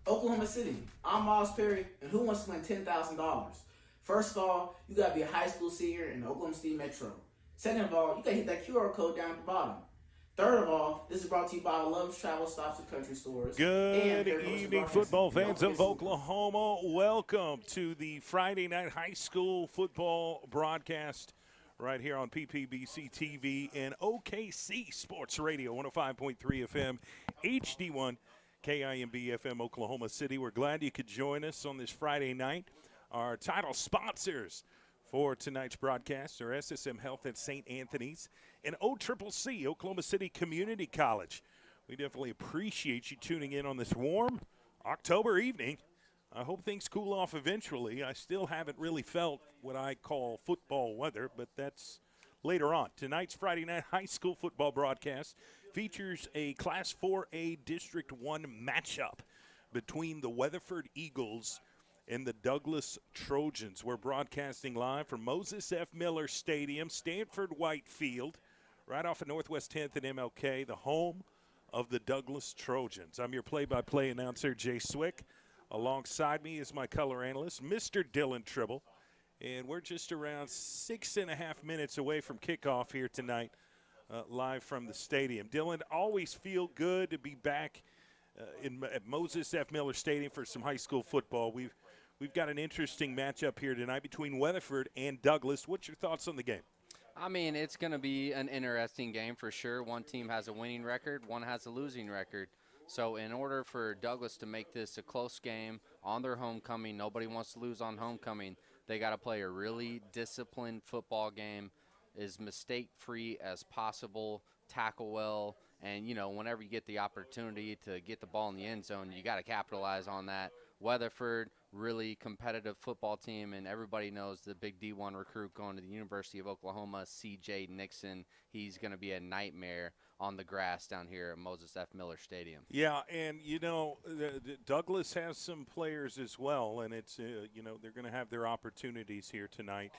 Oklahoma City. I'm Miles Perry, and who wants to win $10,000? First of all, you gotta be a high school senior in the Oklahoma City Metro. Second of all, you gotta hit that QR code down at the bottom. Third of all, this is brought to you by Love's Travel Stops and Country Stores. Good evening, football fans of Oklahoma. Welcome to the Friday night high school football broadcast right here on PPBC TV and OKC Sports Radio, 105.3 FM, HD1, KIMB FM, Oklahoma City. We're glad you could join us on this Friday night. Our title sponsors for tonight's broadcast are SSM Health at St. Anthony's and OCCC, Oklahoma City Community College. We definitely appreciate you tuning in on this warm October evening. I hope things cool off eventually. I still haven't really felt what I call football weather, but that's later on. Tonight's Friday night high school football broadcast features a Class 4A District 1 matchup between the Weatherford Eagles and the Douglass Trojans. We're broadcasting live from Moses F. Miller Stadium, Stanford White Field, right off of Northwest 10th and MLK, the home of the Douglass Trojans. I'm your play-by-play announcer, Jay Swick. Alongside me is my color analyst, Mr. Dylan Tribble. And we're just around 6.5 minutes away from kickoff here tonight, live from the stadium. Dylan, always feel good to be back at Moses F. Miller Stadium for some high school football. We've got an interesting matchup here tonight between Weatherford and Douglass. What's your thoughts on the game? I mean, it's going to be an interesting game for sure. One team has a winning record, one has a losing record. So in order for Douglass to make this a close game on their homecoming, nobody wants to lose on homecoming, they got to play a really disciplined football game, as mistake-free as possible, tackle well, and, you know, whenever you get the opportunity to get the ball in the end zone, you got to capitalize on that. Weatherford, really competitive football team, and everybody knows the big D1 recruit going to the University of Oklahoma, C.J. Nixon. He's going to be a nightmare on the grass down here at Moses F. Miller Stadium. Yeah, and, you know, Douglass has some players as well, and it's, you know, they're going to have their opportunities here tonight.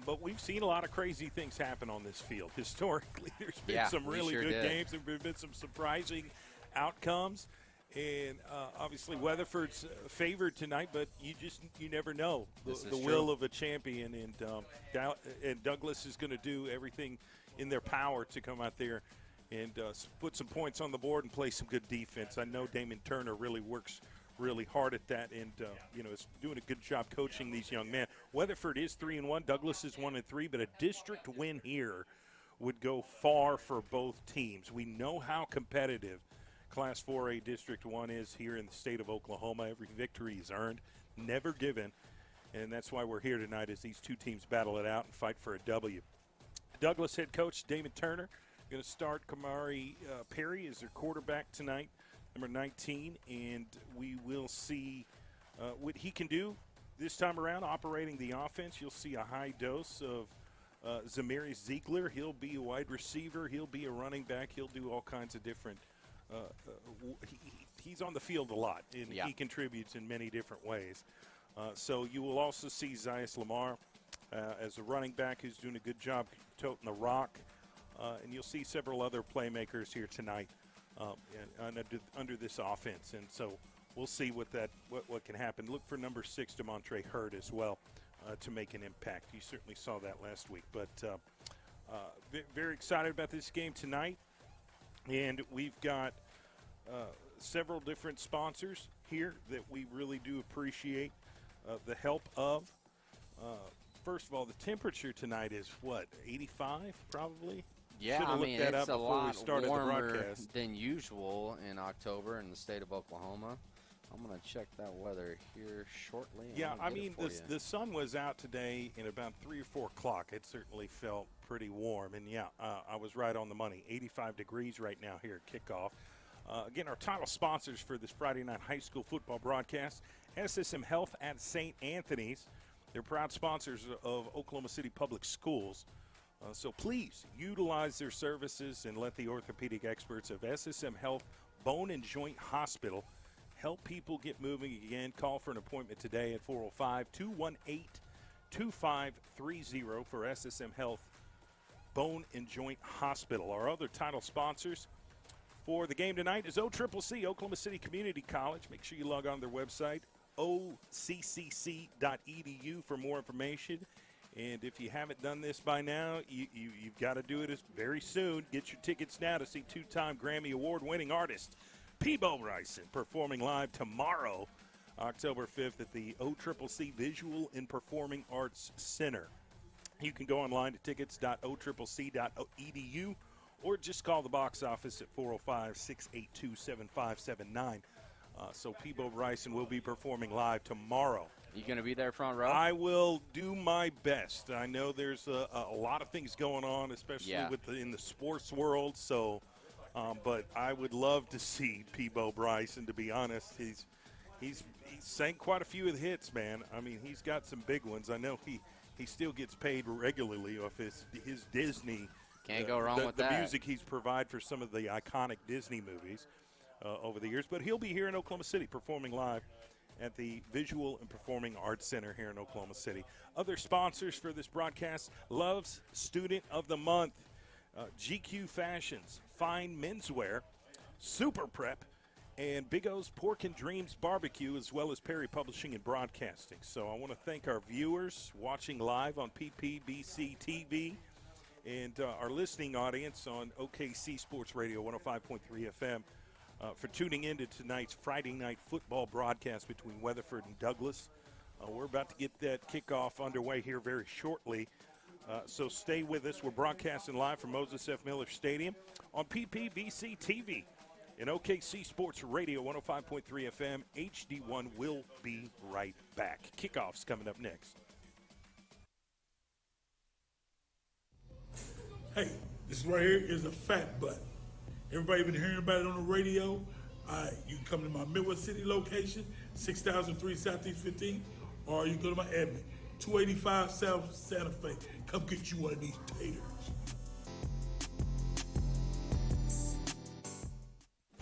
But we've seen a lot of crazy things happen on this field. Historically, there's been some really good games. There have been some surprising outcomes. And obviously Weatherford's favored tonight, but you never know the will of a champion. And Douglass is going to do everything in their power to come out there and put some points on the board and play some good defense. I know Damon Turner really works really hard at that, and you know, is doing a good job coaching these young men. Weatherford is 3-1, Douglass is 1-3, but a district win here would go far for both teams. We know how competitive Class 4A District 1 is here in the state of Oklahoma. Every victory is earned, never given, and that's why we're here tonight as these two teams battle it out and fight for a W. Douglass head coach Damon Turner going to start Kamari Perry as their quarterback tonight, number 19, and we will see what he can do this time around operating the offense. You'll see a high dose of Zamiri Ziegler. He'll be a wide receiver. He'll be a running back. He'll do all kinds of different he's on the field a lot, and he contributes in many different ways. So you will also see Zias Lamar as a running back who's doing a good job toting the rock. And you'll see several other playmakers here tonight under this offense. And so we'll see what can happen. Look for number 6, DeMontre Hurd, as well, to make an impact. You certainly saw that last week. But very excited about this game tonight. And we've got several different sponsors here that we really do appreciate the help of. First of all, the temperature tonight is, what, 85 probably? Yeah, I mean, it's a lot warmer than usual in October in the state of Oklahoma. I'm going to check that weather here shortly. Yeah, I mean, the sun was out today in about 3 or 4 o'clock. It certainly felt pretty warm. And, yeah, I was right on the money. 85 degrees right now here at kickoff. Again, our title sponsors for this Friday night high school football broadcast, SSM Health at St. Anthony's. They're proud sponsors of Oklahoma City Public Schools. So please utilize their services and let the orthopedic experts of SSM Health Bone and Joint Hospital help people get moving again. Call for an appointment today at 405-218-2530 for SSM Health Bone and Joint Hospital. Our other title sponsors, for the game tonight is OCCC, Oklahoma City Community College. Make sure you log on to their website, occc.edu, for more information. And if you haven't done this by now, you've got to do it very soon. Get your tickets now to see two-time Grammy Award-winning artist Peebo Bryson performing live tomorrow, October 5th, at the OCCC Visual and Performing Arts Center. You can go online to tickets.occc.edu or just call the box office at 405-682-7579. So Peebo Bryson will be performing live tomorrow. You going to be there front row? I will do my best. I know there's a lot of things going on, especially in the sports world. So, but I would love to see Peebo Bryson. To be honest, he's sang quite a few of the hits, man. I mean, he's got some big ones. I know he still gets paid regularly off his Disney. Can't go wrong with that. The music he's provided for some of the iconic Disney movies over the years. But he'll be here in Oklahoma City performing live at the Visual and Performing Arts Center here in Oklahoma City. Other sponsors for this broadcast: Love's Student of the Month, GQ Fashions, Fine Menswear, Super Prep, and Big O's Pork and Dreams Barbecue, as well as Perry Publishing and Broadcasting. So I want to thank our viewers watching live on PPBC TV and our listening audience on OKC Sports Radio 105.3 FM. For tuning in to tonight's Friday night football broadcast between Weatherford and Douglass. We're about to get that kickoff underway here very shortly, so stay with us. We're broadcasting live from Moses F. Miller Stadium on PPBC TV and OKC Sports Radio 105.3 FM. HD1 will be right back. Kickoff's coming up next. Hey, this right here is a fat butt. Everybody been hearing about it on the radio. You can come to my Midwest City location, 6003 Southeast 15, or you can go to my admin, 285 South Santa Fe. Come get you one of these taters.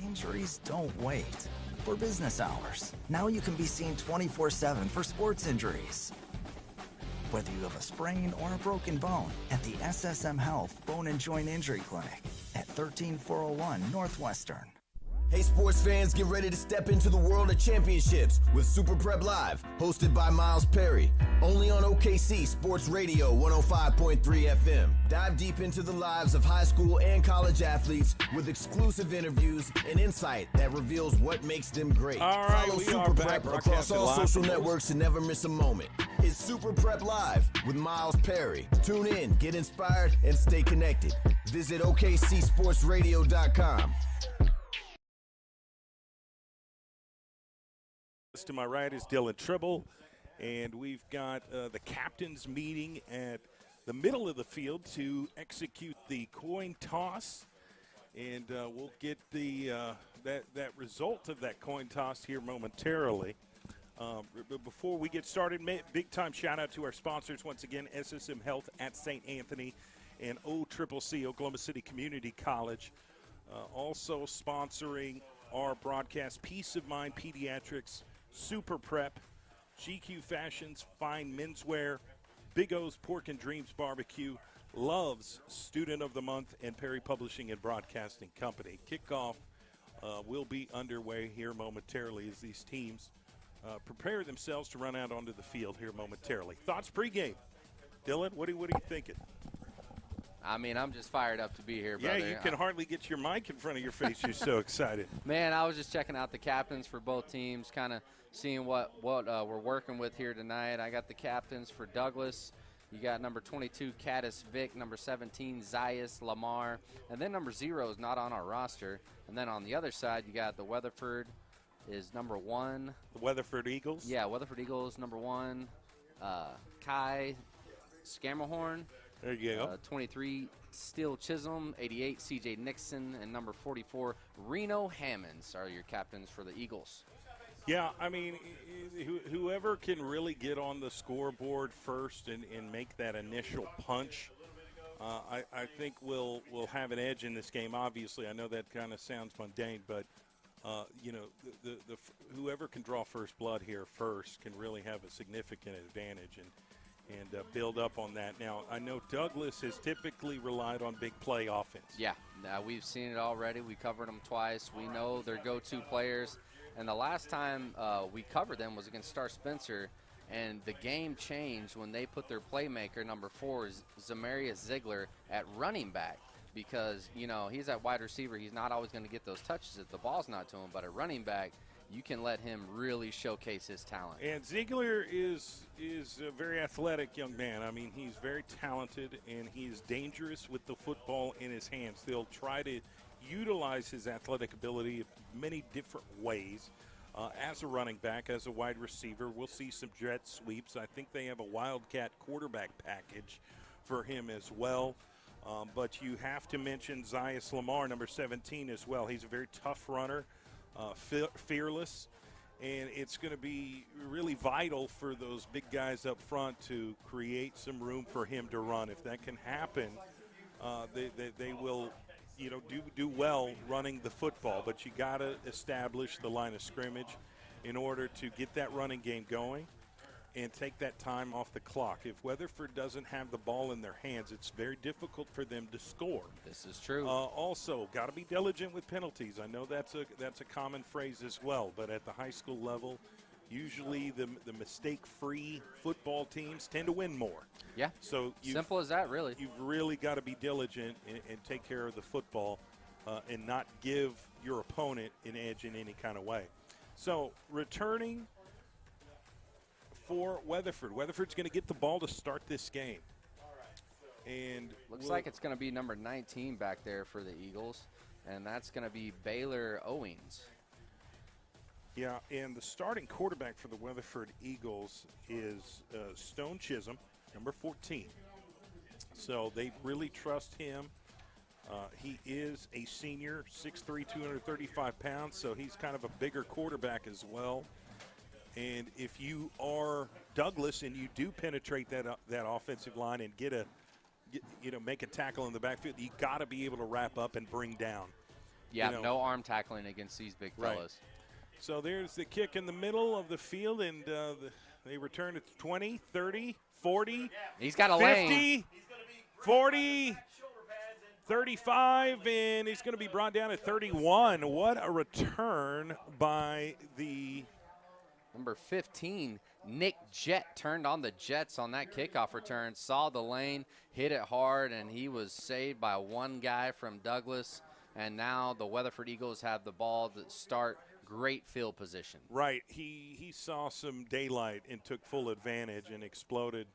Injuries don't wait for business hours. Now you can be seen 24/7 for sports injuries. Whether you have a sprain or a broken bone, at the SSM Health Bone and Joint Injury Clinic at 13401 Northwestern. Hey sports fans, get ready to step into the world of championships with Super Prep Live, hosted by Miles Perry, only on OKC Sports Radio 105.3 FM. Dive deep into the lives of high school and college athletes with exclusive interviews and insight that reveals what makes them great. All right, Follow we Super are back Prep across broadcasting all live social from networks to never miss a moment. It's Super Prep Live with Miles Perry. Tune in, get inspired, and stay connected. Visit OKCSportsRadio.com. To my right is Dylan Tribble, and we've got the captain's meeting at the middle of the field to execute the coin toss, and we'll get the that result of that coin toss here momentarily. But before we get started, big time shout out to our sponsors once again: SSM Health at St. Anthony and OCCC, Oklahoma City Community College, also sponsoring our broadcast: Peace of Mind Pediatrics, Super Prep, GQ Fashions, Fine Menswear, Big O's Pork and Dreams Barbecue, Love's Student of the Month, and Perry Publishing and Broadcasting Company. Kickoff will be underway here momentarily as these teams prepare themselves to run out onto the field here momentarily. Thoughts pregame? Dylan, what are you thinking? I mean, I'm just fired up to be here, brother. Yeah, you can hardly get your mic in front of your face. You're so excited. Man, I was just checking out the captains for both teams, kind of seeing what we're working with here tonight. I got the captains for Douglass. You got number 22, Caddis Vic, number 17, Zayas Lamar, and then number 0 is not on our roster. And then on the other side, you got the Weatherford is number 1. The Weatherford Eagles? Yeah, Weatherford Eagles, number 1. Kai Scamerhorn. There you go. 23, Steele Chisholm. 88, C.J. Nixon. And number 44, Reno Hammonds are your captains for the Eagles. Yeah, I mean, whoever can really get on the scoreboard first and make that initial punch, I think will have an edge in this game. Obviously, I know that kind of sounds mundane, but you know, the whoever can draw first blood here first can really have a significant advantage. And and build up on that. Now, I know Douglass has typically relied on big play offense. Yeah, we've seen it already. We covered them twice. We know their go-to players. And the last time we covered them was against Star Spencer, and the game changed when they put their playmaker, number 4, Zamarius Ziegler, at running back. Because, you know, he's at wide receiver. He's not always going to get those touches if the ball's not to him. But at running back, you can let him really showcase his talent. And Ziegler is a very athletic young man. I mean, he's very talented, and he's dangerous with the football in his hands. They'll try to utilize his athletic ability in many different ways. As a running back, as a wide receiver, we'll see some jet sweeps. I think they have a wildcat quarterback package for him as well. But you have to mention Zias Lamar, number 17, as well. He's a very tough runner. Fearless, and it's going to be really vital for those big guys up front to create some room for him to run. If that can happen, they will, you know, do well running the football. But you got to establish the line of scrimmage in order to get that running game going and take that time off the clock. If Weatherford doesn't have the ball in their hands, it's very difficult for them to score. This is true. Also, got to be diligent with penalties. I know that's a common phrase as well, but at the high school level, usually the mistake-free football teams tend to win more. Yeah, so simple as that, really. You've really got to be diligent and take care of the football and not give your opponent an edge in any kind of way. So, returning for Weatherford. Weatherford's going to get the ball to start this game. And looks like it's going to be number 19 back there for the Eagles, and that's going to be Baylor Owings. Yeah, and the starting quarterback for the Weatherford Eagles is Stone Chisholm, number 14. So they really trust him. He is a senior, 6'3", 235 pounds, so he's kind of a bigger quarterback as well. And if you are Douglass and you do penetrate that offensive line and make a tackle in the backfield, you got to be able to wrap up and bring down. Yeah, no arm tackling against these big fellas. Right. So there's the kick in the middle of the field, and they return it 20, 30, 40. He's got a 50, lane. 40, 35, and he's going to be brought down at 31. What a return by the number 15, Nick Jett, turned on the Jets on that kickoff return, saw the lane, hit it hard, and he was saved by one guy from Douglass. And now the Weatherford Eagles have the ball to start. Great field position. Right. He saw some daylight and took full advantage and exploded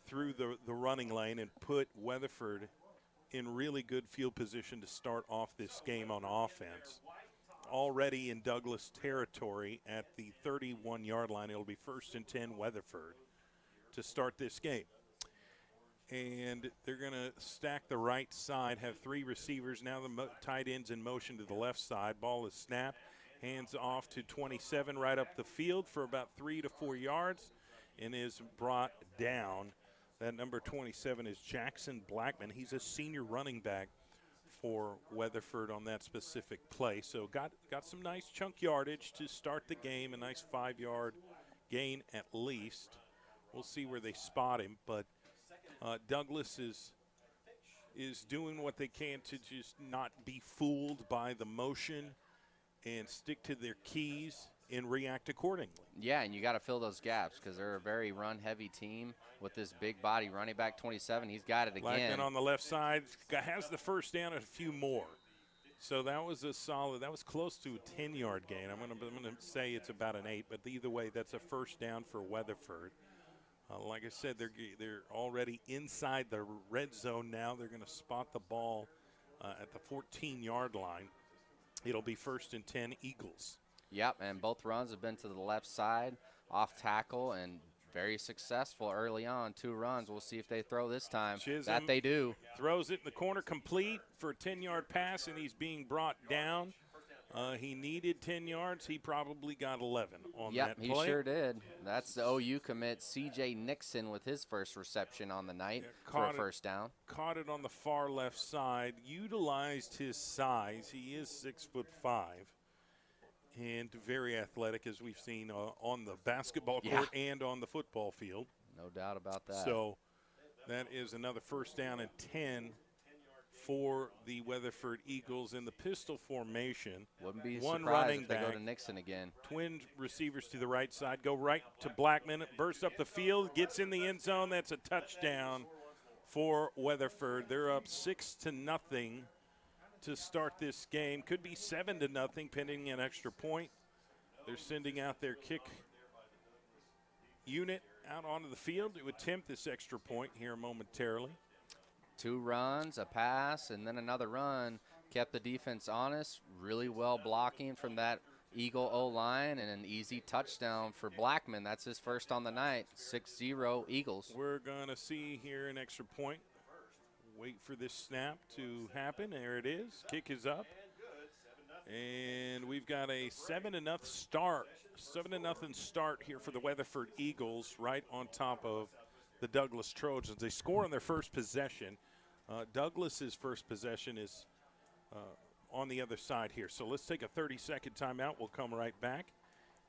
through the running lane and put Weatherford in really good field position to start off this game on offense. Already in Douglass territory at the 31-yard line. It'll be 1st and 10 Weatherford to start this game. And they're going to stack the right side, have 3 receivers. Now the tight end's in motion to the left side. Ball is snapped. Hands off to 27 right up the field for about 3 to 4 yards and is brought down. That number 27 is Jackson Blackman. He's a senior running back for Weatherford on that specific play. So got some nice chunk yardage to start the game, a nice 5-yard gain at least. We'll see where they spot him, but Douglass is doing what they can to just not be fooled by the motion and stick to their keys and react accordingly. Yeah, and you got to fill those gaps because they're a very run-heavy team with this big body running back 27. He's got it again. Blackman on the left side has the first down and a few more. So that was a solid. That was close to a 10-yard gain. I'm going to say it's about an 8, but either way, that's a first down for Weatherford. Like I said, they're already inside the red zone now. They're going to spot the ball at the 14-yard line. It'll be 1st and 10 Eagles. Yep, and both runs have been to the left side, off tackle, and very successful early on. 2 runs. We'll see if they throw this time. Chisholm that they do. Throws it in the corner complete for a 10-yard pass, and he's being brought down. He needed 10 yards. He probably got 11 on that play. Yep, he sure did. That's the OU commit, C.J. Nixon, with his first reception on the night for a first down. Caught it on the far left side, utilized his size. He is 6'5", and very athletic, as we've seen on the basketball court and on the football field. No doubt about that. So that is another first down and 10 for the Weatherford Eagles in the pistol formation. Wouldn't be one surprised running if they back, go to Nixon again. Twin receivers to the right side, go right to Blackman, bursts up the field, gets in the end zone. That's a touchdown for Weatherford. They're up 6-0 to start this game. Could be 7-0 pending an extra point. They're sending out their kick unit out onto the field to attempt this extra point here momentarily. 2 runs, a pass, and then another run. Kept the defense honest, really well blocking from that Eagle O-line, and an easy touchdown for Blackman. That's his first on the night. 6-0 Eagles. We're going to see here an extra point. Wait for this snap to happen. There it is. Kick is up. And we've got a 7-0 start. 7-0 start here for the Weatherford Eagles right on top of the Douglass Trojans. They score on their first possession. Douglass's first possession is on the other side here. So let's take a 30-second timeout. We'll come right back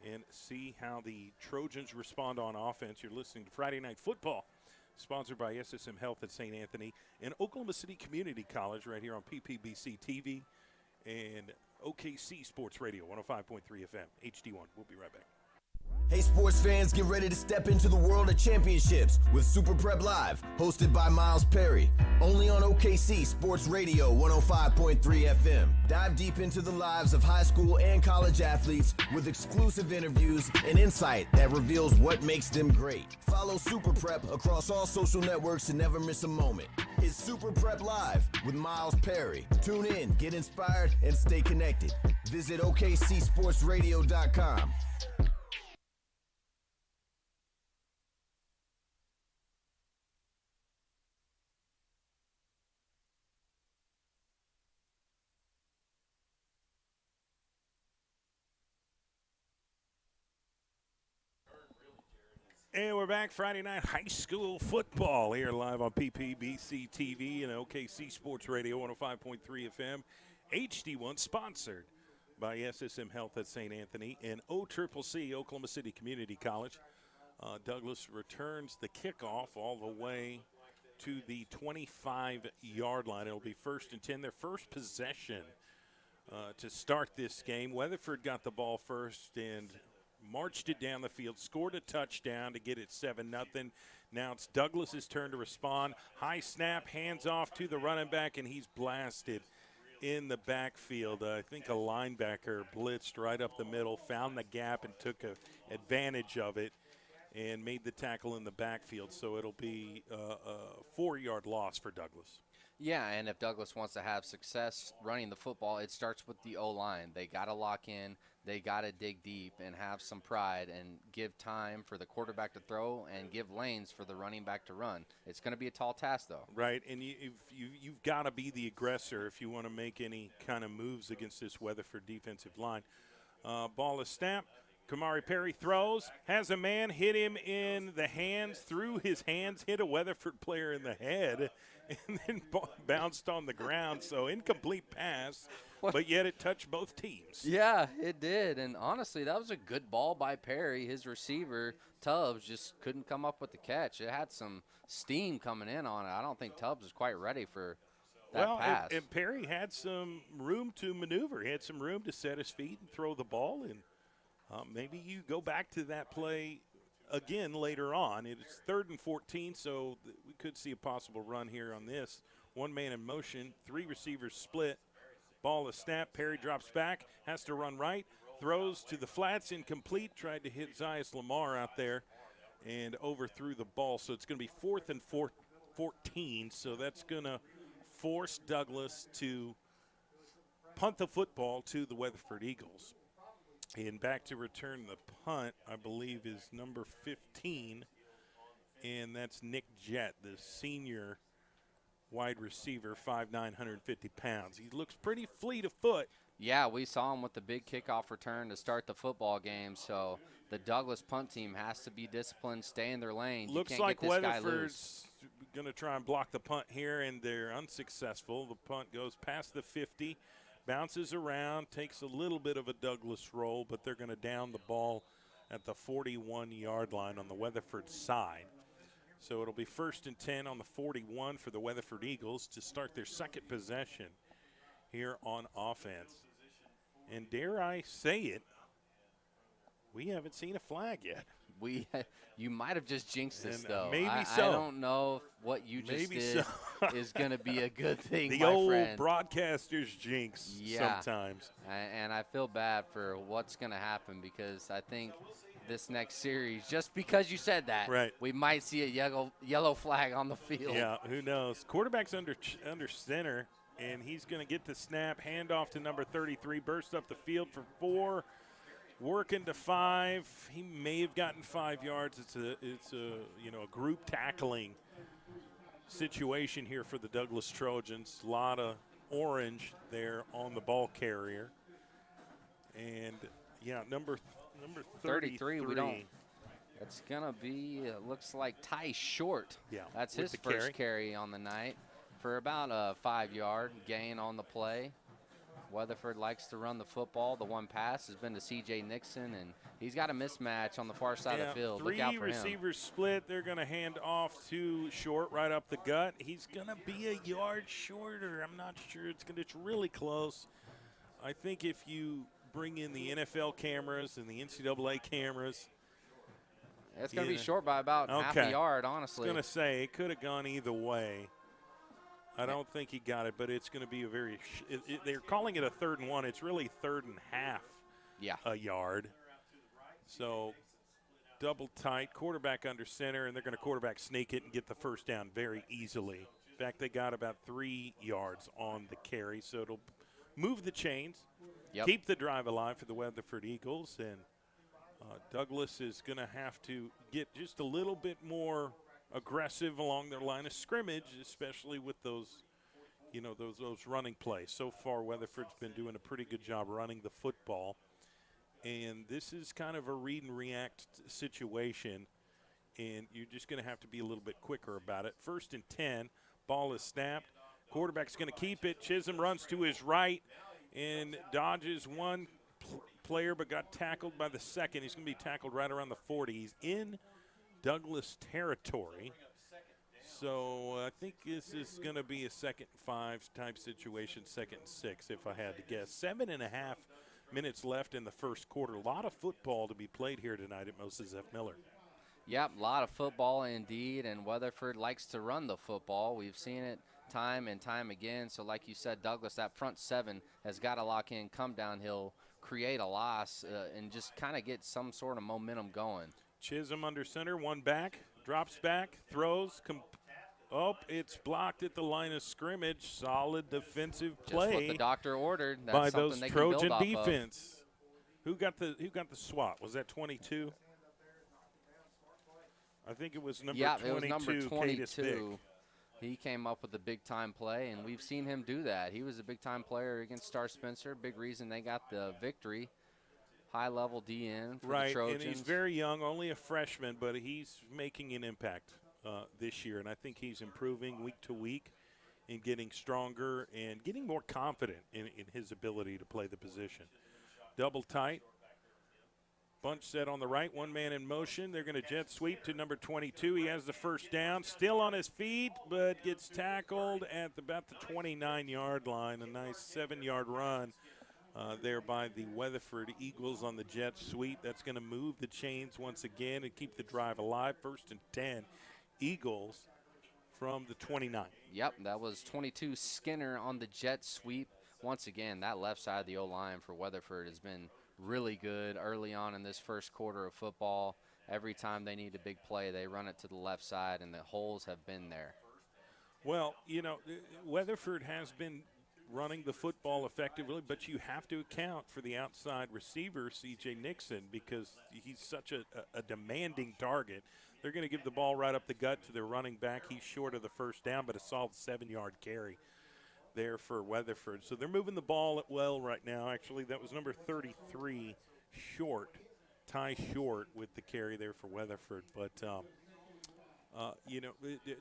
and see how the Trojans respond on offense. You're listening to Friday Night Football, sponsored by SSM Health at St. Anthony and Oklahoma City Community College right here on PPBC TV and OKC Sports Radio, 105.3 FM, HD1. We'll be right back. Hey sports fans, get ready to step into the world of championships with Super Prep Live, hosted by Miles Perry. Only on OKC Sports Radio 105.3 FM. Dive deep into the lives of high school and college athletes with exclusive interviews and insight that reveals what makes them great. Follow Super Prep across all social networks to never miss a moment. It's Super Prep Live with Miles Perry. Tune in, get inspired, and stay connected. Visit OKCSportsRadio.com. And we're back, Friday night high school football here live on PPBC TV and OKC Sports Radio 105.3 FM, HD1, sponsored by SSM Health at St. Anthony and OCCC, Oklahoma City Community College. Douglass returns the kickoff all the way to the 25-yard line. It'll be 1st and 10, their first possession to start this game. Weatherford got the ball first and marched it down the field, scored a touchdown to get it 7-0. Now it's Douglass's turn to respond. High snap, hands off to the running back, and he's blasted in the backfield. I think a linebacker blitzed right up the middle, found the gap, and took advantage of it and made the tackle in the backfield. So it'll be a 4-yard loss for Douglass. Yeah, and if Douglass wants to have success running the football, it starts with the O-line. They got to lock in. They got to dig deep and have some pride and give time for the quarterback to throw and give lanes for the running back to run. It's going to be a tall task, though. Right, and you've got to be the aggressor if you want to make any kind of moves against this Weatherford defensive line. Ball is snapped. Kamari Perry throws, has a man hit him in the hands, through his hands, hit a Weatherford player in the head, and then bounced on the ground. So incomplete pass. But yet it touched both teams. Yeah, it did. And honestly, that was a good ball by Perry. His receiver, Tubbs, just couldn't come up with the catch. It had some steam coming in on it. I don't think Tubbs was quite ready for that pass. And Perry had some room to maneuver. He had some room to set his feet and throw the ball. And maybe you go back to that play again later on. It's 3rd and 14, so we could see a possible run here on this. One man in motion, 3 receivers split. Ball is snapped. Perry drops back, has to run right, throws to the flats, incomplete. Tried to hit Zias Lamar out there and overthrew the ball. So it's going to be 4th and 14. So that's going to force Douglass to punt the football to the Weatherford Eagles. And back to return the punt, I believe, is number 15, and that's Nick Jett, the senior wide receiver, 5'9", 150 pounds. He looks pretty fleet of foot. Yeah, we saw him with the big kickoff return to start the football game, so the Douglass punt team has to be disciplined, stay in their lane. Looks like Weatherford's going to try and block the punt here, and they're unsuccessful. The punt goes past the 50, bounces around, takes a little bit of a Douglass roll, but they're going to down the ball at the 41-yard line on the Weatherford side. So it'll be 1st and 10 on the 41 for the Weatherford Eagles to start their second possession here on offense. And dare I say it, we haven't seen a flag yet. You might have just jinxed this, And, though. maybe so. I don't know if what you just Maybe did so. is going to be a good thing, The my old friend. broadcaster's jinx sometimes. And I feel bad for what's going to happen because I think this next series, just because you said that, Right. we might see a yellow flag on the field. Yeah, who knows? Quarterback's under center, and he's going to get the snap, handoff to number 33, burst up the field for 4. Working to 5. He may have gotten 5 yards. It's a group tackling situation here for the Douglass Trojans. A lot of orange there on the ball carrier. And yeah, number 33. We don't. It's gonna be. It looks like Ty Short. Yeah, that's with his the first carry on the night for about a 5-yard gain on the play. Weatherford likes to run the football. The one pass has been to C.J. Nixon, and he's got a mismatch on the far side of the field. Look out for him. 3 receivers split. They're going to hand off to Short right up the gut. He's going to be a yard shorter. I'm not sure. It's really close. I think if you bring in the NFL cameras and the NCAA cameras, it's going to be short by about half a yard, honestly. I was going to say it could have gone either way. I don't think he got it, but it's going to be a very they're calling it a 3rd and 1. It's really 3rd and half a yard. So double tight, quarterback under center, and they're going to quarterback sneak it and get the first down very easily. In fact, they got about 3 yards on the carry, so it'll move the chains, keep the drive alive for the Weatherford Eagles, and Douglass is going to have to get just a little bit more aggressive along their line of scrimmage, especially with those running plays. So far, Weatherford's been doing a pretty good job running the football, and this is kind of a read and react situation, and you're just going to have to be a little bit quicker about it. 1st and 10, ball is snapped. Quarterback's going to keep it. Chisholm runs to his right and dodges one player, but got tackled by the second. He's going to be tackled right around the 40. He's in Douglass territory. So I think this is going to be a 2nd and 5 type situation, 2nd and 6 if I had to guess. 7.5 minutes left in the first quarter. A lot of football to be played here tonight at Moses F. Miller. Yep, a lot of football indeed, and Weatherford likes to run the football. We've seen it time and time again. So like you said, Douglass, that front 7 has got to lock in, come downhill, create a loss, and just kind of get some sort of momentum going. Chisholm under center, one back, drops back, throws. It's blocked at the line of scrimmage. Solid defensive play. Just what the doctor ordered. That's by something those they Trojan can build defense. Who got the swat? Was that 22? I think it was number 22. Yeah, it was number 22. Dick. He came up with a big-time play, and we've seen him do that. He was a big-time player against Star Spencer. Big reason they got the victory. High-level DN for the Trojans. And he's very young, only a freshman, but he's making an impact this year. And I think he's improving week to week and getting stronger and getting more confident in his ability to play the position. Double tight. Bunch set on the right, one man in motion. They're going to jet sweep to number 22. He has the first down, still on his feet, but gets tackled at about the 29-yard line. A nice 7-yard run there by the Weatherford Eagles on the jet sweep. That's going to move the chains once again and keep the drive alive. 1st and 10, Eagles from the 29. Yep, that was 22 Skinner on the jet sweep. Once again, that left side of the O-line for Weatherford has been really good early on in this first quarter of football. Every time they need a big play, they run it to the left side, and the holes have been there. Well, Weatherford has been running the football effectively, but you have to account for the outside receiver, C.J. Nixon, because he's such a demanding target. They're going to give the ball right up the gut to their running back. He's short of the first down, but a solid 7-yard carry there for Weatherford. So they're moving the ball well right now. Actually, that was number 33, Short, Ty Short with the carry there for Weatherford. But,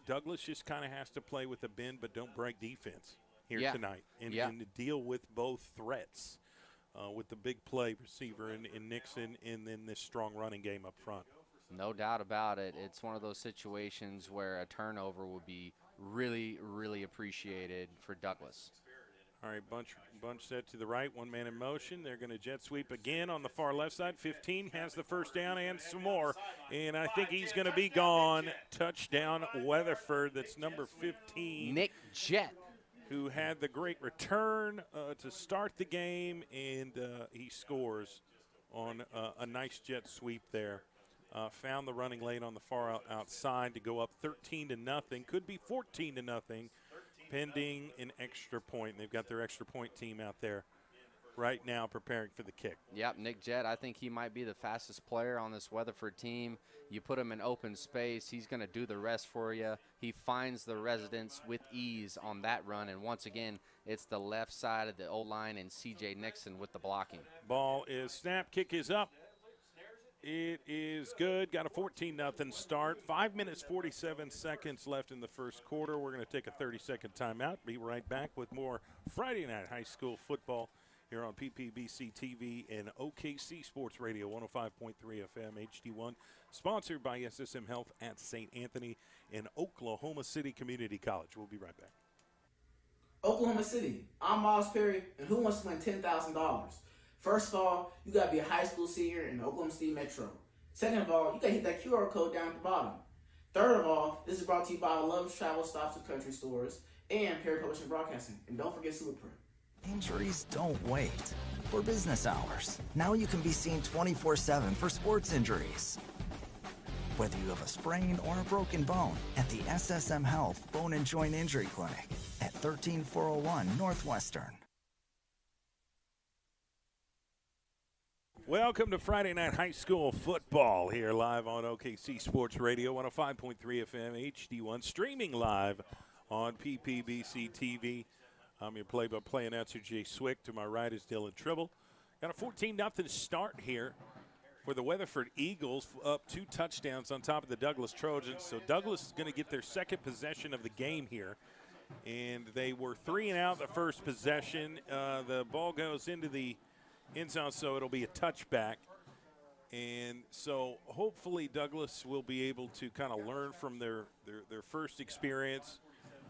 Douglass just kind of has to play with a bend but don't break defense here tonight and to deal with both threats with the big play receiver in Nixon and then this strong running game up front. No doubt about it. It's one of those situations where a turnover would be really, really appreciated for Douglass. All right, bunch set to the right, one man in motion. They're going to jet sweep again on the far left side. 15 has the first down and some more, and I think he's going to be gone. Touchdown, Weatherford. That's number 15. Nick Jett, who had the great return to start the game, and he scores on a nice jet sweep there. Found the running lane on the far outside to go up 13-0. Could be 14-0. Pending an extra point. They've got their extra point team out there right now preparing for the kick. Yep, Nick Jett, I think he might be the fastest player on this Weatherford team. You put him in open space, he's going to do the rest for you. He finds the residents with ease on that run, and once again, it's the left side of the O-line and C.J. Nixon with the blocking. Ball is snapped, kick is up. It is good. Got a 14-0 start. 5 minutes, 47 seconds left in the first quarter. We're going to take a 30-second timeout. Be right back with more Friday Night High School football here on PPBC TV and OKC Sports Radio 105.3 FM HD1. Sponsored by SSM Health at St. Anthony and Oklahoma City Community College. We'll be right back. Oklahoma City, I'm Miles Perry, and who wants to win $10,000? First of all, you got to be a high school senior in the Oklahoma City Metro. Second of all, you got to hit that QR code down at the bottom. Third of all, this is brought to you by Love's Travel Stops and Country Stores and Perry Publishing Broadcasting. And don't forget Superprint. Injuries don't wait. For business hours, now you can be seen 24/7 for sports injuries. Whether you have a sprain or a broken bone, at the SSM Health Bone and Joint Injury Clinic at 13401 Northwestern. Welcome to Friday Night High School football here live on OKC Sports Radio 105.3 FM HD1, streaming live on PPBC TV. I'm your play-by-play announcer, Jay Swick. To my right is Dylan Tribble. Got a 14-0 start here for the Weatherford Eagles, up 2 touchdowns on top of the Douglass Trojans. So Douglass is going to get their second possession of the game here. And they were 3 and out the first possession. The ball goes into the end zone, so it'll be a touchback. And so hopefully Douglass will be able to kind of learn from their first experience,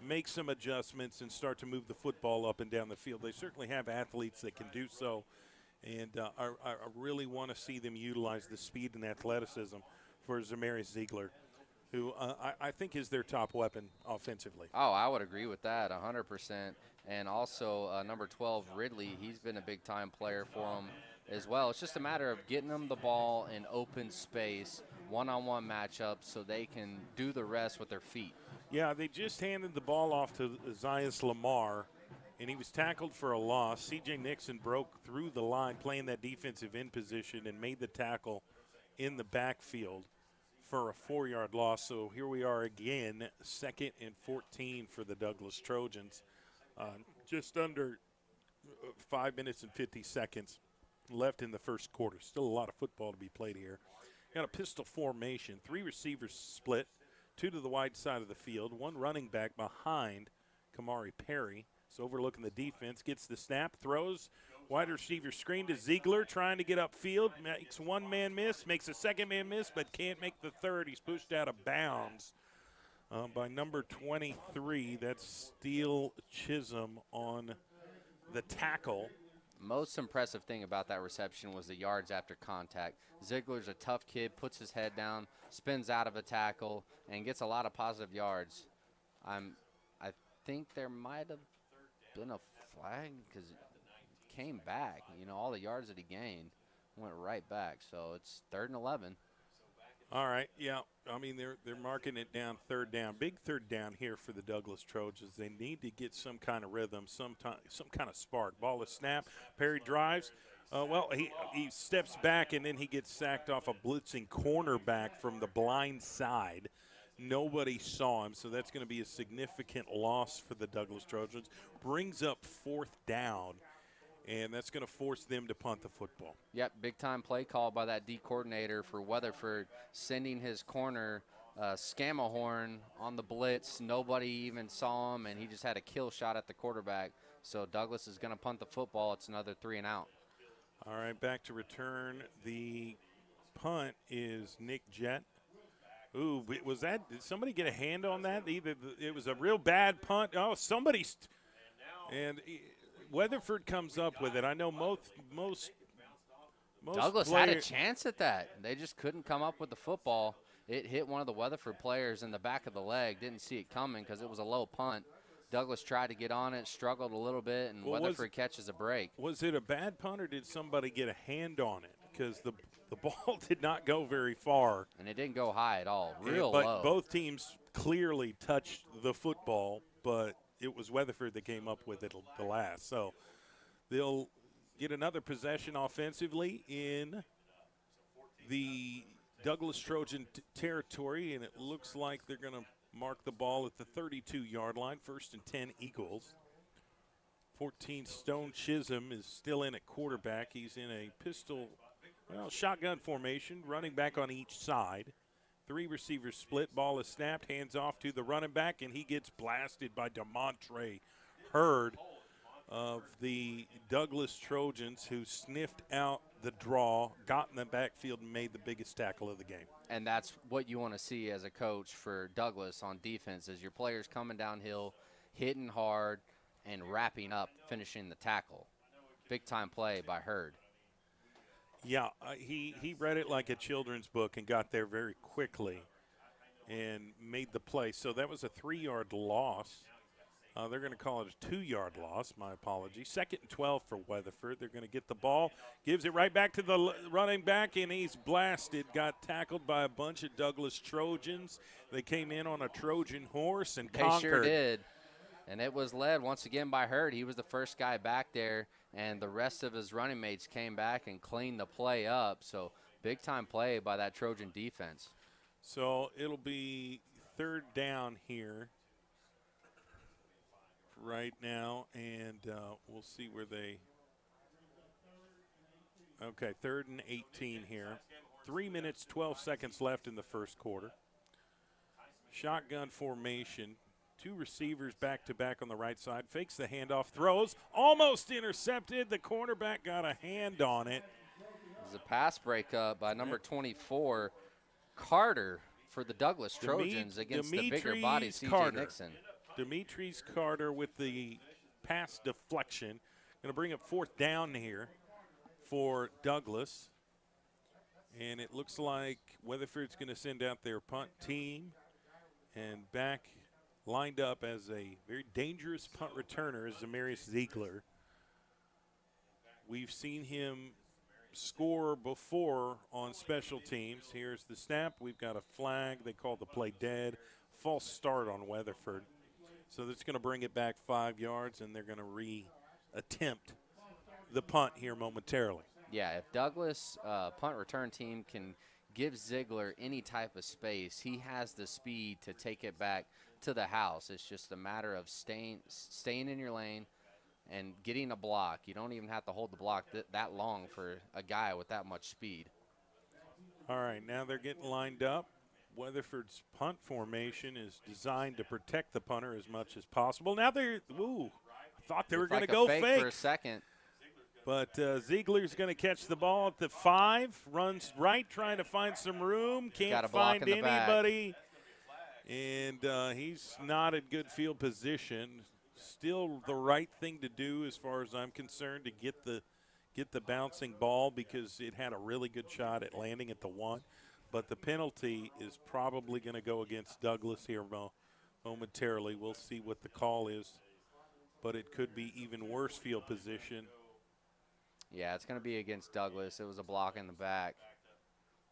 make some adjustments, and start to move the football up and down the field. They certainly have athletes that can do so, and I really want to see them utilize the speed and athleticism for Zamarius Ziegler, who I think is their top weapon offensively. Oh, I would agree with that 100%. And also number 12, Ridley, he's been a big-time player for them as well. It's just a matter of getting them the ball in open space, one-on-one matchups, so they can do the rest with their feet. Yeah, they just handed the ball off to Zias Lamar, and he was tackled for a loss. C.J. Nixon broke through the line, playing that defensive end position, and made the tackle in the backfield for a 4-yard loss. So here we are again, 2nd and 14 for the Douglass Trojans. Just under 5 minutes and 50 seconds left in the first quarter. Still a lot of football to be played here. Got a pistol formation. 3 receivers split, 2 to the wide side of the field, 1 running back behind Kamari Perry. So overlooking the defense, gets the snap, throws, wide receiver screen to Ziegler, trying to get upfield, makes 1 man miss, makes a 2nd man miss, but can't make the 3rd. He's pushed out of bounds by number 23. That's Steele Chisholm on the tackle. Most impressive thing about that reception was the yards after contact. Ziegler's a tough kid, puts his head down, spins out of a tackle, and gets a lot of positive yards. I think there might have been a flag because it came back. You know, all the yards that he gained went right back. So it's 3rd and 11. All right, yeah. I mean, they're marking it down 3rd down. Big 3rd down here for the Douglass Trojans. They need to get some kind of rhythm, some kind of spark. Ball is snapped. Perry drives. He steps back, and then he gets sacked off a blitzing cornerback from the blind side. Nobody saw him, so that's going to be a significant loss for the Douglass Trojans. Brings up 4th down, and that's going to force them to punt the football. Yep, big-time play call by that D coordinator for Weatherford, sending his corner, Scamahorn, on the blitz. Nobody even saw him, and he just had a kill shot at the quarterback. So Douglass is going to punt the football. It's another 3 and out. All right, back to return. The punt is Nick Jett. Ooh, was that? Did somebody get a hand on that? Either it was a real bad punt. Oh, somebody. And Weatherford comes up with it. I know most Douglas had a chance at that. They just couldn't come up with the football. It hit one of the Weatherford players in the back of the leg. Didn't see it coming because it was a low punt. Douglas tried to get on it, struggled a little bit, and Weatherford catches a break. Was it a bad punt or did somebody get a hand on it? Because the ball did not go very far. And it didn't go high at all, low. But both teams clearly touched the football, but it was Weatherford that came up with it the last. So they'll get another possession offensively in the Douglas Trojan territory, and it looks like they're going to mark the ball at the 32-yard line. 1st and 10 Eagles. 14 Stone Chisholm is still in at quarterback. He's in a shotgun formation, running back on each side. 3 receivers split. Ball is snapped, hands off to the running back, and he gets blasted by DeMontre Hurd of the Douglas Trojans, who sniffed out the draw, got in the backfield, and made the biggest tackle of the game. And that's what you want to see as a coach for Douglas on defense, is your players coming downhill, hitting hard, and wrapping up, finishing the tackle. Big-time play by Hurd. Yeah, he read it like a children's book and got there very quickly and made the play. So that was a 3-yard loss. They're going to call it a 2-yard loss. My apologies. 2nd and 12 for Weatherford. They're going to get the ball. Gives it right back to the running back, and he's blasted. Got tackled by a bunch of Douglas Trojans. They came in on a Trojan horse and conquered. They sure did. And it was led once again by Hurd. He was the first guy back there, and the rest of his running mates came back and cleaned the play up. So big-time play by that Trojan defense. So it'll be 3rd down here right now, and we'll see where they – okay, 3rd and 18 here. 3 minutes, 12 seconds left in the first quarter. Shotgun formation. 2 receivers back-to-back on the right side. Fakes the handoff, throws, almost intercepted. The cornerback got a hand on it. It was a pass breakup by number 24, Carter, for the Douglas Trojans against the bigger body C.J. Nixon. Demetrius Carter with the pass deflection. Going to bring up 4th down here for Douglas. And it looks like Weatherford's going to send out their punt team. And back lined up as a very dangerous punt returner is Zamarius Ziegler. We've seen him score before on special teams. Here's the snap. We've got a flag. They call the play dead. False start on Weatherford. So that's going to bring it back 5 yards, and they're going to re-attempt the punt here momentarily. Yeah, if Douglas punt return team can give Ziegler any type of space, he has the speed to take it back to the house. It's just a matter of staying in your lane and getting a block. You don't even have to hold the block that long for a guy with that much speed. All right, now they're getting lined up. Weatherford's punt formation is designed to protect the punter as much as possible. Now I thought they were going to go fake for a second. But Ziegler's going to catch the ball at the 5, runs right, trying to find some room, can't find anybody. And he's not in good field position. Still the right thing to do as far as I'm concerned, to get the bouncing ball, because it had a really good shot at landing at the 1. But the penalty is probably going to go against Douglas here momentarily. We'll see what the call is. But it could be even worse field position. Yeah, it's going to be against Douglas. It was a block in the back.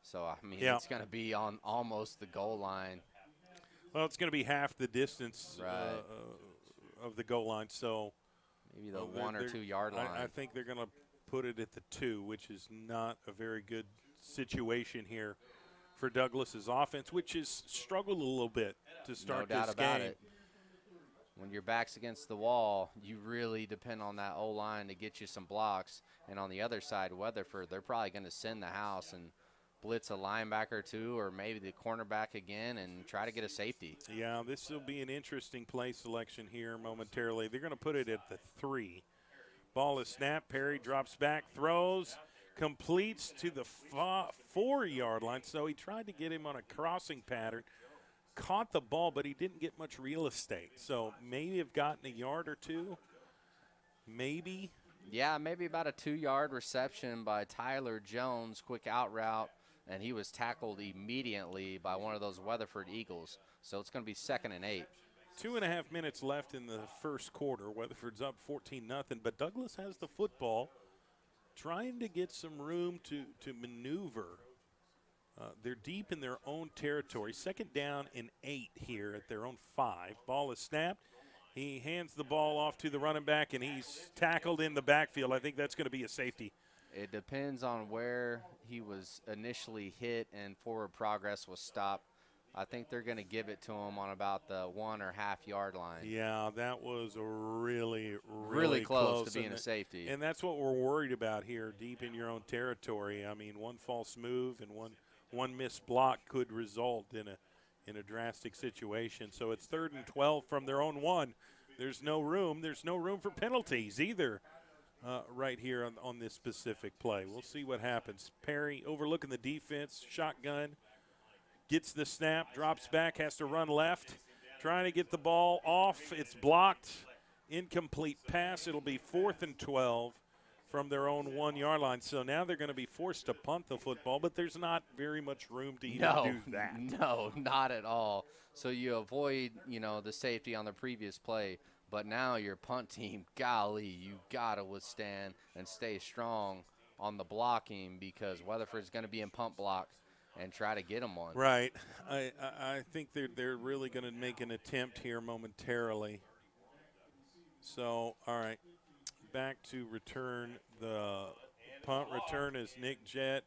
So, I mean, It's going to be on almost the goal line. Well, it's going to be half the distance of the goal line. So maybe the 1 or 2 yard line. I think they're going to put it at the 2, which is not a very good situation here for Douglas's offense, which has struggled a little bit to start this game. No doubt about it. When your back's against the wall, you really depend on that O-line to get you some blocks. And on the other side, Weatherford, they're probably going to send the house and blitz a linebacker or 2, or maybe the cornerback again, and try to get a safety. Yeah, this will be an interesting play selection here momentarily. They're going to put it at the 3. Ball is snapped. Perry drops back, throws, completes to the 4-yard line. So he tried to get him on a crossing pattern, caught the ball, but he didn't get much real estate. So maybe have gotten a yard or two, maybe. Yeah, maybe about a 2-yard reception by Tyler Jones, quick out route, and he was tackled immediately by one of those Weatherford Eagles. So it's going to be 2nd and 8. 2.5 minutes left in the first quarter. Weatherford's up 14-0, but Douglass has the football, trying to get some room to maneuver. They're deep in their own territory. 2nd down and 8 here at their own 5. Ball is snapped. He hands the ball off to the running back, and he's tackled in the backfield. I think that's going to be a safety. It depends on where he was initially hit and forward progress was stopped. I think they're going to give it to him on about the 1 or half-yard line. Yeah, that was really close to being a safety. And that's what we're worried about here, deep in your own territory. I mean, one false move and one missed block could result in a drastic situation. So it's 3rd and 12 from their own 1. There's no room for penalties either right here on this specific play. We'll see what happens. Perry overlooking the defense, shotgun, gets the snap, drops back, has to run left, trying to get the ball off. It's blocked, incomplete pass. It'll be 4th and 12 from their own 1-yard line. So now they're going to be forced to punt the football, but there's not very much room to even do that. No, not at all. So you avoid, the safety on the previous play, but now your punt team, golly, you got to withstand and stay strong on the blocking because Weatherford's going to be in punt block and try to get them one. Right. I think they're really going to make an attempt here momentarily. So, all right. Back to return. The punt return is Nick Jett.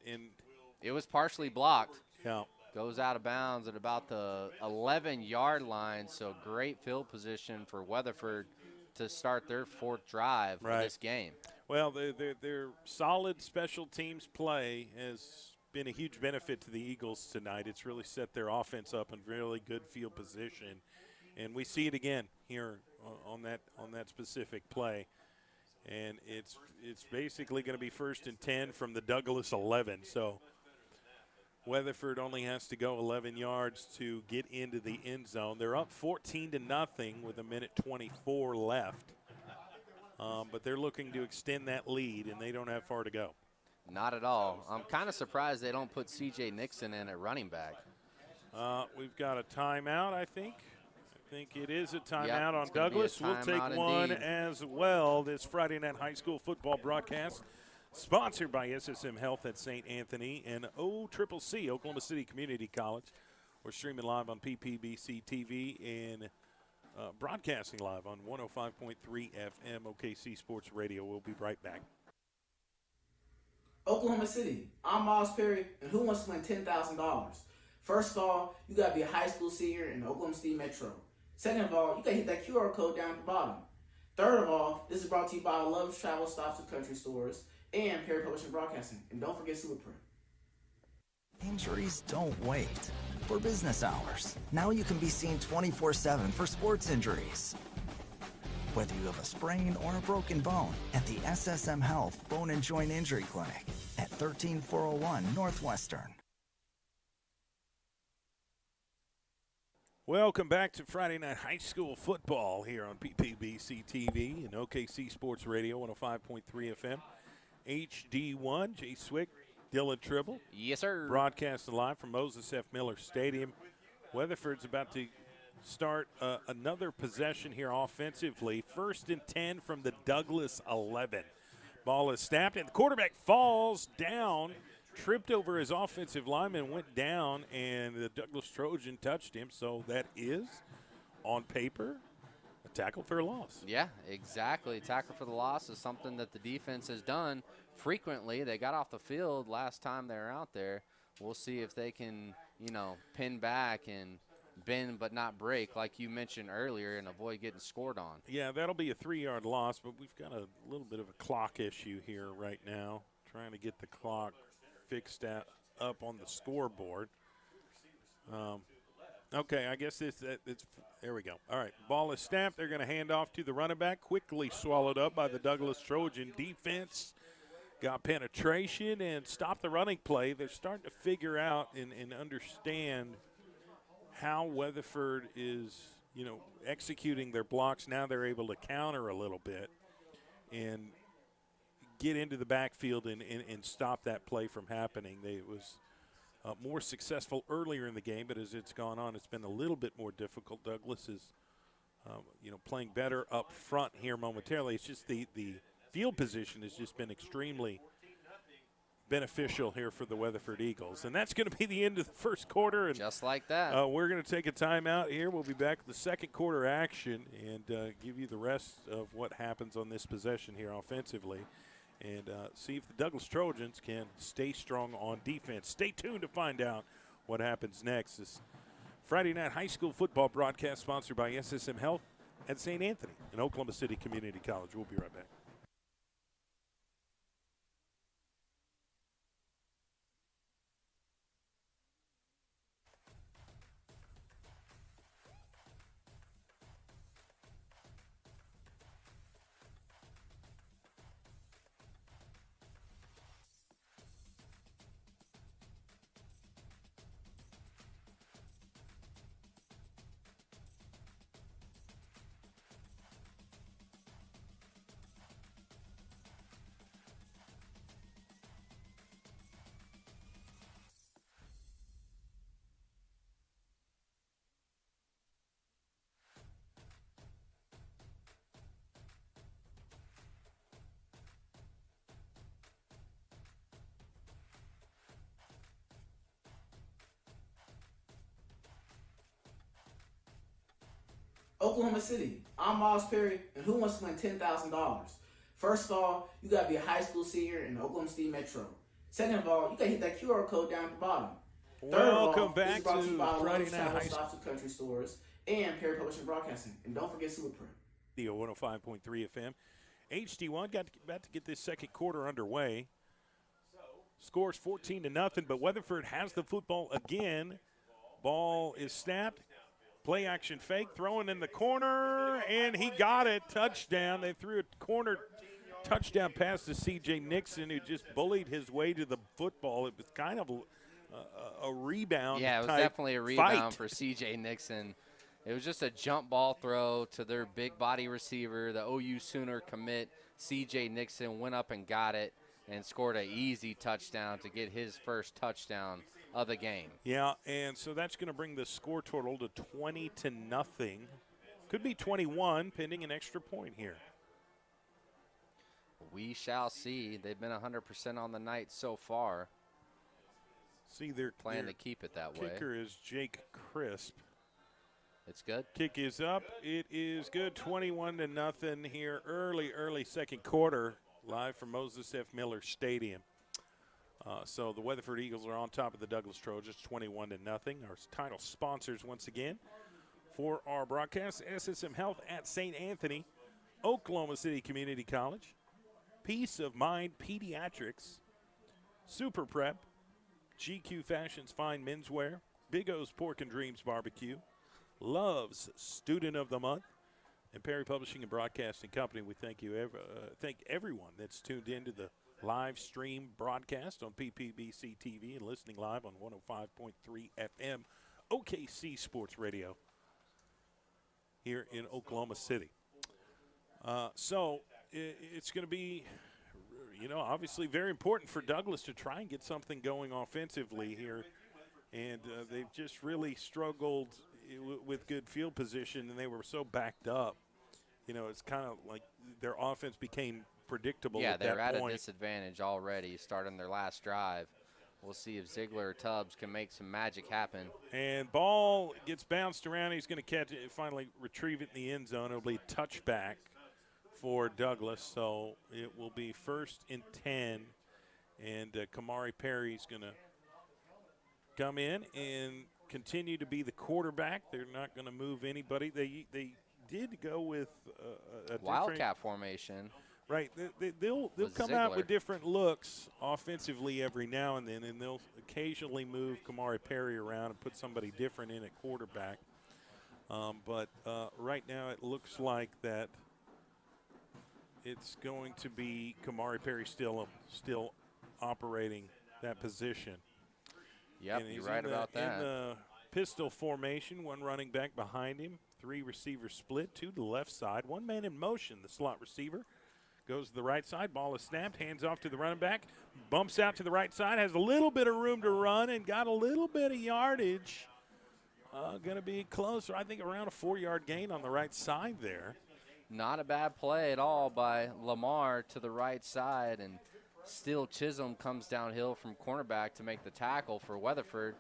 It was partially blocked. Yeah. Goes out of bounds at about the 11-yard line, so great field position for Weatherford to start their 4th drive for this game. Well, their solid special teams play has been a huge benefit to the Eagles tonight. It's really set their offense up in really good field position, and we see it again here on that specific play. And it's basically going to be 1st and 10 from the Douglass 11. So Weatherford only has to go 11 yards to get into the end zone. They're up 14-0 with 1:24 left. But they're looking to extend that lead, and they don't have far to go. Not at all. I'm kind of surprised they don't put C.J. Nixon in at running back. We've got a timeout, I think. I think it is a timeout on Douglass. We'll take one as well. This Friday night high school football broadcast sponsored by SSM Health at St. Anthony and OCCC, Oklahoma City Community College. We're streaming live on PPBC TV and broadcasting live on 105.3 FM OKC Sports Radio. We'll be right back. Oklahoma City, I'm Miles Perry, and who wants to win $10,000? First of all, you got to be a high school senior in the Oklahoma City Metro. Second of all, you got to hit that QR code down at the bottom. Third of all, this is brought to you by Love's Travel Stops and Country Stores and Perry Publishing Broadcasting. And don't forget Superprint. Injuries don't wait for business hours. Now you can be seen 24/7 for sports injuries. Whether you have a sprain or a broken bone, at the SSM Health Bone and Joint Injury Clinic at 13401 Northwestern. Welcome back to Friday Night High School Football here on PPBC TV and OKC Sports Radio 105.3 FM. HD1, Jay Swick, Dylan Tribble. Yes, sir. Broadcasting live from Moses F. Miller Stadium. Weatherford's about to start another possession here offensively. 1st and 10 from the Douglass 11. Ball is snapped, and the quarterback falls down, tripped over his offensive lineman, went down, and the Douglass Trojan touched him. So that is, on paper, a tackle for a loss. Yeah, exactly. Tackle for the loss is something that the defense has done frequently. They got off the field last time they were out there. We'll see if they can, pin back and bend but not break, like you mentioned earlier, and avoid getting scored on. Yeah, that'll be a 3-yard loss, but we've got a little bit of a clock issue here right now, trying to get the clock fixed up on the scoreboard. Okay, I guess it's there we go. All right, ball is snapped. They're going to hand off to the running back, quickly swallowed up by the Douglass Trojan defense. got penetration and stopped the running play. They're starting to figure out and understand how Weatherford is, executing their blocks. Now they're able to counter a little bit and get into the backfield and stop that play from happening. It was more successful earlier in the game, but as it's gone on, it's been a little bit more difficult. Douglass is, playing better up front here momentarily. It's just the field position has just been extremely beneficial here for the Weatherford Eagles. And that's going to be the end of the first quarter. And just like that. We're going to take a timeout here. We'll be back with the second quarter action and give you the rest of what happens on this possession here offensively and see if the Douglass Trojans can stay strong on defense. Stay tuned to find out what happens next. This Friday night high school football broadcast sponsored by SSM Health at St. Anthony and Oklahoma City Community College. We'll be right back. Oklahoma City, I'm Miles Perry, and who wants to win $10,000? First of all, you got to be a high school senior in the Oklahoma City Metro. Second of all, you got to hit that QR code down at the bottom. Welcome back to Friday Night High School. Stops at country stores and Perry Publishing Broadcasting. And don't forget Super Prep. The 105.3 FM. HD1 about to get this second quarter underway. Scores 14-0, but Weatherford has the football again. Ball is snapped. Play action fake, throwing in the corner, and he got it. Touchdown. They threw a corner touchdown pass to C.J. Nixon, who just bullied his way to the football. It was kind of a rebound. Yeah, it was definitely a rebound for C.J. Nixon. It was just a jump ball throw to their big body receiver, the OU Sooner commit. C.J. Nixon went up and got it and scored an easy touchdown to get his first touchdown of the game. Yeah, and so that's going to bring the score total to 20-0. Could be 21, pending an extra point here. We shall see. They've been 100% on the night so far. See, they're planning to keep it that way. Kicker is Jake Crisp. It's good. Kick is up. It is good. 21-0 here. Early second quarter, live from Moses F. Miller Stadium. So the Weatherford Eagles are on top of the Douglass Trojans, 21-0. Our title sponsors once again for our broadcast: SSM Health at St. Anthony, Oklahoma City Community College, Peace of Mind Pediatrics, Super Prep, GQ Fashions Fine Menswear, Big O's Pork and Dreams Barbecue, Love's Student of the Month, and Perry Publishing and Broadcasting Company. We thank everyone that's tuned into the live stream broadcast on PPBC TV and listening live on 105.3 FM OKC Sports Radio here in Oklahoma City. So it's going to be, obviously very important for Douglass to try and get something going offensively here. And they've just really struggled with good field position, and they were so backed up. It's kind of like their offense became predictable at that point. Yeah, they're at a disadvantage already starting their last drive. We'll see if Ziegler or Tubbs can make some magic happen. And ball gets bounced around. He's going to catch it, finally retrieve it in the end zone. It'll be touchback for Douglass, so it will be 1st and 10. And Kamari Perry's going to come in and continue to be the quarterback. They're not going to move anybody. They did go with a wildcat formation. Right, they'll come out with different looks offensively every now and then, and they'll occasionally move Kamari Perry around and put somebody different in at quarterback. But right now it looks like that it's going to be Kamari Perry still operating that position. Yep, you're right about that. In the pistol formation, one running back behind him, 3 receivers split, 2 to the left side, 1 man in motion. The slot receiver goes to the right side, ball is snapped, hands off to the running back, bumps out to the right side, has a little bit of room to run and got a little bit of yardage. Going to be closer, I think around a 4-yard gain on the right side there. Not a bad play at all by Lamar to the right side, and still Chisholm comes downhill from cornerback to make the tackle for Weatherford.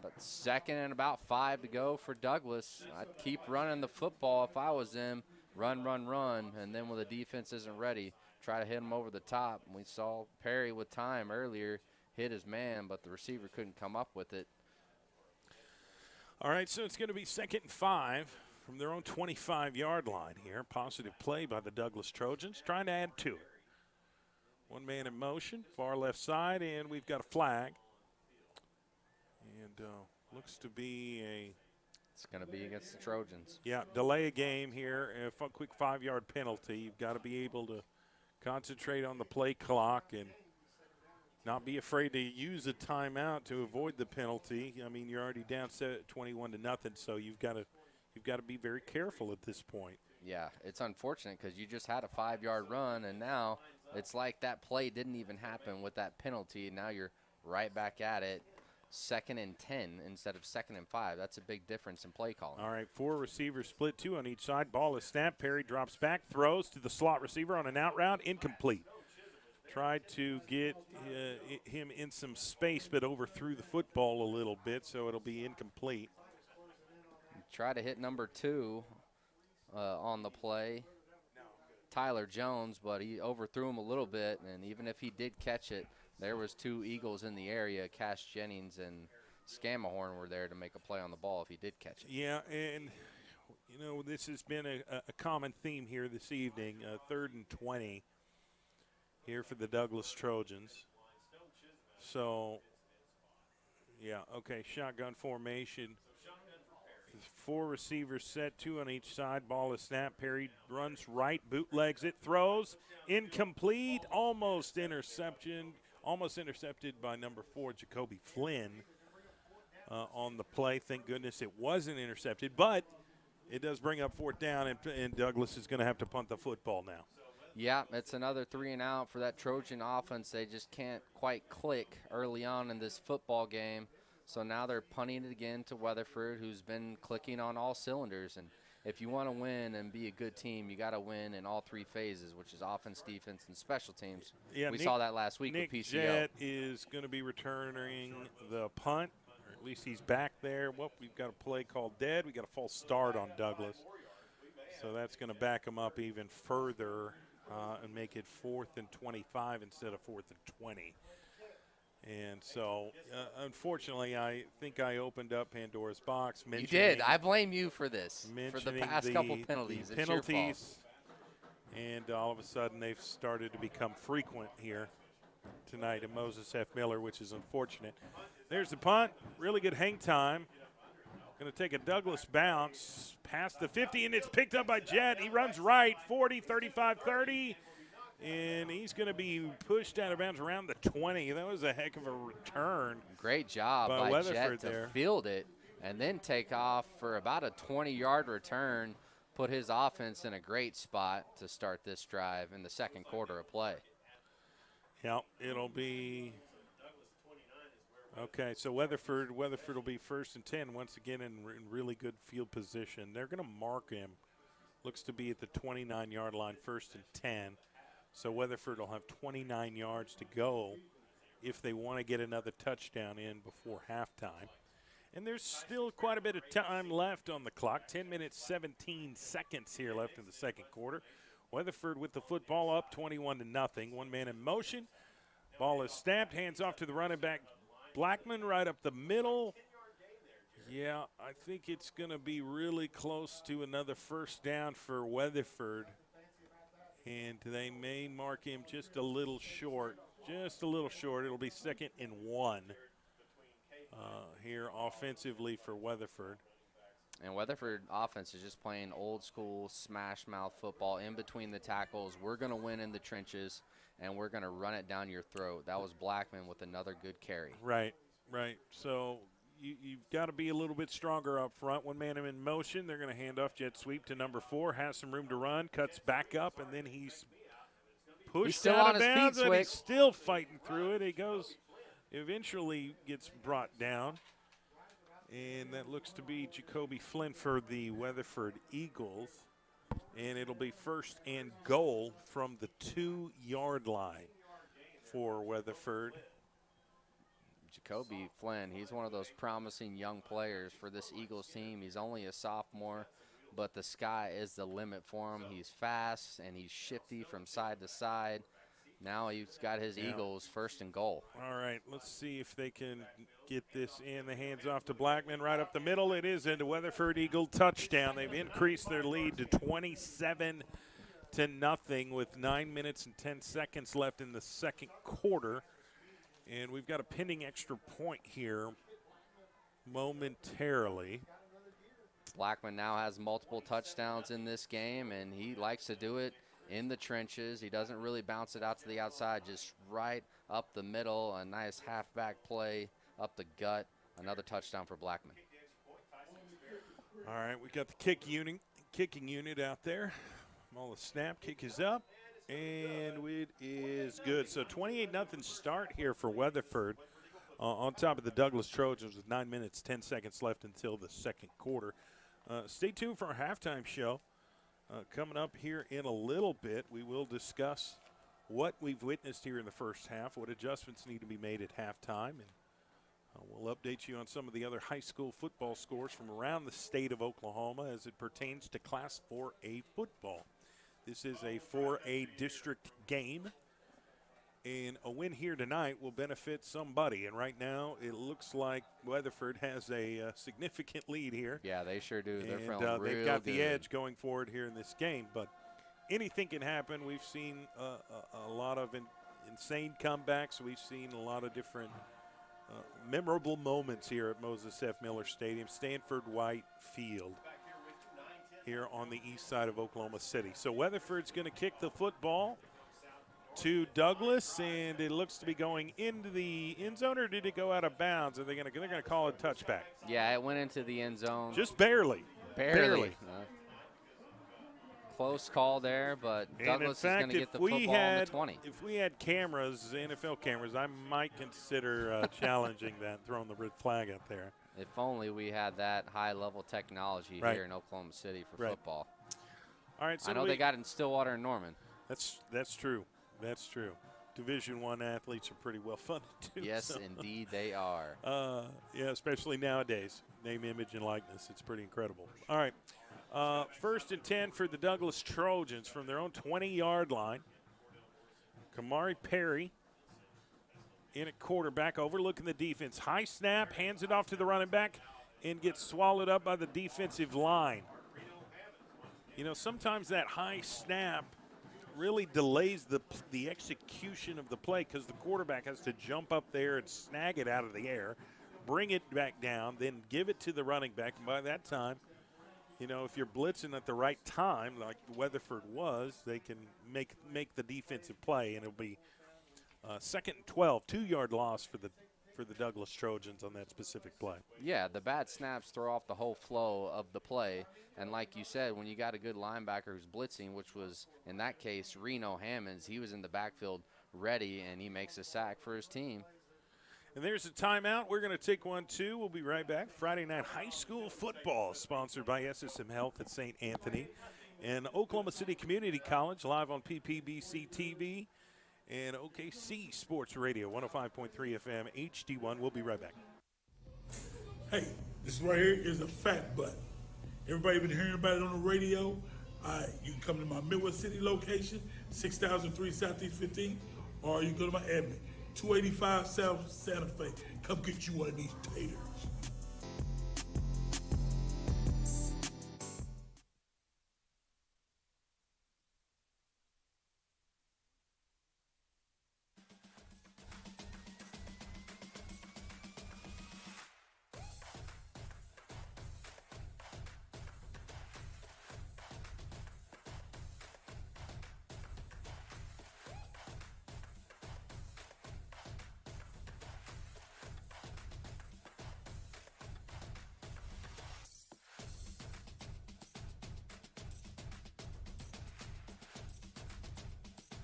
But 2nd and about 5 to go for Douglass. I'd keep running the football if I was them. Run, and then when the defense isn't ready, try to hit him over the top. And we saw Perry with time earlier hit his man, but the receiver couldn't come up with it. All right, so it's going to be 2nd and 5 from their own 25-yard line here. Positive play by the Douglass Trojans, trying to add to it. 1 man in motion, far left side, and we've got a flag. And looks to be It's going to be against the Trojans. Yeah, delay a game here, a quick 5-yard penalty. You've got to be able to concentrate on the play clock and not be afraid to use a timeout to avoid the penalty. I mean, you're already down 21-0, so you've got to be very careful at this point. Yeah, it's unfortunate because you just had a 5-yard run, and now it's like that play didn't even happen with that penalty. Now you're right back at it. 2nd and 10 instead of 2nd and 5. That's a big difference in play calling. All right, 4 receivers split, 2 on each side. Ball is snapped. Perry drops back, throws to the slot receiver on an out route, incomplete. Tried to get him in some space, but overthrew the football a little bit, so it'll be incomplete. Try to hit number 2 on the play, Tyler Jones, but he overthrew him a little bit, and even if he did catch it, there was 2 Eagles in the area. Cash Jennings and Scamahorn were there to make a play on the ball if he did catch it. Yeah, and, you know, this has been a common theme here this evening, 3rd and 20 here for the Douglass Trojans. So, yeah, okay, shotgun formation. 4 receivers set, 2 on each side. Ball is snapped. Perry runs right, bootlegs it, throws, incomplete, almost intercepted by number 4, Jacoby Flynn, on the play. Thank goodness it wasn't intercepted, but it does bring up 4th down, and Douglass is going to have to punt the football now. Yeah, it's another 3 and out for that Trojan offense. They just can't quite click early on in this football game. So now they're punting it again to Weatherford, who's been clicking on all cylinders. And if you want to win and be a good team, you got to win in all 3 phases, which is offense, defense, and special teams. Yeah, we saw that last week Nick with PCO. Jett is going to be returning the punt, or at least he's back there. Well, we've got a play called dead. We got a false start on Douglass. So that's going to back him up even further and make it 4th and 25 instead of 4th and 20. And so, unfortunately, I think I opened up Pandora's box. You did. I blame you for this, for the past couple penalties. It's your fault. And all of a sudden, they've started to become frequent here tonight in Moses F. Miller, which is unfortunate. There's the punt. Really good hang time. Going to take a Douglass bounce past the 50, and it's picked up by Jett. He runs right, 40, 35, 30. And he's going to be pushed out of bounds around the 20. That was a heck of a return. Great job by Jett to field it and then take off for about a 20-yard return, put his offense in a great spot to start this drive in the 2nd quarter of play. Yeah, it'll be – okay, so Weatherford will be 1st and 10 once again in really good field position. They're going to mark him. Looks to be at the 29-yard line, 1st and 10. So Weatherford will have 29 yards to go if they want to get another touchdown in before halftime. And there's still quite a bit of time left on the clock. 10 minutes, 17 seconds here left in the 2nd quarter. Weatherford with the football up 21-0. 1 man in motion. Ball is snapped. Hands off to the running back, Blackman, right up the middle. Yeah, I think it's going to be really close to another 1st down for Weatherford. And they may mark him just a little short. Just a little short. It'll be 2nd and 1 here offensively for Weatherford. And Weatherford offense is just playing old school smash mouth football in between the tackles. We're going to win in the trenches, and we're going to run it down your throat. That was Blackman with another good carry. Right. So you've got to be a little bit stronger up front. One man in motion. They're going to hand off jet sweep to number 4. Has some room to run. Cuts back up, and then he's pushed still out on of his bounds, feet, and he's Swick. still fighting through it. He goes, eventually gets brought down. And that looks to be Jacoby Flynn for the Weatherford Eagles. And it'll be first and goal from the 2-yard line for Weatherford. Jacoby Flynn, he's one of those promising young players for this Eagles team. He's only a sophomore, but the sky is the limit for him. He's fast and he's shifty from side to side. Now he's got his Eagles first and goal. All right, let's see if they can get this in. The hands off to Blackman right up the middle. It is into Weatherford Eagle touchdown. They've increased their lead to 27-0 with 9 minutes and 10 seconds left in the second quarter. And we've got a pending extra point here momentarily. Blackman now has multiple touchdowns in this game, and he likes to do it in the trenches. He doesn't really bounce it out to the outside, just right up the middle. A nice halfback play up the gut. Another touchdown for Blackman. All right, we got the kicking unit out there. All the snap, kick is up, and it is good. So 28-0 start here for Weatherford on top of the Douglass Trojans with 9 minutes, 10 seconds left until the second quarter. Stay tuned for our halftime show. Coming up here in a little bit, we will discuss what we've witnessed here in the first half, what adjustments need to be made at halftime, and we'll update you on some of the other high school football scores from around the state of Oklahoma as it pertains to Class 4A football. This is a 4A district game, and a win here tonight will benefit somebody. And right now, it looks like Weatherford has a significant lead here. Yeah, they sure do. They're feeling And they've got real the good. edge going forward here in this game. But anything can happen. We've seen a lot of insane comebacks. We've seen a lot of different memorable moments here at Moses F. Miller Stadium, Stanford White Field, here on the east side of Oklahoma City. So Weatherford's going to kick the football to Douglass, and it looks to be going into the end zone, or did it go out of bounds? They're going to call it touchback. Yeah, it went into the end zone. Just barely. Barely. Close call there, but Douglass is going to get the football on the 20. If we had cameras, NFL cameras, I might consider challenging that, throwing the red flag out there. If only we had that high-level technology here in Oklahoma City for football. All right, so I know they got it in Stillwater and Norman. That's true. That's true. Division I athletes are pretty well funded too. Yes, so. indeed they are. Yeah, especially nowadays. Name, image, and likeness. It's pretty incredible. All right. First and 10 for the Douglass Trojans from their own 20-yard line. Kamari Perry in at quarterback, overlooking the defense. High snap, hands it off to the running back, and gets swallowed up by the defensive line. You know, sometimes that high snap really delays the execution of the play because the quarterback has to jump up there and snag it out of the air, bring it back down, then give it to the running back. And by that time, you know, if you're blitzing at the right time, like Weatherford was, they can make the defensive play, and it'll be second and 12, 2-yard loss for the Douglass Trojans on that specific play. Yeah, the bad snaps throw off the whole flow of the play. And like you said, when you got a good linebacker who's blitzing, which was, in that case, Reno Hammonds, he was in the backfield ready, and he makes a sack for his team. And there's a timeout. We're going to take one, too. We'll be right back. Friday Night High School Football, sponsored by SSM Health at St. Anthony and Oklahoma City Community College, live on PPBC TV and OKC Sports Radio, 105.3 FM, HD1. We'll be right back. Hey, this right here is a fat butt. Everybody been hearing about it on the radio. You can come to my Midwest City location, 6003 Southeast 15, or you can go to my admin, 285 South Santa Fe. Come get you one of these taters.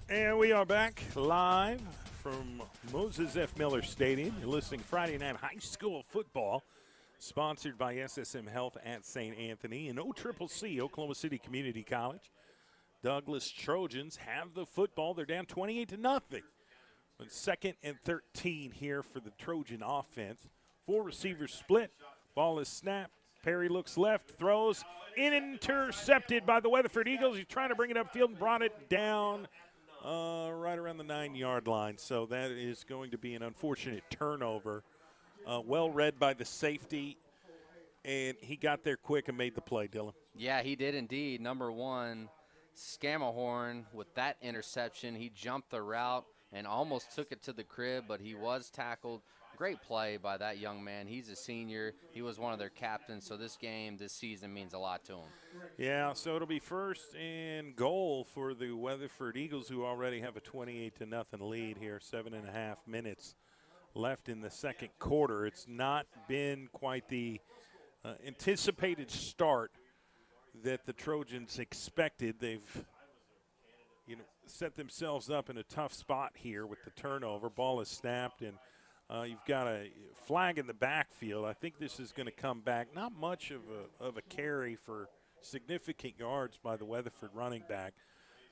And we are back live from Moses F. Miller Stadium. You're listening to Friday Night High School Football, sponsored by SSM Health at St. Anthony and OCCC, Oklahoma City Community College. Douglass Trojans have the football. They're down 28-0. But 2nd and 13 here for the Trojan offense. 4 receivers split. Ball is snapped. Perry looks left, throws, intercepted by the Weatherford Eagles. He's trying to bring it upfield and brought it down right around the 9-yard line. So that is going to be an unfortunate turnover. Well read by the safety, and he got there quick and made the play, Dylan. Yeah, he did indeed. Number 1, Scamahorn with that interception. He jumped the route and almost took it to the crib, but he was tackled. Great play by that young man. He's a senior. He was one of their captains, so this game, this season means a lot to him. Yeah, so it'll be 1st and goal for the Weatherford Eagles, who already have a 28-0 lead here, 7.5 minutes left in the second quarter. It's not been quite the anticipated start that the Trojans expected. They've set themselves up in a tough spot here with the turnover. Ball is snapped, and you've got a flag in the backfield. I think this is going to come back. Not much of a carry for significant yards by the Weatherford running back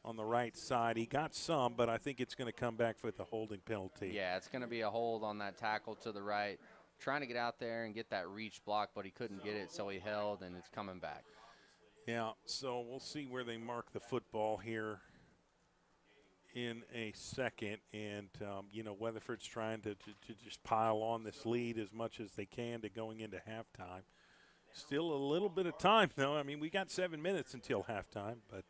on the right side. He got some, but I think it's going to come back with a holding penalty. Yeah, it's going to be a hold on that tackle to the right. Trying to get out there and get that reach block, but he couldn't get it, so he held, and it's coming back. Yeah, so we'll see where they mark the football here in a second. And, Weatherford's trying to just pile on this lead as much as they can to going into halftime. Still a little bit of time, though. I mean, we got 7 minutes until halftime, but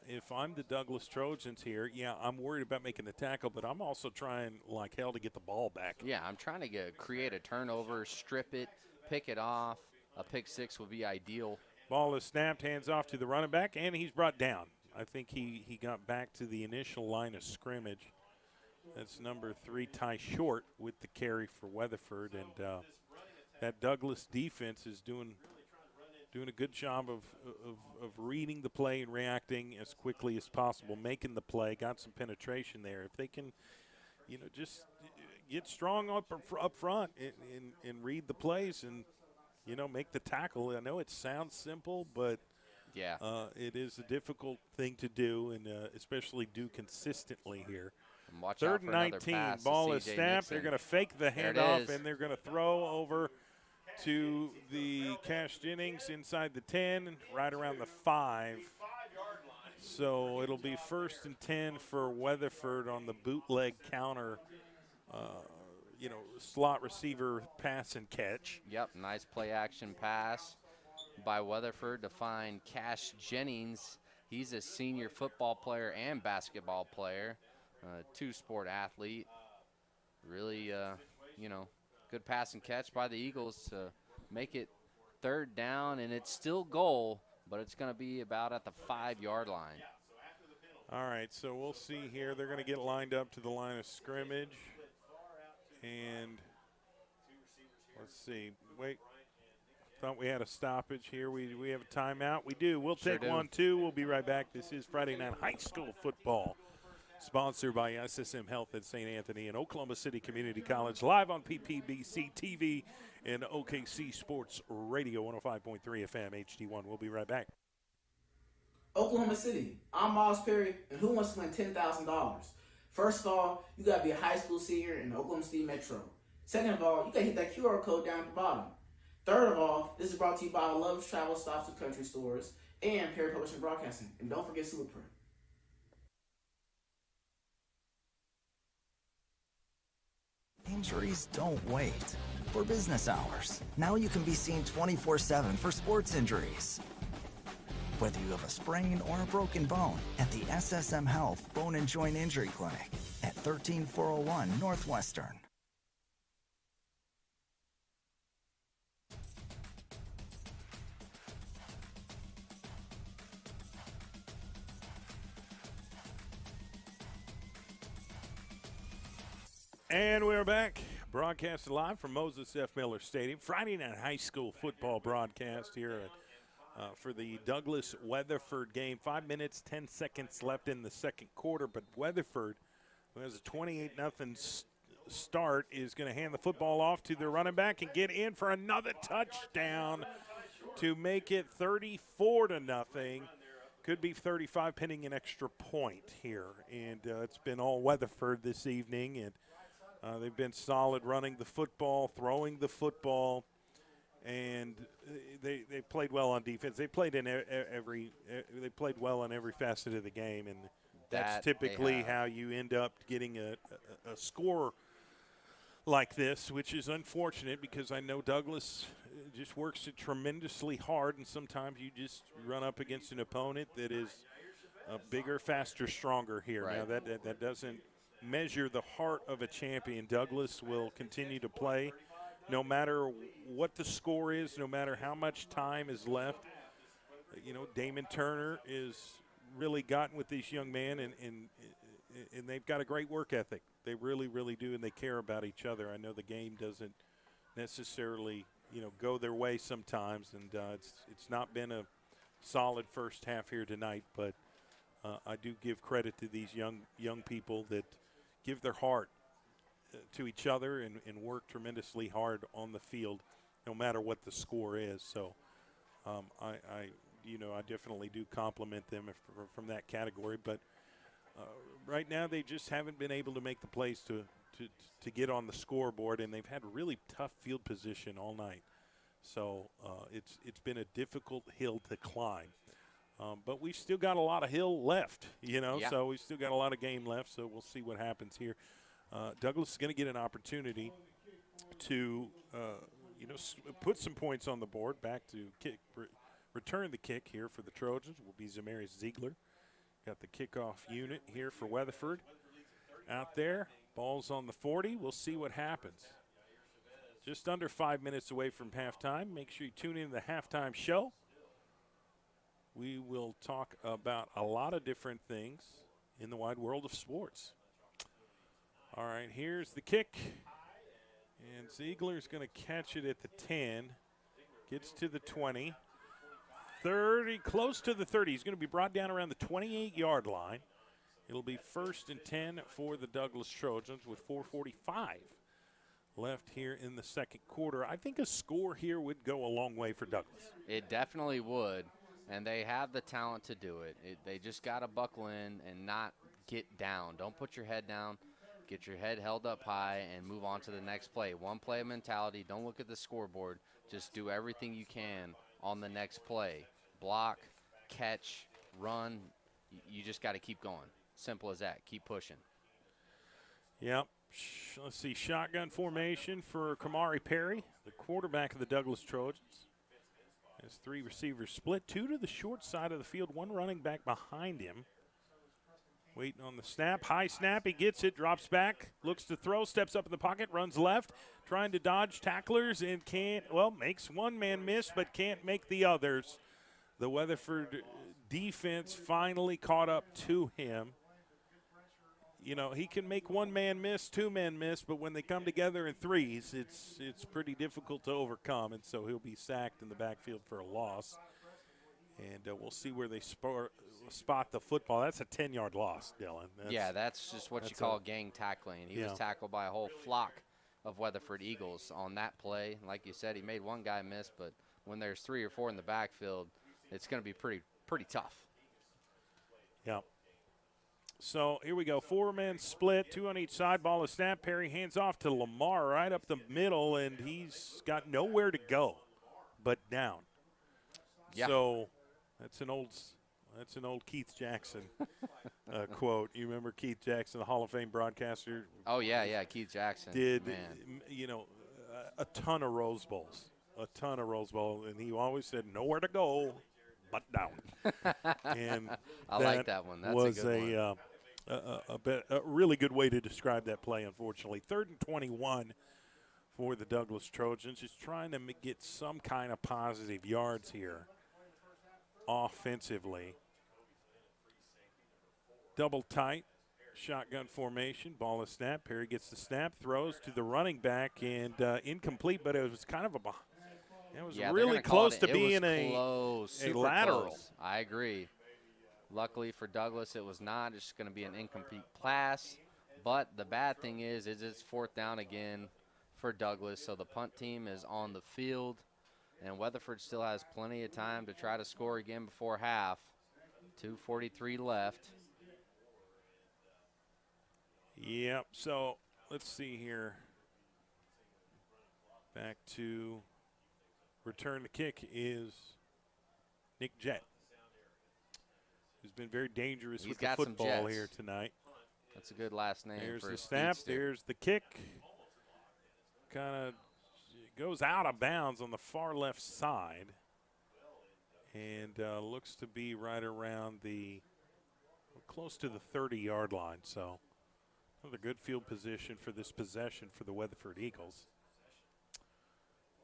if I'm the Douglass Trojans here, yeah, I'm worried about making the tackle, but I'm also trying like hell to get the ball back. Yeah, I'm trying to create a turnover, strip it, pick it off. A pick 6 would be ideal. Ball is snapped, hands off to the running back, and he's brought down. I think he got back to the initial line of scrimmage. That's number 3, Ty Short, with the carry for Weatherford. And that Douglass defense is doing a good job of reading the play and reacting as quickly as possible, making the play, got some penetration there. If they can, just get strong up front and read the plays and, make the tackle. I know it sounds simple, but yeah, it is a difficult thing to do, and especially do consistently here. And watch 3rd out for and 19, ball is snapped. They're going to fake the handoff, and they're going to throw over to the Cash Jennings inside the 10, right around the 5. So it'll be 1st and 10 for Weatherford on the bootleg counter, slot receiver pass and catch. Yep, nice play action pass by Weatherford to find Cash Jennings. He's a senior football player and basketball player, two-sport athlete. Really, good pass and catch by the Eagles to make it 3rd down, and it's still goal, but it's going to be about at the 5-yard line. All right, so we'll see here. They're going to get lined up to the line of scrimmage. And let's see. Wait. Thought we had a stoppage here. We have a timeout. We do. We'll take 1, 2. We'll be right back. This is Friday Night High School Football, sponsored by SSM Health at St. Anthony and Oklahoma City Community College, live on PPBC TV and OKC Sports Radio 105.3 FM HD1. We'll be right back. Oklahoma City, I'm Miles Perry, and who wants to win $10,000? First of all, you got to be a high school senior in the Oklahoma City Metro. Second of all, you got to hit that QR code down at the bottom. Third of all, this is brought to you by Love's Travel Stops and Country Stores and Perry Publishing Broadcasting. And don't forget Superprint. Injuries don't wait. For business hours, now you can be seen 24/7 for sports injuries. Whether you have a sprain or a broken bone, at the SSM Health Bone and Joint Injury Clinic at 13401 Northwestern. And we're back, broadcasted live from Moses F. Miller Stadium. Friday Night High School Football broadcast here at for the Douglass Weatherford game. 5 minutes, 10 seconds left in the second quarter, but Weatherford, who has a 28-0 start, is going to hand the football off to their running back and get in for another touchdown to make it 34-0. Could be 35 pending an extra point here. And it's been all Weatherford this evening, and they've been solid running the football, throwing the football, and they played well on defense. They played they played well in every facet of the game, and that's typically how you end up getting a score like this, which is unfortunate because I know Douglass just works it tremendously hard, and sometimes you just run up against an opponent that is bigger, faster, stronger here. Right. Now, that doesn't measure the heart of a champion. Douglass will continue to play no matter what the score is, no matter how much time is left. You know, Damon Turner is really gotten with this young man, and they've got a great work ethic. They really, really do, and they care about each other. I know the game doesn't necessarily, go their way sometimes, and it's not been a solid first half here tonight. But I do give credit to these young people that give their heart to each other and work tremendously hard on the field, no matter what the score is. So I definitely do compliment them from that category, but. Right now, they just haven't been able to make the plays to get on the scoreboard, and they've had really tough field position all night. So it's been a difficult hill to climb. But we've still got a lot of hill left, Yeah. So we've still got a lot of game left, so we'll see what happens here. Douglass is going to get an opportunity to, put some points on the board. Back to kick, return the kick here for the Trojans will be Zamarius Ziegler. Got the kickoff unit here for Weatherford out there. Ball's on the 40. We'll see what happens. Just under 5 minutes away from halftime. Make sure you tune in to the halftime show. We will talk about a lot of different things in the wide world of sports. All right, here's the kick. And Ziegler's going to catch it at the 10. Gets to the 20. 30, close to the 30. He's going to be brought down around the 28-yard line. It'll be 1st and 10 for the Douglass Trojans with 4:45 left here in the second quarter. I think a score here would go a long way for Douglass. It definitely would, and they have the talent to do it. They just got to buckle in and not get down. Don't put your head down. Get your head held up high and move on to the next play. One play mentality. Don't look at the scoreboard. Just do everything you can on the next play. Block, catch, run. You just got to keep going. Simple as that. Keep pushing. Yep. Let's see. Shotgun formation for Kamari Perry, the quarterback of the Douglass Trojans. Has 3 receivers split. 2 to the short side of the field. 1 running back behind him. Waiting on the snap. High snap. He gets it. Drops back. Looks to throw. Steps up in the pocket. Runs left. Trying to dodge tacklers and makes one man miss but can't make the others. The Weatherford defense finally caught up to him. He can make one man miss, 2 men miss, but when they come together in threes, it's pretty difficult to overcome, and so he'll be sacked in the backfield for a loss. And we'll see where they spot the football. That's a 10-yard loss, Dylan. That's just what you call gang tackling. He was tackled by a whole flock of Weatherford Eagles on that play. Like you said, he made one guy miss, but when there's 3 or 4 in the backfield, it's going to be pretty tough. Yeah. So here we go. 4-man split, 2 on each side. Ball is snapped. Perry hands off to Lamar right up the middle, and he's got nowhere to go but down. Yeah. So that's an old Keith Jackson quote. You remember Keith Jackson, the Hall of Fame broadcaster? Oh, yeah, Keith Jackson. Did, a ton of Rose Bowls. And he always said, nowhere to go but down. And I like that one. That's a good one. A really good way to describe that play, unfortunately. 3rd and 21 for the Douglass Trojans. Just trying to get some kind of positive yards here offensively. Double tight, shotgun formation, ball is snapped. Perry gets the snap, throws to the running back, and incomplete, but it was kind of It was Yeah, really close to being a lateral. Close. I agree. Luckily for Douglas, it was not. It's going to be an incomplete pass. But the bad thing is it's 4th down again for Douglas. So the punt team is on the field, and Weatherford still has plenty of time to try to score again before half. 2:43 left. Yep. So let's see here. Back to return the kick is Nick Jett, who's been very dangerous with the football here tonight. That's a good last name. There's for the snap. There's the kick. Kind of goes out of bounds on the far left side, and looks to be right around close to the 30-yard line. So another good field position for this possession for the Weatherford Eagles.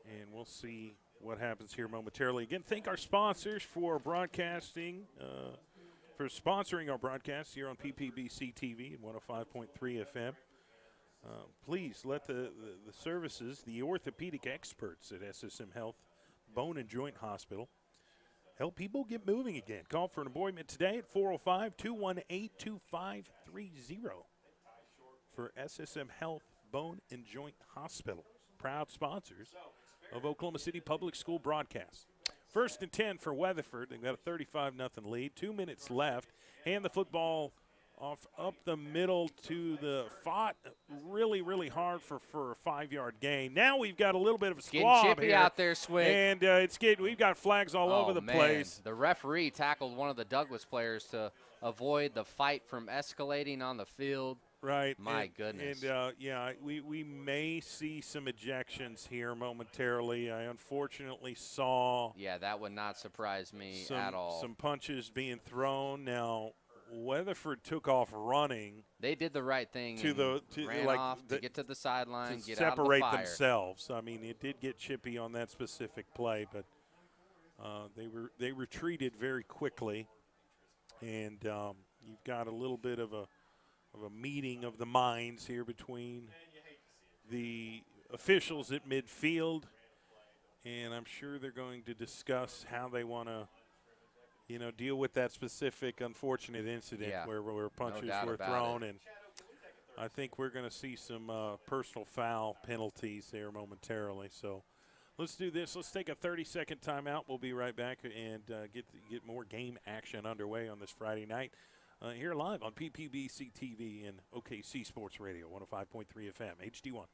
And we'll see what happens here momentarily. Again, thank our sponsors for broadcasting, for sponsoring our broadcast here on PPBC TV and 105.3 FM. Please let the services, the orthopedic experts at SSM Health Bone and Joint Hospital, help people get moving again. Call for an appointment today at 405-218-2530 for SSM Health Bone and Joint Hospital. Proud sponsors of Oklahoma City Public School broadcast. 1st and 10 for Weatherford. They've got a 35-0 lead. 2 minutes left. Hand the football off up the middle to the fought really, really hard for a 5-yard gain. Now we've got a little bit of a squab chippy here. out there, Swick. And we've got flags all over the place. The referee tackled one of the Douglas players to avoid the fight from escalating on the field. Right. My goodness. And, we may see some ejections here momentarily. I unfortunately saw. Yeah, that would not surprise me at all. Some punches being thrown. Now, Weatherford took off running. They did the right thing. Ran off to get to the sideline, to get separate out of the fire. themselves. I mean, it did get chippy on that specific play, but they retreated very quickly, and you've got a little bit of a meeting of the minds here between the officials at midfield, and I'm sure they're going to discuss how they want to, deal with that specific unfortunate incident where punches were thrown. And I think we're going to see some personal foul penalties there momentarily. So let's do this. Let's take a 30-second timeout. We'll be right back and get more game action underway on this Friday night. Here live on PPBC TV and OKC Sports Radio, 105.3 FM, HD1.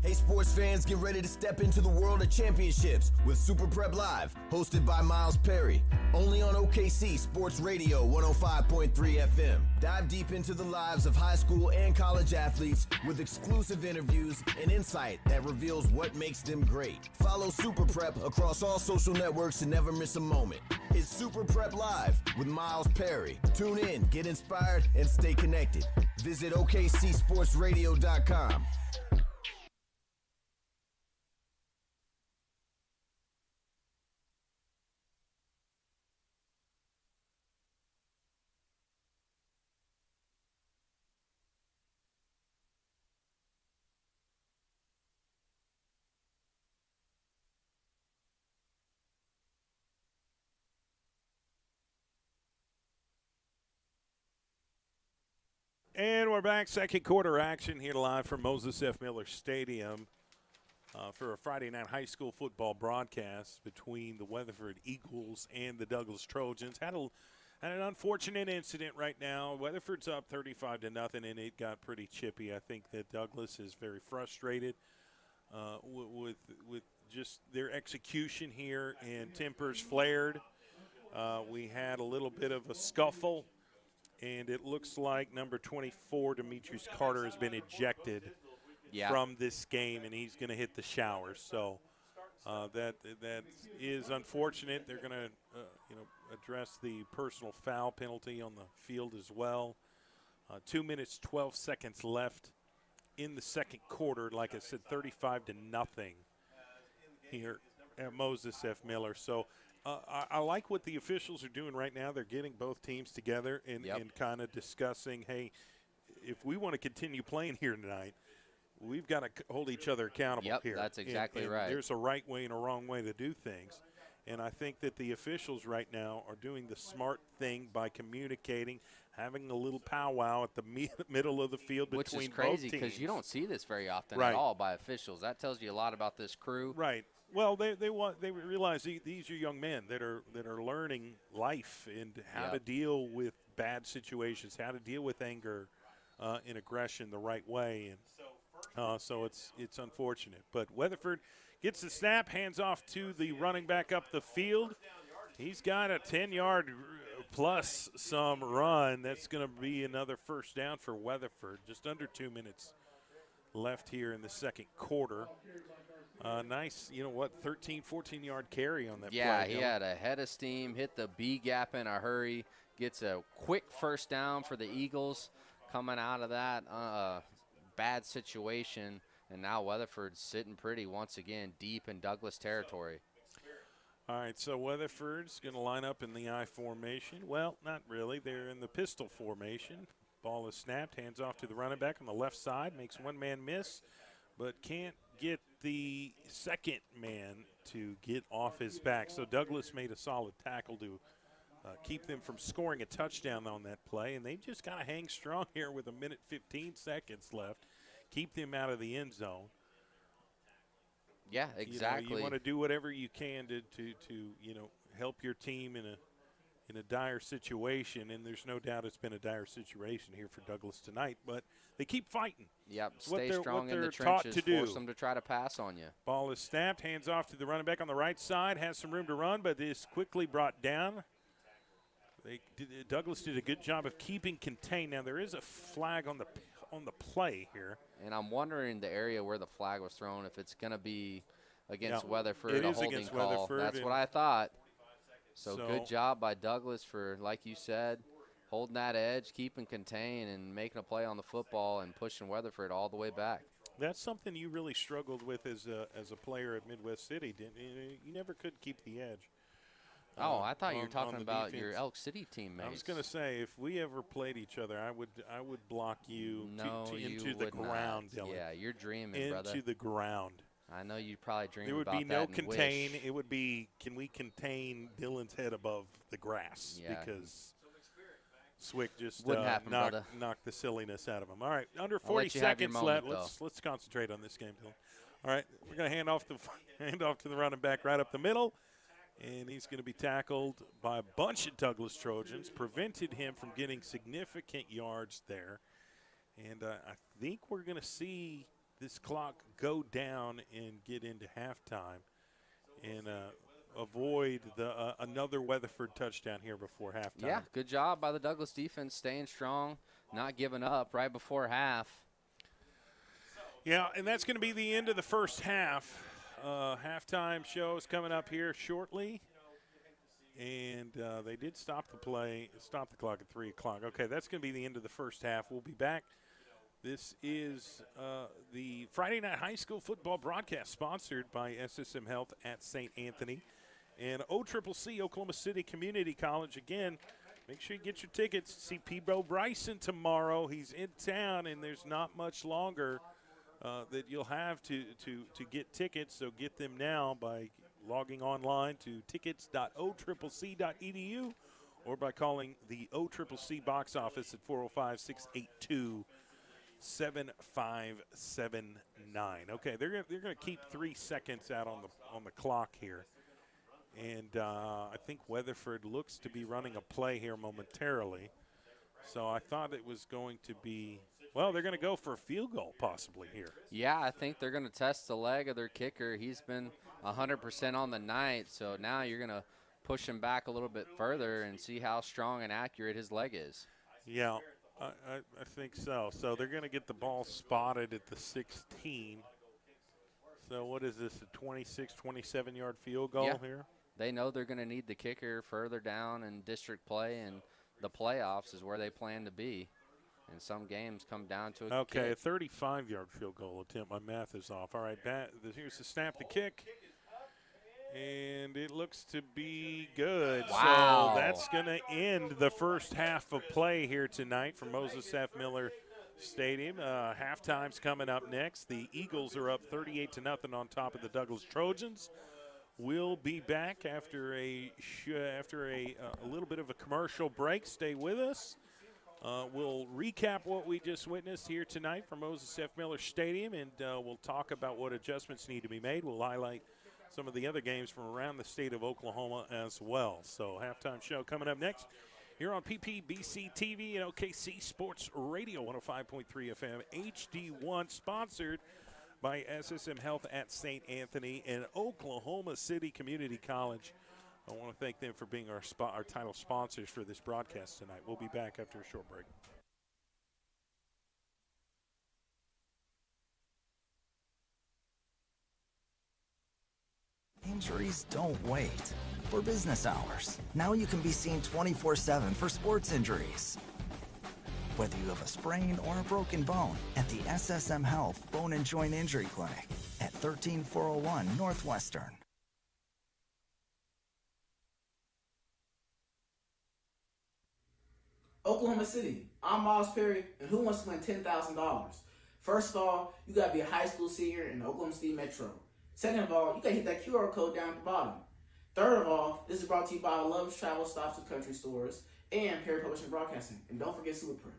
Hey sports fans, get ready to step into the world of championships with Super Prep Live, hosted by Miles Perry. Only on OKC Sports Radio 105.3 FM. Dive deep into the lives of high school and college athletes with exclusive interviews and insight that reveals what makes them great. Follow Super Prep across all social networks to never miss a moment. It's Super Prep Live with Miles Perry. Tune in, get inspired, and stay connected. Visit OKCSportsRadio.com. And we're back, second quarter action here live from Moses F. Miller Stadium for a Friday night high school football broadcast between the Weatherford Eagles and the Douglas Trojans. Had an unfortunate incident right now. Weatherford's up 35-0, and it got pretty chippy. I think that Douglas is very frustrated with just their execution here, and tempers flared. We had a little bit of a scuffle. And it looks like number 24, Demetrius Carter, has been ejected from this game, and he's going to hit the showers. So that is unfortunate. They're going to address the personal foul penalty on the field as well. 2 minutes, 12 seconds left in the second quarter. Like I said, 35-0 here at Moses F. Miller. So I like what the officials are doing right now. They're getting both teams together and kind of discussing, hey, if we want to continue playing here tonight, we've got to hold each other accountable Yep, here. that's exactly and right. There's a right way and a wrong way to do things. And I think that the officials right now are doing the smart thing by communicating, having a little powwow at the middle of the field between both teams. Which is crazy because you don't see this very often Right. at all by officials. That tells you a lot about this crew. Right. Well, they realize these are young men that are learning life and how to deal with bad situations, how to deal with anger and aggression the right way, and so it's unfortunate. But Weatherford gets the snap, hands off to the running back up the field. He's got a 10-yard plus some run. That's going to be another first down for Weatherford. Just under 2 minutes left here in the second quarter. Nice, 13, 14-yard carry on that play. Yeah, he had a head of steam, hit the B gap in a hurry, gets a quick first down for the Eagles coming out of that bad situation. And now Weatherford's sitting pretty once again deep in Douglass territory. All right, so Weatherford's going to line up in the I formation. Well, not really. They're in the pistol formation. Ball is snapped, hands off to the running back on the left side, makes one man miss, but can't get the second man to get off his back. So Douglass made a solid tackle to keep them from scoring a touchdown on that play, and they've just got to hang strong here with 1:15 left. Keep them out of the end zone. Yeah, exactly. You want to do whatever you can to help your team in a dire situation, and there's no doubt it's been a dire situation here for Douglass tonight. But they keep fighting. Yep, It's stay strong in the taught trenches, to do. force them to try to pass on you. Ball is snapped, hands off to the running back on the right side, has some room to run, but is quickly brought down. Douglass did a good job of keeping contained. Now there is a flag on the play here. And I'm wondering the area where the flag was thrown, if it's going to be against Weatherford, it a is holding against call. Weatherford, That's what I thought. So So- good job by Douglass for, like you said, holding that edge, keeping contained, and making a play on the football and pushing Weatherford all the way back. That's something you really struggled with as a player at Midwest City, didn't you? You never could keep the edge. Oh, I thought you were talking on the about defense. your Elk City teammates. I was going to say, if we ever played each other, I would block you into the ground, Dylan. Yeah, you're dreaming, into brother. the ground. I know you probably dream There would about be that no and contain. wish. It would be, can we contain Dylan's head above the grass? Yeah. Because Swick just Wouldn't happen, brother. knocked the silliness out of him. All right, under I'll 40 let you have your seconds left. moment, Let's concentrate on this game, Dylan. All right, we're going to hand off to the running back right up the middle. And he's going to be tackled by a bunch of Douglass Trojans, prevented him from getting significant yards there. And I think we're going to see this clock go down and get into halftime and avoid another Weatherford touchdown here before halftime. Yeah, good job by the Douglass defense, staying strong, not giving up right before half. Yeah, and that's going to be the end of the first half. Halftime show is coming up here shortly. And they did stop the clock at 3 o'clock. Okay, that's going to be the end of the first half. We'll be back. This is the Friday Night High School Football broadcast sponsored by SSM Health at St. Anthony and OCCC, Oklahoma City Community College. Again, make sure you get your tickets. See P-Bo Bryson tomorrow. He's in town, and there's not much longer that you'll have to get tickets. So get them now by logging online to tickets.occc.edu or by calling the OCCC box office at 405-682-7579. Okay, they're going to keep 3 seconds out on the clock here. And I think Weatherford looks to be running a play here momentarily. So I thought it was going to be, well, they're going to go for a field goal possibly here. Yeah, I think they're going to test the leg of their kicker. He's been 100% on the night, so now you're going to push him back a little bit further and see how strong and accurate his leg is. Yeah, I think so. So they're going to get the ball spotted at the 16. So what is this, a 26, 27-yard field goal here? They know they're going to need the kicker further down in district play, and the playoffs is where they plan to be. And some games come down to a Okay, kick. a 35-yard field goal attempt. My math is off. All right, here's the snap, the kick. And it looks to be good. Wow. So that's going to end the first half of play here tonight for Moses F. Miller Stadium. Halftime's coming up next. The Eagles are up 38-0 on top of the Douglas Trojans. We'll be back after a little bit of a commercial break. Stay with us. We'll recap what we just witnessed here tonight from Moses F. Miller Stadium, and we'll talk about what adjustments need to be made. We'll highlight some of the other games from around the state of Oklahoma as well. So halftime show coming up next here on PPBC TV and OKC Sports Radio 105.3 FM HD1, sponsored by SSM Health at St. Anthony and Oklahoma City Community College. I want to thank them for being our title sponsors for this broadcast tonight. We'll be back after a short break. Injuries don't wait. For business hours, now you can be seen 24/7 for sports injuries. Whether you have a sprain or a broken bone, at the SSM Health Bone and Joint Injury Clinic at 13401 Northwestern. Oklahoma City, I'm Miles Perry, and who wants to win $10,000? First of all, you got to be a high school senior in the Oklahoma City Metro. Second of all, you got to hit that QR code down at the bottom. Third of all, this is brought to you by Love's Travel Stops and Country Stores and Perry Publishing Broadcasting. And don't forget Superprint.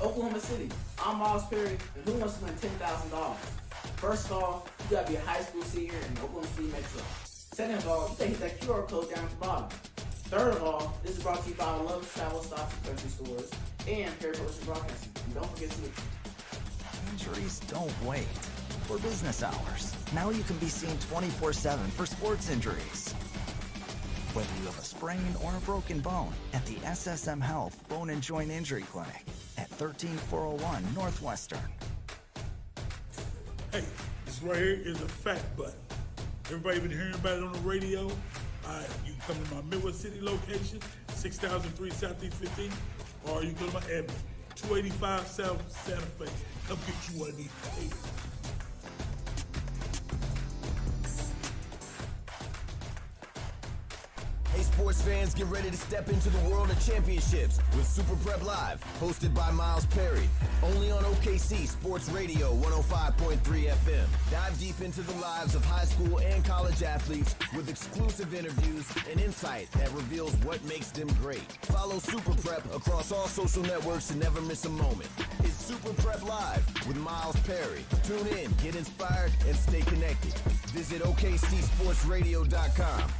Oklahoma City. I'm Miles Perry, and who wants to win $10,000? First of all, you gotta be a high school senior in Oklahoma City Metro. Second of all, you gotta hit that QR code down at the bottom. Third of all, this is brought to you by Love's Travel Stops and Country Stores and Perry Publishing Broadcasting. And don't forget to Injuries don't wait. For business hours, now you can be seen 24/7 for sports injuries. Whether you have a sprain or a broken bone, at the SSM Health Bone and Joint Injury Clinic at 13401 Northwestern. Hey, this right here is a fat butt. Everybody been hearing about it on the radio. You can come to my Midwest City location, 6003 Southeast 15, or you can go to my admin, 285 South Santa Fe. Come get you one of these papers. Hey, sports fans, get ready to step into the world of championships with Super Prep Live, hosted by Miles Perry. Only on OKC Sports Radio 105.3 FM. Dive deep into the lives of high school and college athletes with exclusive interviews and insight that reveals what makes them great. Follow Super Prep across all social networks to never miss a moment. It's Super Prep Live with Miles Perry. Tune in, get inspired, and stay connected. Visit OKCSportsRadio.com.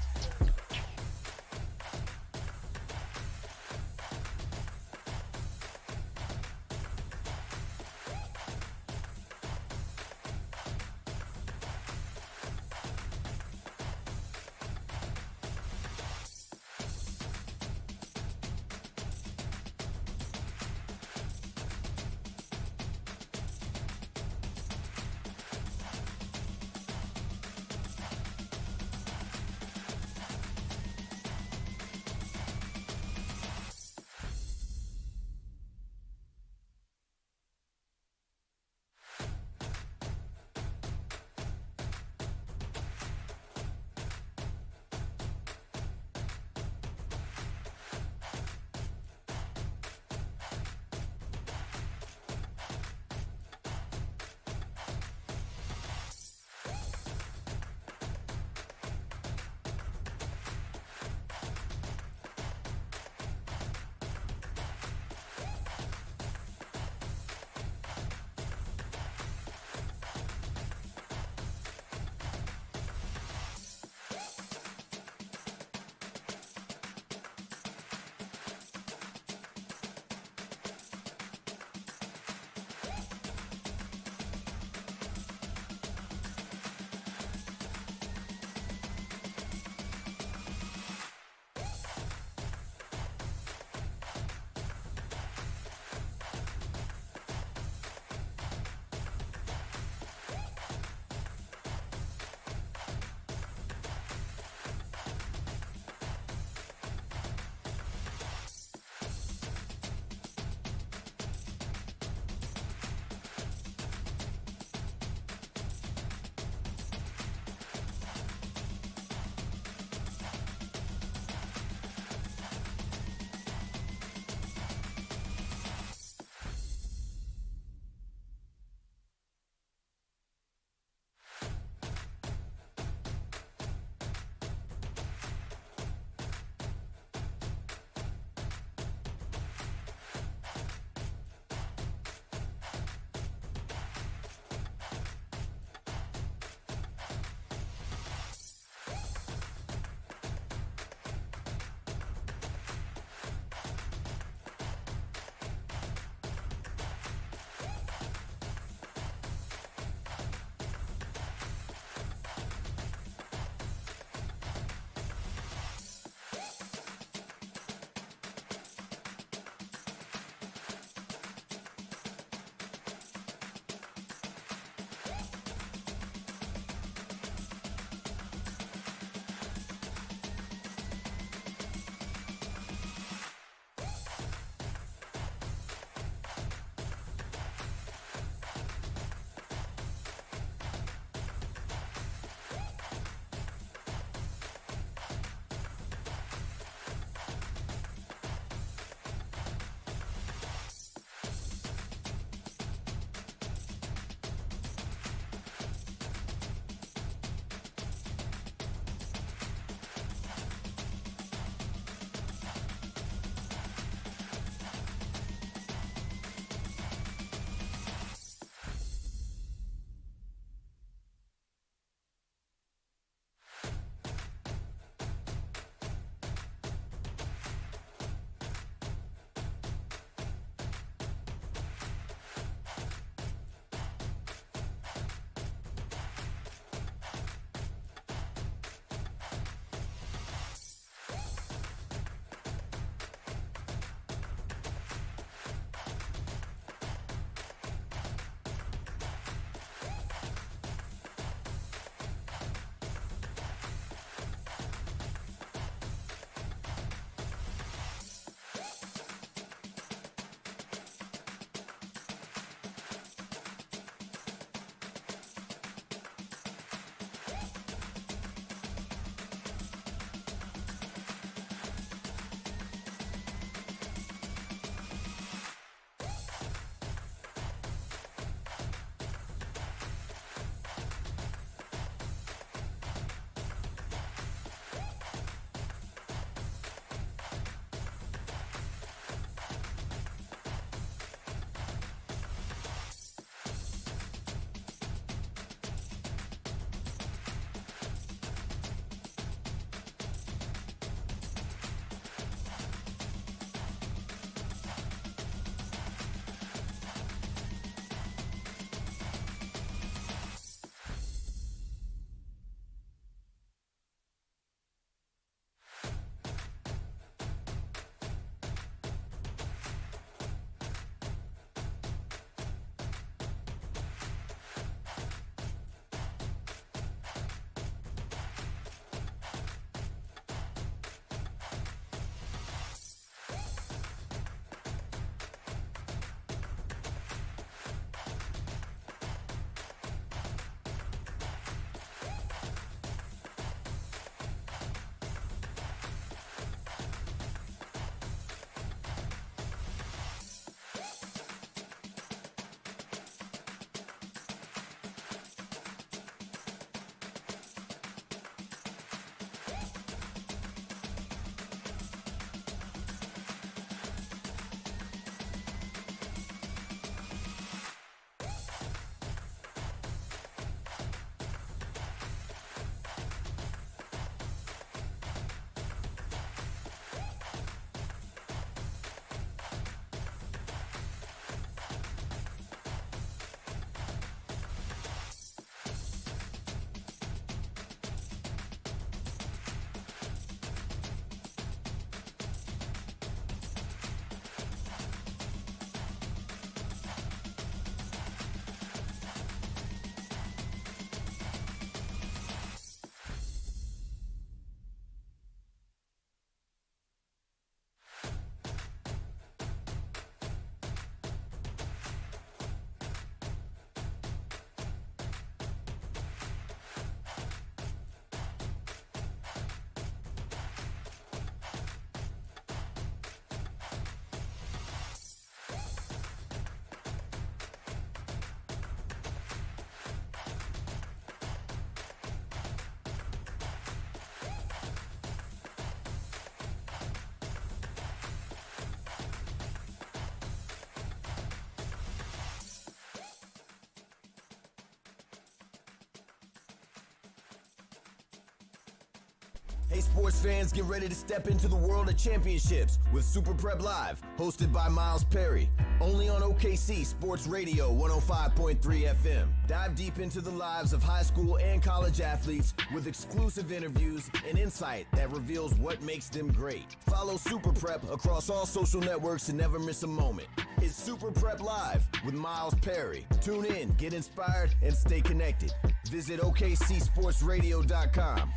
Hey, sports fans, get ready to step into the world of championships with Super Prep Live, hosted by Miles Perry. Only on OKC Sports Radio 105.3 FM. Dive deep into the lives of high school and college athletes with exclusive interviews and insight that reveals what makes them great. Follow Super Prep across all social networks to never miss a moment. It's Super Prep Live with Miles Perry. Tune in, get inspired, and stay connected. Visit OKCSportsRadio.com.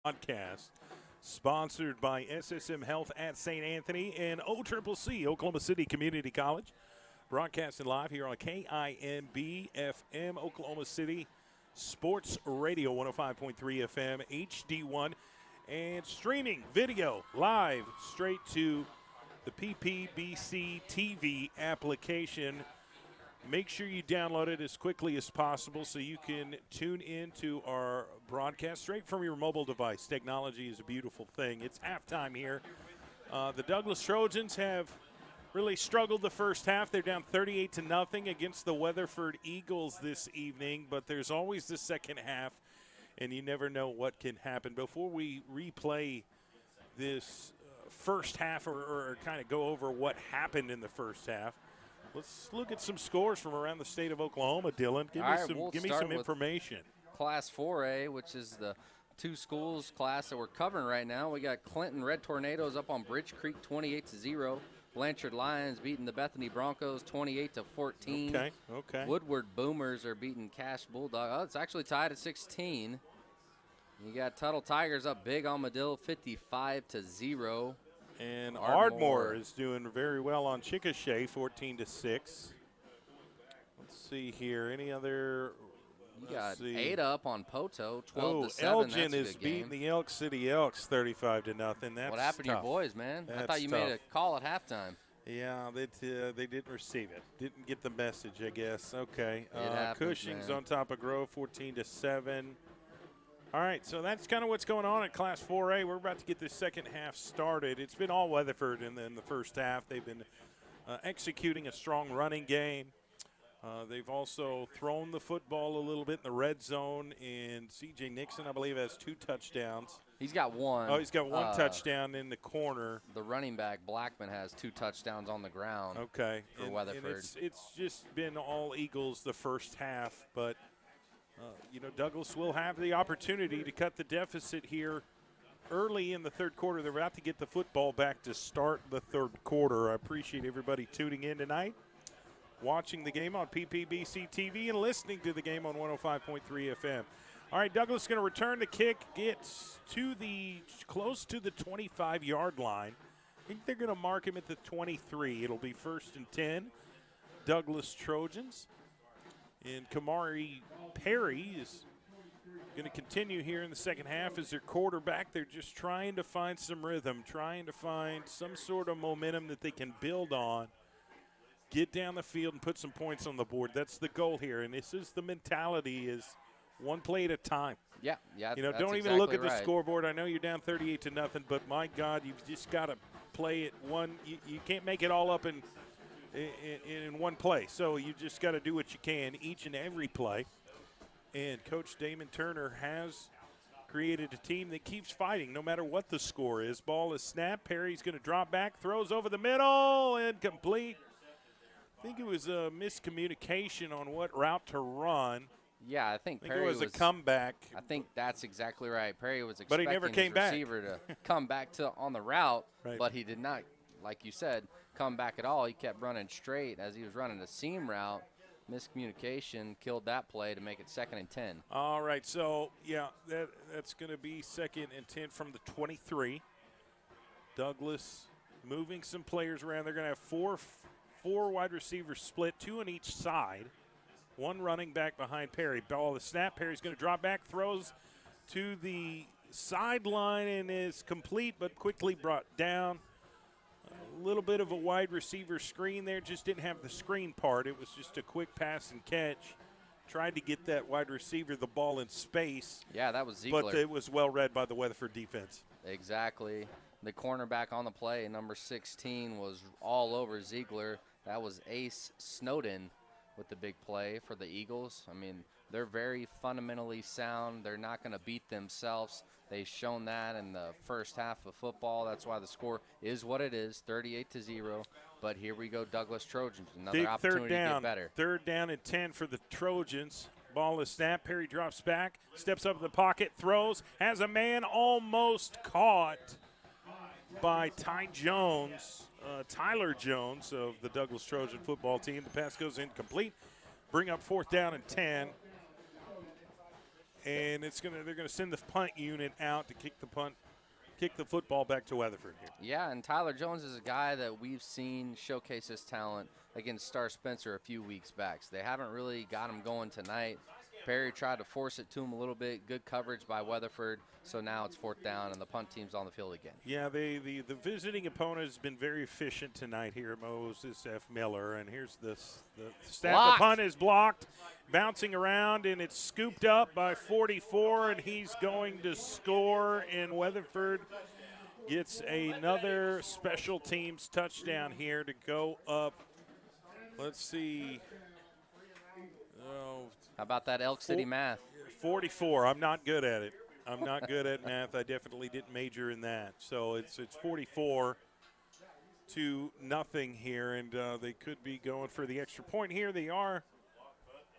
Podcast sponsored by SSM Health at St. Anthony and OCCC, Oklahoma City Community College. Broadcasting live here on KINB FM, Oklahoma City Sports Radio 105.3 FM, HD1, and streaming video live straight to the PPBC TV application. Make sure you download it as quickly as possible so you can tune into our broadcast straight from your mobile device. Technology is a beautiful thing. It's halftime here. The Douglass Trojans have really struggled the first half. They're down 38-0 against the Weatherford Eagles this evening, but there's always the second half, and you never know what can happen. Before we replay this first half or kind of go over what happened in the first half, let's look at some scores from around the state of Oklahoma, Dylan. Give me some information. Class 4A, which is the two schools class that we're covering right now. We got Clinton Red Tornadoes up on Bridge Creek 28-0. Blanchard Lions beating the Bethany Broncos 28-14. Okay. Woodward Boomers are beating Cash Bulldog. Oh, it's actually tied at 16. You got Tuttle Tigers up big on Medill 55-0. And Ardmore is doing very well on Chickasha, 14-6. Let's see here. Any other? You got Ada up on Poto, 12-7. Elgin is beating the Elk City Elks 35-0. That's what happened to your boys, man? I thought you made a call at halftime. Yeah, they didn't receive it. Didn't get the message, I guess. Okay. It happens, Cushing's man. on top of Grove, 14-7. All right, so that's kind of what's going on at Class 4A. We're about to get the second half started. It's been all Weatherford in the first half. They've been executing a strong running game. They've also thrown the football a little bit in the red zone, and C.J. Nixon, I believe, has 2 touchdowns. He's got one. Oh, he's got one touchdown in the corner. The running back, Blackman, has 2 touchdowns on the ground. Okay. For Weatherford. And it's just been all Eagles the first half, but Douglass will have the opportunity to cut the deficit here early in the third quarter. They're about to get the football back to start the third quarter. I appreciate everybody tuning in tonight, watching the game on PPBC TV and listening to the game on 105.3 FM. All right, Douglass is going to return the kick, gets to close to the 25-yard line. I think they're going to mark him at the 23. It'll be 1st and 10, Douglass Trojans. And Kamari Perry is going to continue here in the second half as their quarterback. They're just trying to find some rhythm, trying to find some sort of momentum that they can build on, get down the field and put some points on the board. That's the goal here, and this is the mentality, is one play at a time. Yeah. Don't even look at the scoreboard. I know you're down 38-0, but my God, you've just got to play it one. You can't make it all up in one play. So you just got to do what you can each and every play. And Coach Damon Turner has created a team that keeps fighting no matter what the score is. Ball is snapped. Perry's going to drop back, throws over the middle, and complete. I think it was a miscommunication on what route to run. Yeah, I think Perry it was a comeback. I think that's exactly right. Perry was expecting but he never came his receiver to come back on the route, right. But he did not, like you said, come back at all. He kept running straight as he was running a seam route. Miscommunication killed that play to make it 2nd and 10. All right, so, yeah, that's going to be 2nd and 10 from the 23. Douglass moving some players around. They're going to have four wide receivers split, 2 on each side. 1 running back behind Perry. Ball the snap. Perry's going to drop back, throws to the sideline and is complete but quickly brought down. A little bit of a wide receiver screen there, just didn't have the screen part. It was just a quick pass and catch. Tried to get that wide receiver the ball in space. Yeah, that was Ziegler. But it was well read by the Weatherford defense. Exactly. The cornerback on the play, number 16, was all over Ziegler. That was Ace Snowden with the big play for the Eagles. I mean, They're very fundamentally sound. They're not going to beat themselves. They've shown that in the first half of football. That's why the score is what it is, 38-0. But here we go, Douglas Trojans. Another Big opportunity third down. to get better. 3rd down and 10 for the Trojans. Ball is snapped. Perry drops back, steps up in the pocket, throws, has a man almost caught by Tyler Jones of the Douglas Trojan football team. The pass goes incomplete. Bring up 4th down and 10. And they're gonna send the punt unit out to kick the football back to Weatherford here. Yeah, and Tyler Jones is a guy that we've seen showcase his talent against Star Spencer a few weeks back. So they haven't really got him going tonight. Perry tried to force it to him a little bit. Good coverage by Weatherford. So now it's 4th down, and the punt team's on the field again. Yeah, the visiting opponent has been very efficient tonight here, Moses F. Miller. And here's the snap. The punt is blocked, bouncing around, and it's scooped up by 44, and he's going to score. And Weatherford gets another special teams touchdown here to go up. Let's see. How about that Elk City math? 44. I'm not good at it. I'm not good at math. I definitely didn't major in that. So it's 44-0 here, and they could be going for the extra point here. They are.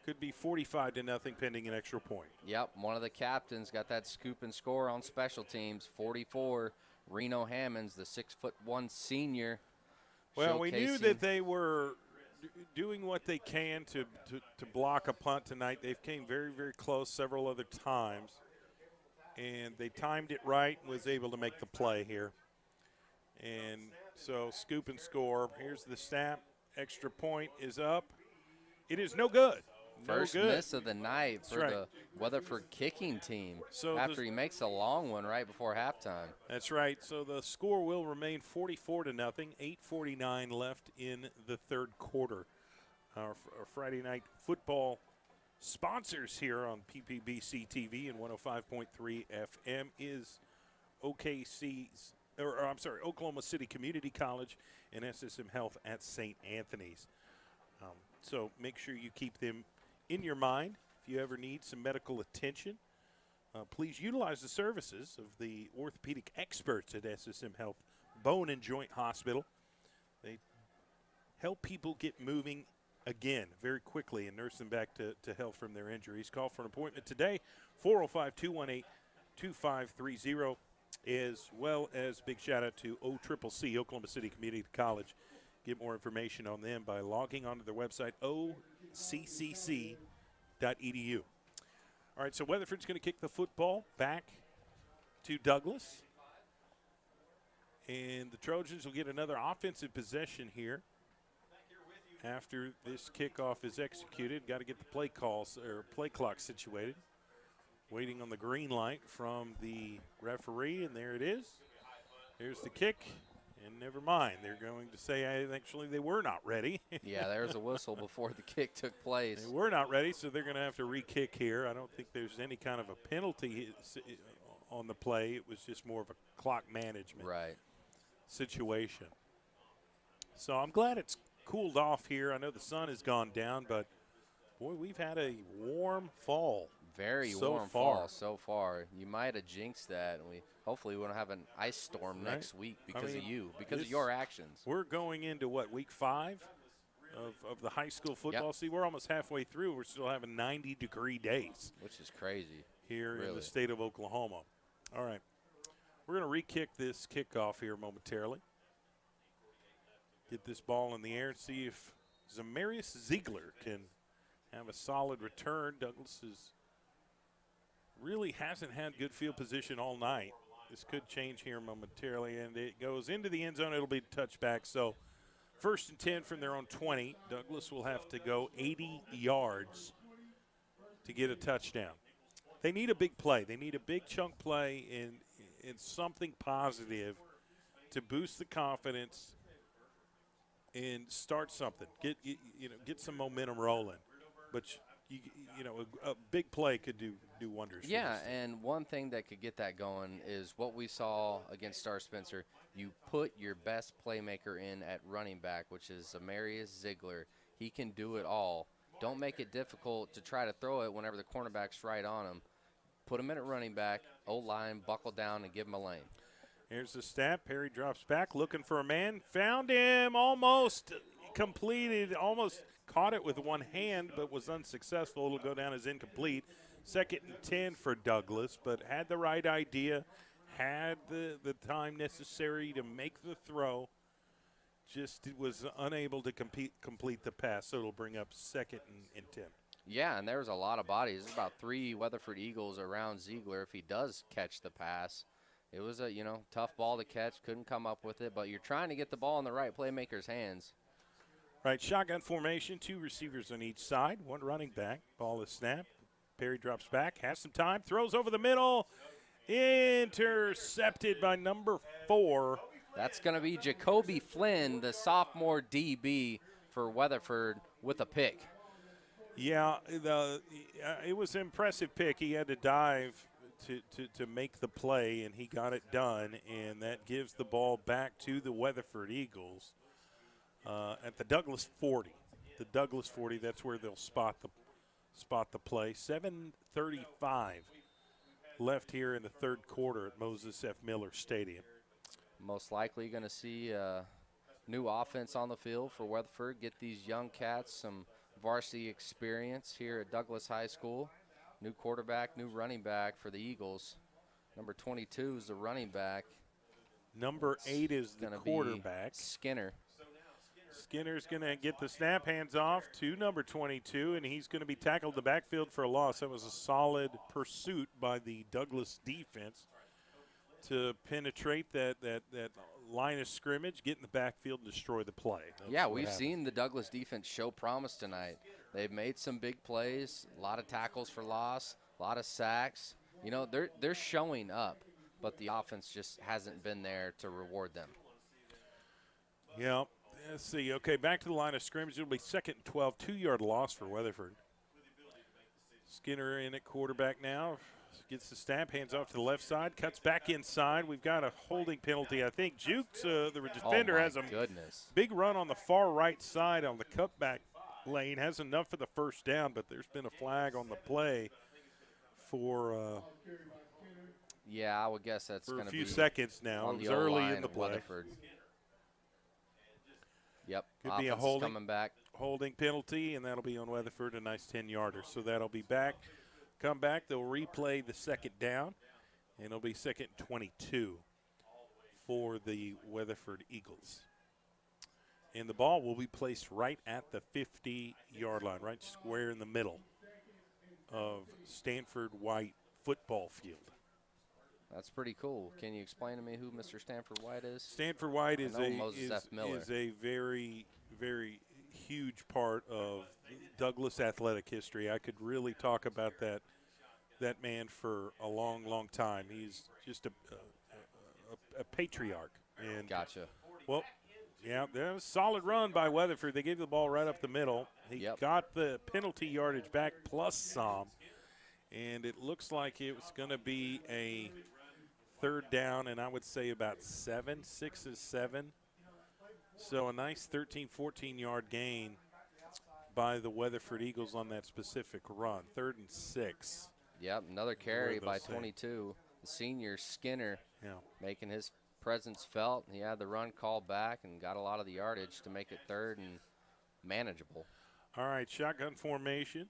Could be 45-0 pending an extra point. Yep, one of the captains got that scoop and score on special teams. 44. Reno Hammonds, the 6'1" senior. Well, we knew that they were doing what they can to block a punt tonight. They've came very, very close several other times, and they timed it right and was able to make the play here. And so scoop and score. Here's the snap. Extra point is up. It is no good. First miss of the night for the Weatherford kicking team after he makes a long one right before halftime. That's right. So the score will remain 44-0. 8:49 left in the 3rd quarter. Our Friday night football sponsors here on PPBC TV and 105.3 FM is Oklahoma City Community College and SSM Health at St. Anthony's. So make sure you keep them in your mind. If you ever need some medical attention, please utilize the services of the orthopedic experts at SSM Health Bone and Joint Hospital. They help people get moving again very quickly and nurse them back to health from their injuries. Call for an appointment today, 405-218-2530, as well as big shout-out to OCCC, Oklahoma City Community College. Get more information on them by logging onto their website, occc.edu. All right, so Weatherford's going to kick the football back to Douglas. And the Trojans will get another offensive possession here after this kickoff is executed. Got to get the play clock situated. Waiting on the green light from the referee, and there it is. Here's the kick. And never mind, they're going to say actually they were not ready. Yeah, there was a whistle before the kick took place. They were not ready, so they're going to have to re-kick here. I don't think there's any kind of a penalty on the play. It was just more of a clock management situation. So I'm glad it's cooled off here. I know the sun has gone down, but, boy, we've had a warm fall. Very warm fall so far. You might have jinxed that. Hopefully we won't have an ice storm next week because of you, because of your actions. We're going into, week 5 of the high school football season? We're almost halfway through. We're still having 90-degree days. Which is crazy. Here in the state of Oklahoma. All right. We're going to re-kick this kickoff here momentarily. Get this ball in the air and see if Zamarius Ziegler can have a solid return. Douglas really hasn't had good field position all night. This could change here momentarily, and it goes into the end zone. It'll be a touchback. So 1st and 10 from their own 20. Douglas will have to go 80 yards to get a touchdown. They need a big play. They need a big chunk play and something positive to boost the confidence and start something. Get some momentum rolling. But a big play could do wonders. Yeah, and one thing that could get that going is what we saw against Star Spencer. You put your best playmaker in at running back, which is Zamarius Ziegler. He can do it all. Don't make it difficult to try to throw it whenever the cornerback's right on him. Put him in at running back, O-line, buckle down, and give him a lane. Here's the snap. Perry drops back, looking for a man. Found him, almost completed, almost caught it with one hand, but was unsuccessful. It'll go down as incomplete. 2nd and 10 for Douglass, but had the right idea, had the time necessary to make the throw. Just was unable to complete the pass, so it'll bring up 2nd and 10. Yeah, and there was a lot of bodies. There's about 3 Weatherford Eagles around Ziegler if he does catch the pass. It was a, tough ball to catch. Couldn't come up with it, but you're trying to get the ball in the right playmaker's hands. Right, shotgun formation, 2 receivers on each side, 1 running back. Ball is snapped. Perry drops back, has some time, throws over the middle. Intercepted by number 4. That's going to be Jacoby Flynn, the sophomore DB for Weatherford, with a pick. Yeah, it was an impressive pick. He had to dive to make the play, and he got it done, and that gives the ball back to the Weatherford Eagles at the Douglass 40. The Douglass 40, that's where they'll spot the play. 7:35 left here in the 3rd quarter at Moses F. Miller Stadium. Most likely going to see new offense on the field for Weatherford, get these young cats some varsity experience here at Douglass High School. New quarterback, new running back for the Eagles. Number 22 is the running back. Number 8 is the quarterback. Skinner. Skinner's going to get the snap, hands off to number 22, and he's going to be tackled in the backfield for a loss. That was a solid pursuit by the Douglass defense to penetrate that line of scrimmage, get in the backfield, and destroy the play. Yeah, we've seen the Douglass defense show promise tonight. They've made some big plays, a lot of tackles for loss, a lot of sacks. They're showing up, but the offense just hasn't been there to reward them. Yeah, let's see. Okay, back to the line of scrimmage. It'll be 2nd and 12, 2-yard loss for Weatherford. Skinner in at quarterback now. Gets the snap, hands off to the left side, cuts back inside. We've got a holding penalty, I think. Jukes, the defender, has a big run on the far right side on the cutback lane. Has enough for the first down, but there's been a flag on the play for yeah, I would guess that's going to be a few seconds now. It was early in the play. Weatherford. Yep, could be a holding, coming back. Holding penalty, and that'll be on Weatherford, a nice 10-yarder. So that'll be back. Come back, they'll replay the 2nd down, and it'll be 2nd and 22 for the Weatherford Eagles. And the ball will be placed right at the 50-yard line, right square in the middle of Stanford White football field. That's pretty cool. Can you explain to me who Mr. Stanford White is? Stanford White is a very, very huge part of Douglass athletic history. I could really talk about that man for a long, long time. He's just a patriarch. And gotcha. Well, yeah, that was a solid run by Weatherford. They gave the ball right up the middle. He got the penalty yardage back plus some, and it looks like it was going to be a 3rd down, and I would say about 6 or 7. So a nice 13, 14-yard gain by the Weatherford Eagles on that specific run. 3rd and 6. Yep, another carry by 22. The senior Skinner making his presence felt. He had the run called back and got a lot of the yardage to make it 3rd and manageable. All right, shotgun formation.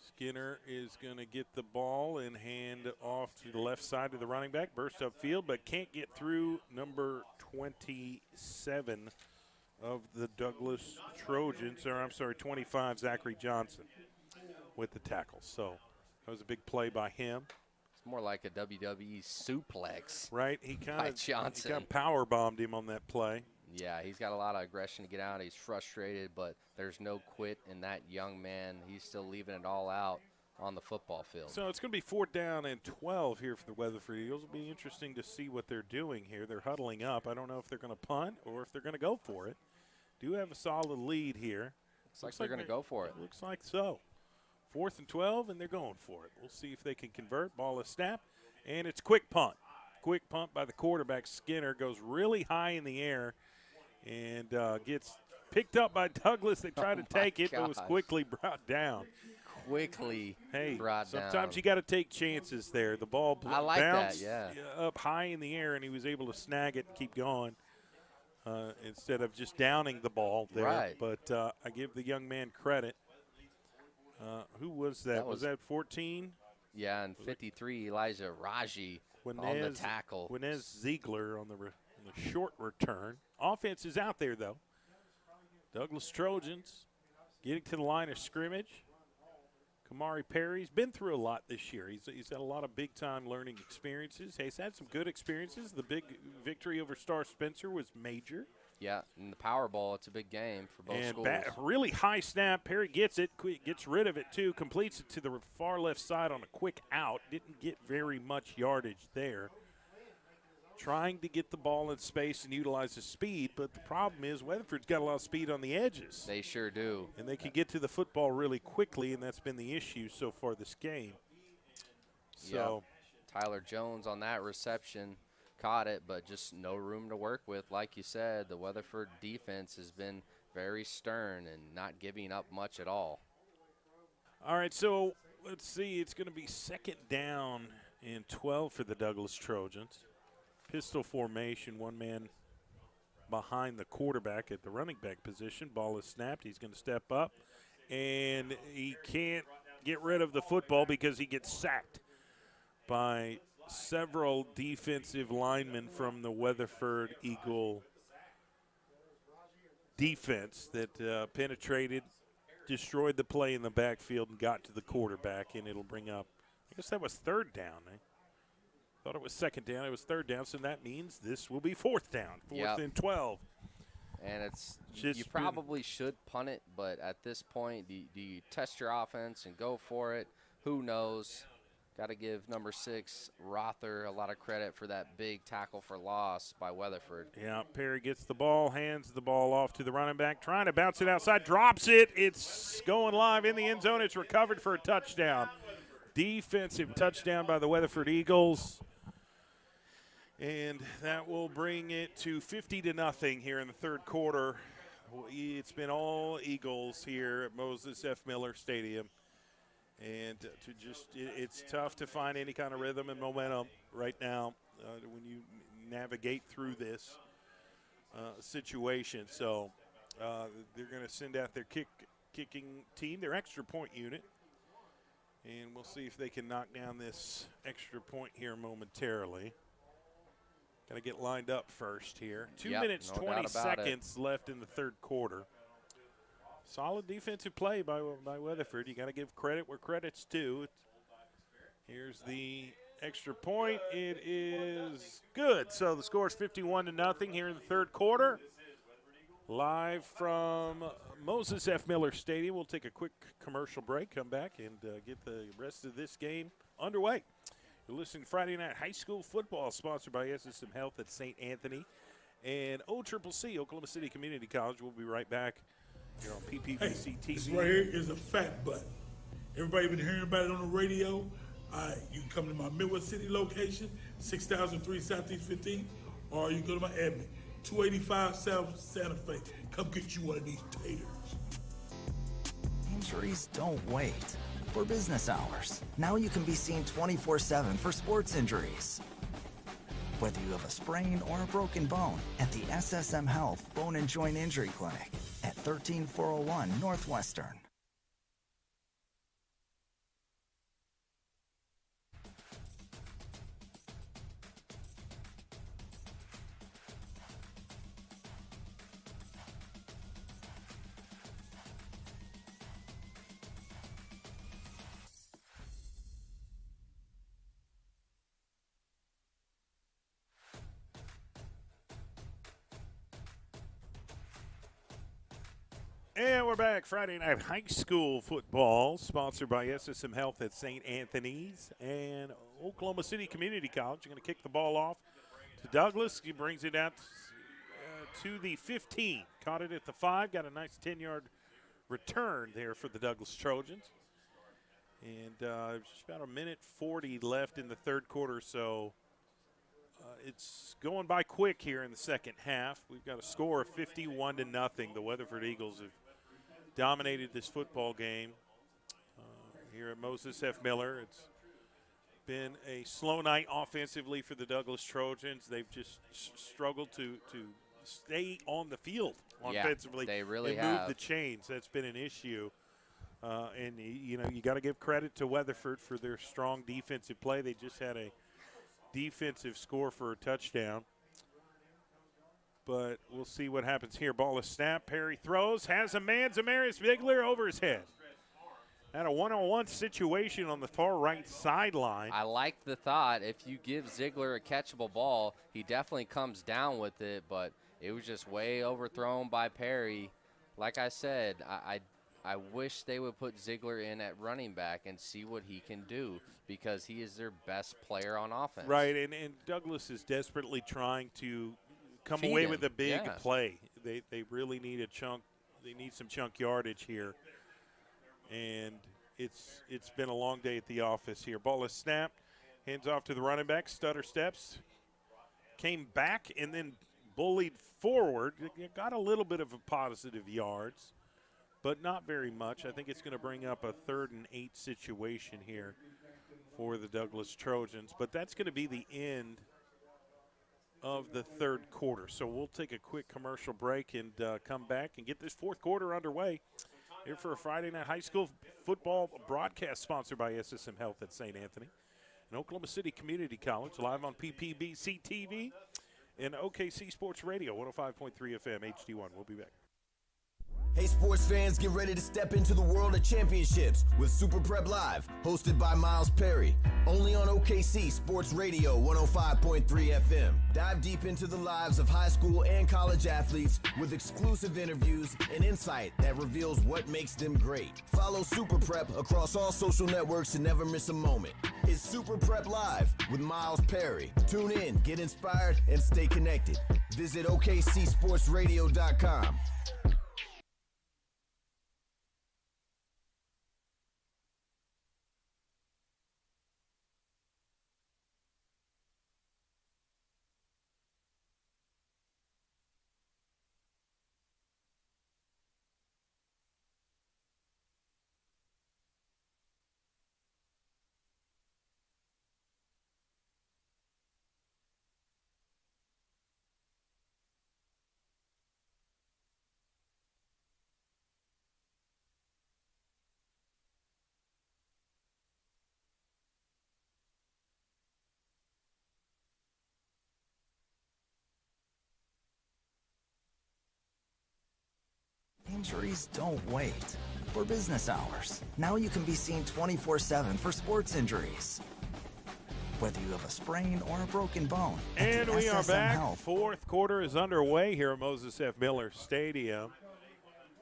Skinner is going to get the ball and hand off to the left side of the running back. Burst upfield, but can't get through number 27 of the Douglass Trojans, or I'm sorry, 25, Zachary Johnson, with the tackle. So that was a big play by him. It's more like a WWE suplex. Right, he kind of power bombed him on that play. Yeah, he's got a lot of aggression to get out. He's frustrated, but there's no quit in that young man. He's still leaving it all out on the football field. So it's going to be 4th down and 12 here for the Weatherford Eagles. It'll be interesting to see what they're doing here. They're huddling up. I don't know if they're going to punt or if they're going to go for it. Do have a solid lead here. Looks like they're going to go for it. Looks like so. 4th and 12, and they're going for it. We'll see if they can convert. Ball is snapped, and it's quick punt. Quick punt by the quarterback. Skinner goes really high in the air and gets Picked up by Douglass. They tried to take it, but it was gosh. quickly brought down. Brought down. Sometimes you got to take chances there. The ball I like bounced that, up high in the air, and he was able to snag it and keep going instead of just downing the ball there. Right. But I give the young man credit. Who was that? Was that 14? Yeah, and 53, Elijah Raji on the tackle. Quinez Ziegler on the short return. Offense is out there, though. Douglass Trojans getting to the line of scrimmage. Kamari Perry's been through a lot this year. He's had a lot of big-time learning experiences. He's had some good experiences. The big victory over Star Spencer was major. Yeah, and the Powerball, it's a big game for both schools. Really high snap. Perry gets it, gets rid of it, too, completes it to the far left side on a quick out. Didn't get very much yardage there. Trying to get the ball in space and utilize the speed, but the problem is Weatherford's got a lot of speed on the edges. They sure do. And they can get to the football really quickly, and that's been the issue so far this game. So Tyler Jones on that reception caught it, but just no room to work with. Like you said, the Weatherford defense has been very stern and not giving up much at all. All right, so let's see. It's going to be 2nd down and 12 for the Douglass Trojans. Pistol formation, one man behind the quarterback at the running back position. Ball is snapped. He's going to step up, and he can't get rid of the football because he gets sacked by several defensive linemen from the Weatherford Eagle defense that penetrated, destroyed the play in the backfield, and got to the quarterback, and it'll bring up, I guess that was 3rd down, Thought it was 2nd down. It was 3rd down, so that means this will be 4th down, 4th and 12. And it's you probably should punt it, but at this point, do you test your offense and go for it? Who knows? Got to give number 6, Rother, a lot of credit for that big tackle for loss by Weatherford. Yeah, Perry gets the ball, hands the ball off to the running back, trying to bounce it outside, drops it. It's going live in the end zone. It's recovered for a touchdown. Defensive touchdown by the Weatherford Eagles. And that will bring it to 50-0 here in the 3rd quarter. It's been all Eagles here at Moses F. Miller Stadium. And it's tough to find any kind of rhythm and momentum right now when you navigate through this situation. So they're going to send out their kicking team, their extra point unit. And we'll see if they can knock down this extra point here momentarily. Got to get lined up first here. 2 minutes, 20 seconds left in the 3rd quarter. Solid defensive play by Weatherford. You got to give credit where credit's due. Here's the extra point. It is good. So the score is 51-0 here in the 3rd quarter. Live from Moses F. Miller Stadium. We'll take a quick commercial break, come back, and get the rest of this game underway. You're listening to Friday Night High School Football, sponsored by SSM Health at St. Anthony and OCCC, Oklahoma City Community College. We'll be right back here on PPBC TV. This right here is a fat butt. Everybody been hearing about it on the radio. You can come to my Midwest City location, 6003 Southeast 15, or you can go to my admin, 285 South Santa Fe. Come get you one of these taters. Injuries don't wait. For business hours, now you can be seen 24/7 for sports injuries. Whether you have a sprain or a broken bone, at the SSM Health Bone and Joint Injury Clinic at 13401 Northwestern. And we're back. Friday Night High School Football, sponsored by SSM Health at St. Anthony's and Oklahoma City Community College. You're going to kick the ball off to Douglass. He brings it out to the 15. Caught it at the 5. Got a nice 10-yard return there for the Douglass Trojans. And just about a minute 40 left in the 3rd quarter, so it's going by quick here in the second half. We've got a score of 51-0. The Weatherford Eagles have dominated this football game here at Moses F. Miller. It's been a slow night offensively for the Douglass Trojans. They've just struggled to stay on the field offensively. They really and have. move the chains. That's been an issue. And, you got to give credit to Weatherford for their strong defensive play. They just had a defensive score for a touchdown. But we'll see what happens here. Ball is snapped. Perry throws. Has a man. Zamarius Bigler over his head. Had a one-on-one situation on the far right sideline. I like the thought. If you give Ziegler a catchable ball, he definitely comes down with it, but it was just way overthrown by Perry. Like I said, I wish they would put Ziegler in at running back and see what he can do, because he is their best player on offense. Right, and Douglass is desperately trying to come Feed away him. with a big Yeah. play. They really need a chunk. They need some chunk yardage here. And it's been a long day at the office here. Ball is snapped. Hands off to the running back. Stutter steps. Came back and then bullied forward. Got a little bit of a positive yards, but not very much. I think it's going to bring up a 3rd and 8 situation here for the Douglass Trojans. But that's going to be the end of the 3rd quarter. So we'll take a quick commercial break and come back and get this 4th quarter underway here for a Friday night high school football broadcast sponsored by SSM Health at St. Anthony and Oklahoma City Community College, live on PPBC TV and OKC Sports Radio, 105.3 FM, HD1. We'll be back. Hey, sports fans, get ready to step into the world of championships with Super Prep Live, hosted by Miles Perry. Only on OKC Sports Radio 105.3 FM. Dive deep into the lives of high school and college athletes with exclusive interviews and insight that reveals what makes them great. Follow Super Prep across all social networks to never miss a moment. It's Super Prep Live with Miles Perry. Tune in, get inspired, and stay connected. Visit OKCSportsRadio.com. Injuries don't wait. For business hours, now you can be seen 24/7 for sports injuries. Whether you have a sprain or a broken bone. And we are SSM back. Health. 4th quarter is underway here at Moses F. Miller Stadium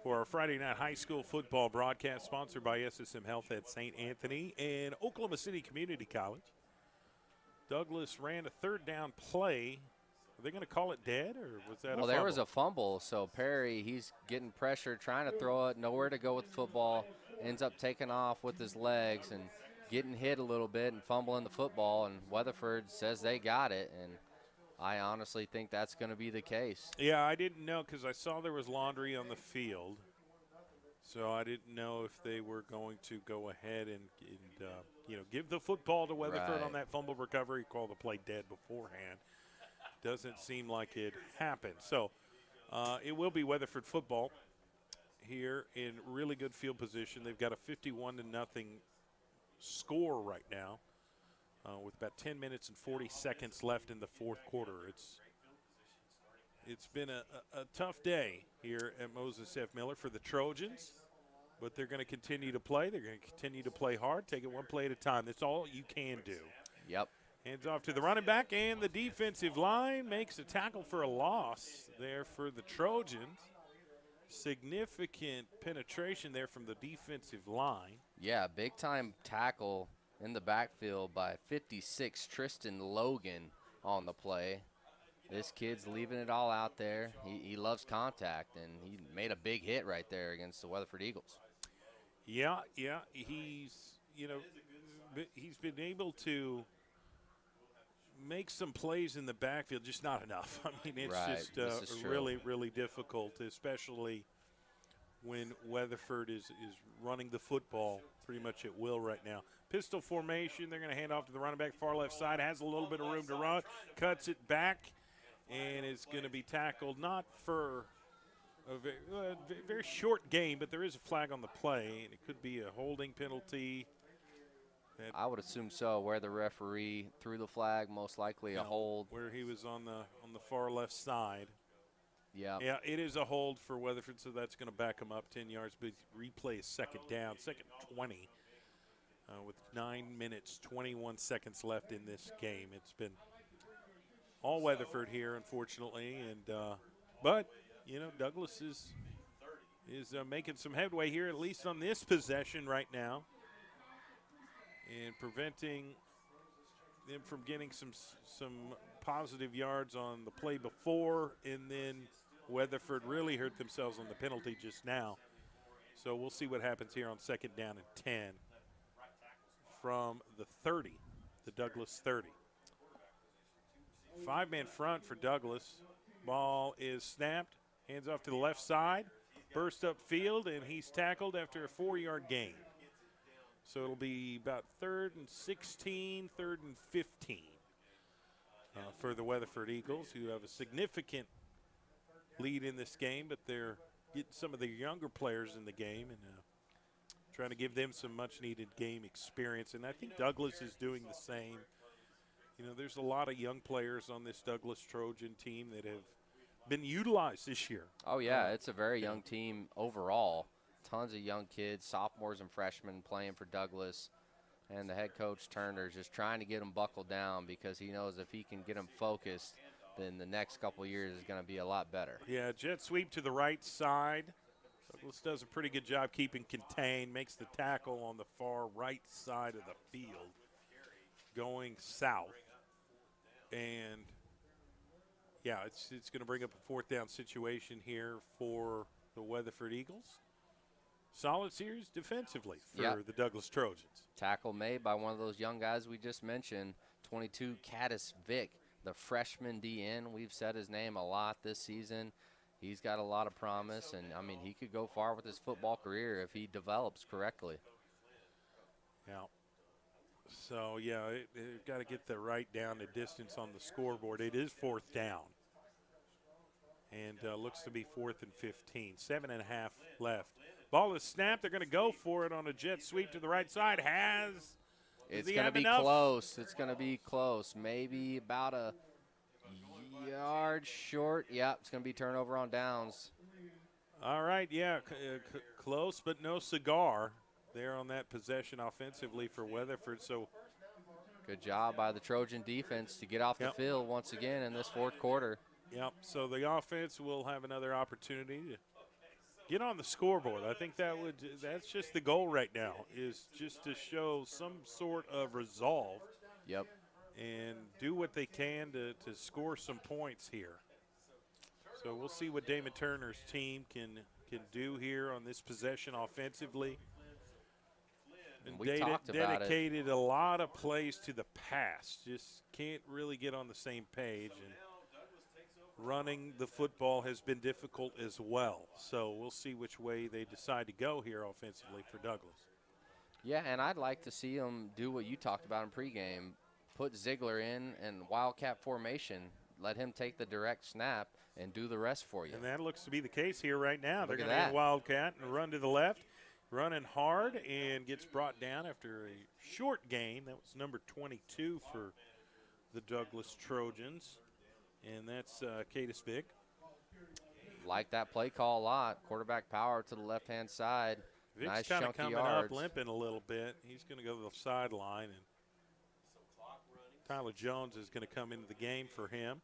for our Friday night high school football broadcast sponsored by SSM Health at St. Anthony and Oklahoma City Community College. Douglass ran a 3rd down play. Are they going to call it dead, or was that a fumble? Well, there was a fumble, so Perry, he's getting pressure, trying to throw it, nowhere to go with the football, ends up taking off with his legs and getting hit a little bit and fumbling the football, and Weatherford says they got it, and I honestly think that's going to be the case. Yeah, I didn't know because I saw there was laundry on the field, so I didn't know if they were going to go ahead and give the football to Weatherford on that fumble recovery, call the play dead beforehand. Doesn't seem like it happened. So it will be Weatherford football here in really good field position. They've got a 51-0 score right now with about 10 minutes and 40 seconds left in the 4th quarter. It's been a tough day here at Moses F. Miller for the Trojans, but they're going to continue to play. They're going to continue to play hard, take it one play at a time. That's all you can do. Yep. Hands off to the running back, and the defensive line makes a tackle for a loss there for the Trojans. Significant penetration there from the defensive line. Yeah, big-time tackle in the backfield by 56 Tristan Logan on the play. This kid's leaving it all out there. He loves contact, and he made a big hit right there against the Weatherford Eagles. Yeah, he's been able to make some plays in the backfield, just not enough. I mean, it's Right. just really, really difficult, especially when Weatherford is running the football pretty much at will right now. Pistol formation, they're going to hand off to the running back, far left side, has a little bit of room to run, cuts it back, and is going to be tackled not for a very short game, but there is a flag on the play, and it could be a holding penalty. I would assume so, where the referee threw the flag, most likely a hold. Where he was on the far left side. Yeah. Yeah, it is a hold for Weatherford, so that's going to back him up 10 yards. But replay is second down, second 20, with 9 minutes, 21 seconds left in this game. It's been all Weatherford here, unfortunately, and but you know Douglass is making some headway here, at least on this possession right now, and preventing them from getting some positive yards on the play before, and then Weatherford really hurt themselves on the penalty just now. So we'll see what happens here on second down and 10 from the 30, the Douglass 30. 5-man front for Douglass. Ball is snapped, hands off to the left side, burst up field, and he's tackled after a 4-yard gain. So it'll be about 3rd and 16, 3rd and 15 for the Weatherford Eagles, who have a significant lead in this game, but they're getting some of the younger players in the game and trying to give them some much-needed game experience. And I think Douglass is doing the same. You know, there's a lot of young players on this Douglass Trojan team that have been utilized this year. Oh, yeah, it's a very young team overall. Tons of young kids, sophomores and freshmen playing for Douglass. And the head coach, Turner, is just trying to get them buckled down because he knows if he can get them focused, then the next couple of years is going to be a lot better. Yeah, jet sweep to the right side. Douglass does a pretty good job keeping contained, makes the tackle on the far right side of the field going south. And, yeah, it's going to bring up a 4th down situation here for the Weatherford Eagles. Solid series defensively for the Douglass Trojans. Tackle made by one of those young guys we just mentioned, 22, Caddis Vick, the freshman DN. We've said his name a lot this season. He's got a lot of promise, and, I mean, he could go far with his football career if he develops correctly. Yeah. So, yeah, they've got to get the right down the distance on the scoreboard. It is 4th down. And looks to be 4th and 15. 7.5 left. Ball is snapped. They're going to go for it on a jet sweep to the right side. It's going to be close. It's going to be close. Maybe about a yard short. Yeah, it's going to be turnover on downs. All right, yeah, close but no cigar there on that possession offensively for Weatherford. So good job by the Trojan defense to get off the field once again in this 4th quarter. Yep, so the offense will have another opportunity to get on the scoreboard. I think that's just the goal right now, is just to show some sort of resolve. Yep. And do what they can to score some points here. So we'll see what Damon Turner's team can do here on this possession offensively. And we talked about dedicated a lot of plays to the pass. Just can't really get on the same page. And running the football has been difficult as well. So we'll see which way they decide to go here offensively for Douglass. Yeah, and I'd like to see them do what you talked about in pregame. Put Ziegler in and wildcat formation. Let him take the direct snap and do the rest for you. And that looks to be the case here right now. They're Look going at to wildcat and run to the left. Running hard and gets brought down after a short gain. That was number 22 for the Douglass Trojans. And that's Caddis Vick. Like that play call a lot. Quarterback power to the left-hand side. Vick's nice kind of chunky coming yards. up, limping a little bit. He's going to go to the sideline. And Tyler Jones is going to come into the game for him.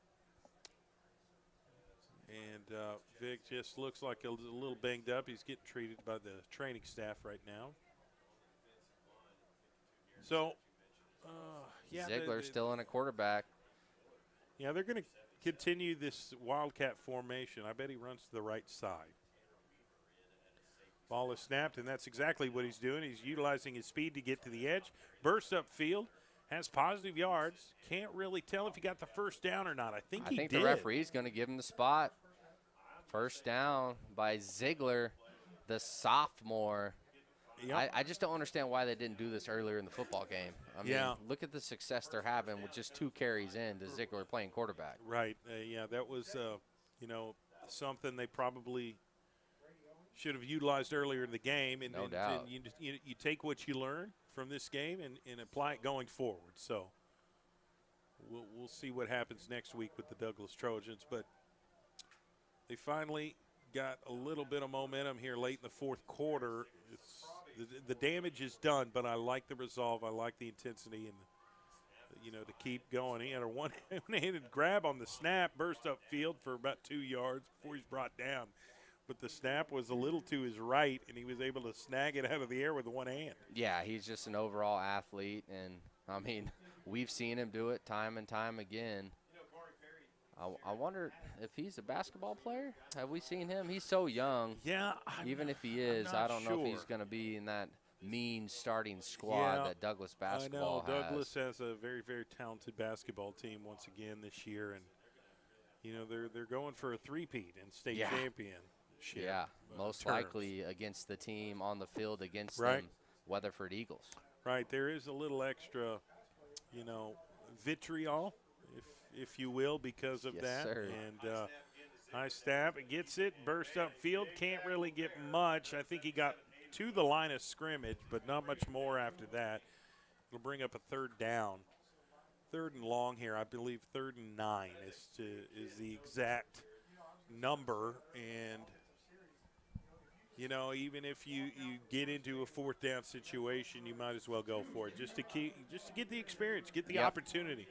And Vick just looks like a little banged up. He's getting treated by the training staff right now. So, yeah. Ziegler still in a quarterback. Yeah, they're going to continue this wildcat formation. I bet he runs to the right side. Ball is snapped, and that's exactly what he's doing. He's utilizing his speed to get to the edge. Bursts up field. has positive yards. Can't really tell if he got the first down or not. I think he did. The referee's going to give him the spot. First down by Ziegler, the sophomore. Yep. I just don't understand why they didn't do this earlier in the football game. I mean, look at the success they're having with just 2 carries in to Ziegler playing quarterback. Right. Yeah, that was, something they probably should have utilized earlier in the game. And, no doubt. You take what you learn from this game and apply it going forward. So we'll see what happens next week with the Douglass Trojans. But they finally got a little bit of momentum here late in the fourth quarter. The damage is done, but I like the resolve. I like the intensity and, to keep going. He had a one-handed grab on the snap, burst up field for about 2 yards before he's brought down. But the snap was a little to his right, and he was able to snag it out of the air with one hand. Yeah, he's just an overall athlete, and, I mean, we've seen him do it time and time again. I wonder if he's a basketball player. Have we seen him? He's so young. Yeah. Even if he is, I don't know if he's going to be in that mean starting squad that Douglass basketball has. Douglass has a very, very talented basketball team once again this year, and they're going for a three-peat and state championship. Yeah, most likely against the team on the field against them, Weatherford Eagles. Right. There is a little extra, vitriol, if you will, because of that. Sir. And high snap, it gets it, burst up field, can't really get much. I think he got to the line of scrimmage, but not much more after that. It'll bring up a third down. Third and long here, I believe 3rd and 9 is the exact number. And, even if you get into a 4th down situation, you might as well go for it just to get the experience, get the opportunity.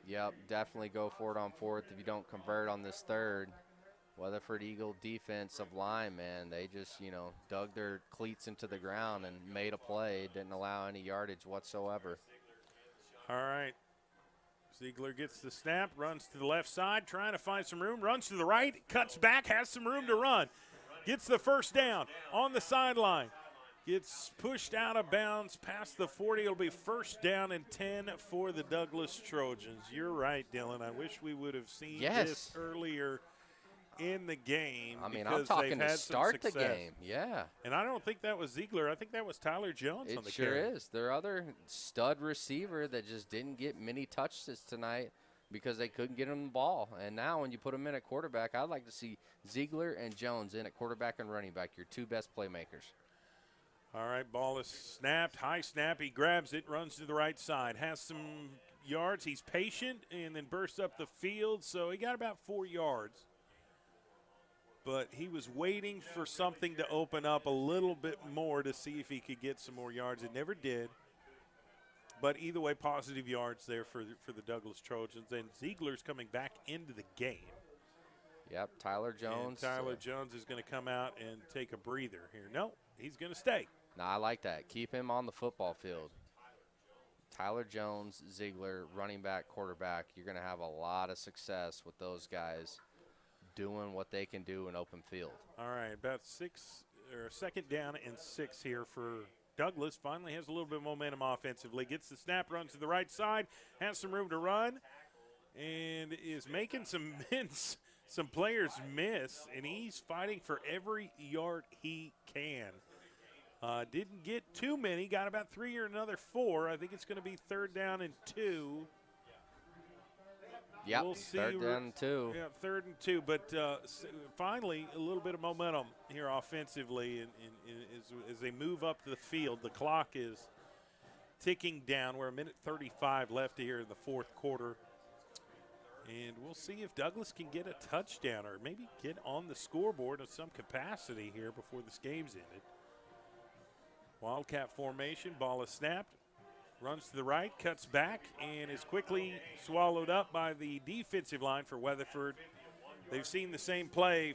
Yep, definitely go for it on 4th. If you don't convert on this 3rd, Weatherford Eagle defensive line, man, they just, dug their cleats into the ground and made a play, didn't allow any yardage whatsoever. All right. Ziegler gets the snap, runs to the left side, trying to find some room, runs to the right, cuts back, has some room to run. Gets the first down on the sideline. Gets pushed out of bounds past the 40. It'll be 1st down and 10 for the Douglass Trojans. You're right, Dylan. I wish we would have seen this earlier in the game. I mean, I'm talking to start the game. Yeah. And I don't think that was Ziegler. I think that was Tyler Jones on the carry. It sure is. Their other stud receiver that just didn't get many touches tonight because they couldn't get him the ball. And now when you put him in at quarterback, I'd like to see Ziegler and Jones in at quarterback and running back, your 2 best playmakers. All right, ball is snapped, high snap. He grabs it, runs to the right side, has some yards. He's patient and then bursts up the field, so he got about 4 yards. But he was waiting for something to open up a little bit more to see if he could get some more yards. It never did. But either way, positive yards there for the Douglass Trojans. And Ziegler's coming back into the game. Yep, Tyler Jones. And Tyler Jones is going to come out and take a breather here. No, he's going to stay. No, I like that. Keep him on the football field. Tyler Jones, Ziegler, running back, quarterback. You're going to have a lot of success with those guys doing what they can do in open field. All right, about 2nd down and 6 here for Douglass. Finally has a little bit of momentum offensively. Gets the snap, runs to the right side, has some room to run, and is making some players miss, and he's fighting for every yard he can. Didn't get too many, got about 3 or another 4. I think it's going to be 3rd down and 2. Yep, we'll see. 3rd down and 2. Yeah, 3rd and 2. But finally, a little bit of momentum here offensively as they move up the field. The clock is ticking down. We're 1:35 left here in the 4th quarter. And we'll see if Douglass can get a touchdown or maybe get on the scoreboard in some capacity here before this game's ended. Wildcat formation, ball is snapped, runs to the right, cuts back, and is quickly swallowed up by the defensive line for Weatherford. They've seen the same play,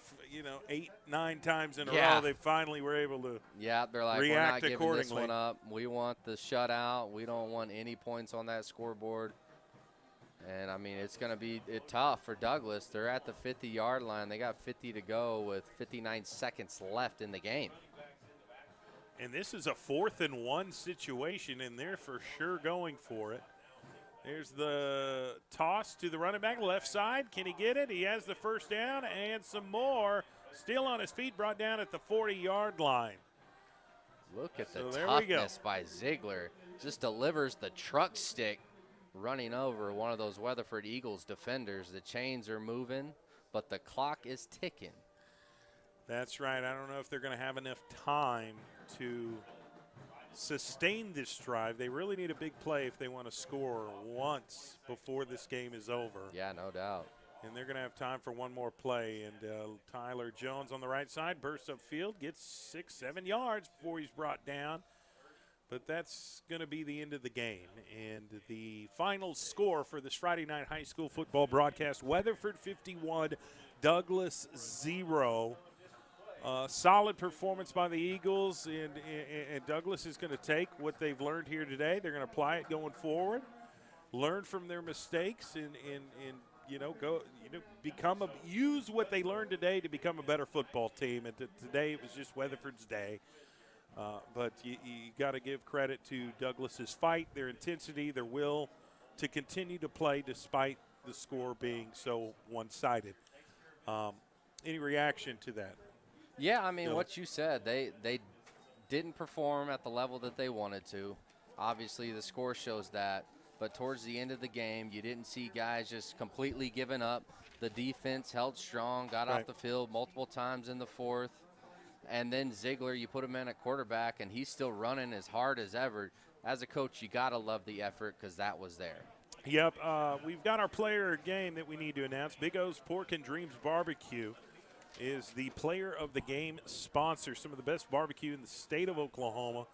8, 9 times in a row. They finally were able to they're like, react we're not accordingly. Giving this one up. We want the shutout. We don't want any points on that scoreboard. And, I mean, it's going to be tough for Douglass. They're at the 50-yard line. They got 50 to go with 59 seconds left in the game. And this is a 4th and 1 situation, and they're for sure going for it. There's the toss to the running back, left side. Can he get it? He has the first down and some more. Still on his feet, brought down at the 40-yard line. Look at the toughness by Ziegler. Just delivers the truck stick, running over one of those Weatherford Eagles defenders. The chains are moving, but the clock is ticking. That's right. I don't know if they're going to have enough time to sustain this drive. They really need a big play if they want to score once before this game is over. Yeah, no doubt. And they're going to have time for one more play. And Tyler Jones on the right side bursts upfield, gets 6-7 yards before he's brought down. But that's going to be the end of the game. And the final score for this Friday night high school football broadcast, Weatherford 51, Douglass 0. Solid performance by the Eagles, and Douglass is going to take what they've learned here today. They're going to apply it going forward, learn from their mistakes, and use what they learned today to become a better football team. And today it was just Weatherford's day. But you got to give credit to Douglass's fight, their intensity, their will to continue to play despite the score being so one-sided. Any reaction to that? Yeah, I mean, what you said, they didn't perform at the level that they wanted to. Obviously, the score shows that. But towards the end of the game, you didn't see guys just completely giving up. The defense held strong, got off the field multiple times in the fourth. And then Ziegler, you put him in at quarterback, and he's still running as hard as ever. As a coach, you got to love the effort because that was there. Yep, we've got our player game that we need to announce. Big O's Pork and Dreams Barbecue is the player of the game sponsor. Some of the best barbecue in the state of Oklahoma.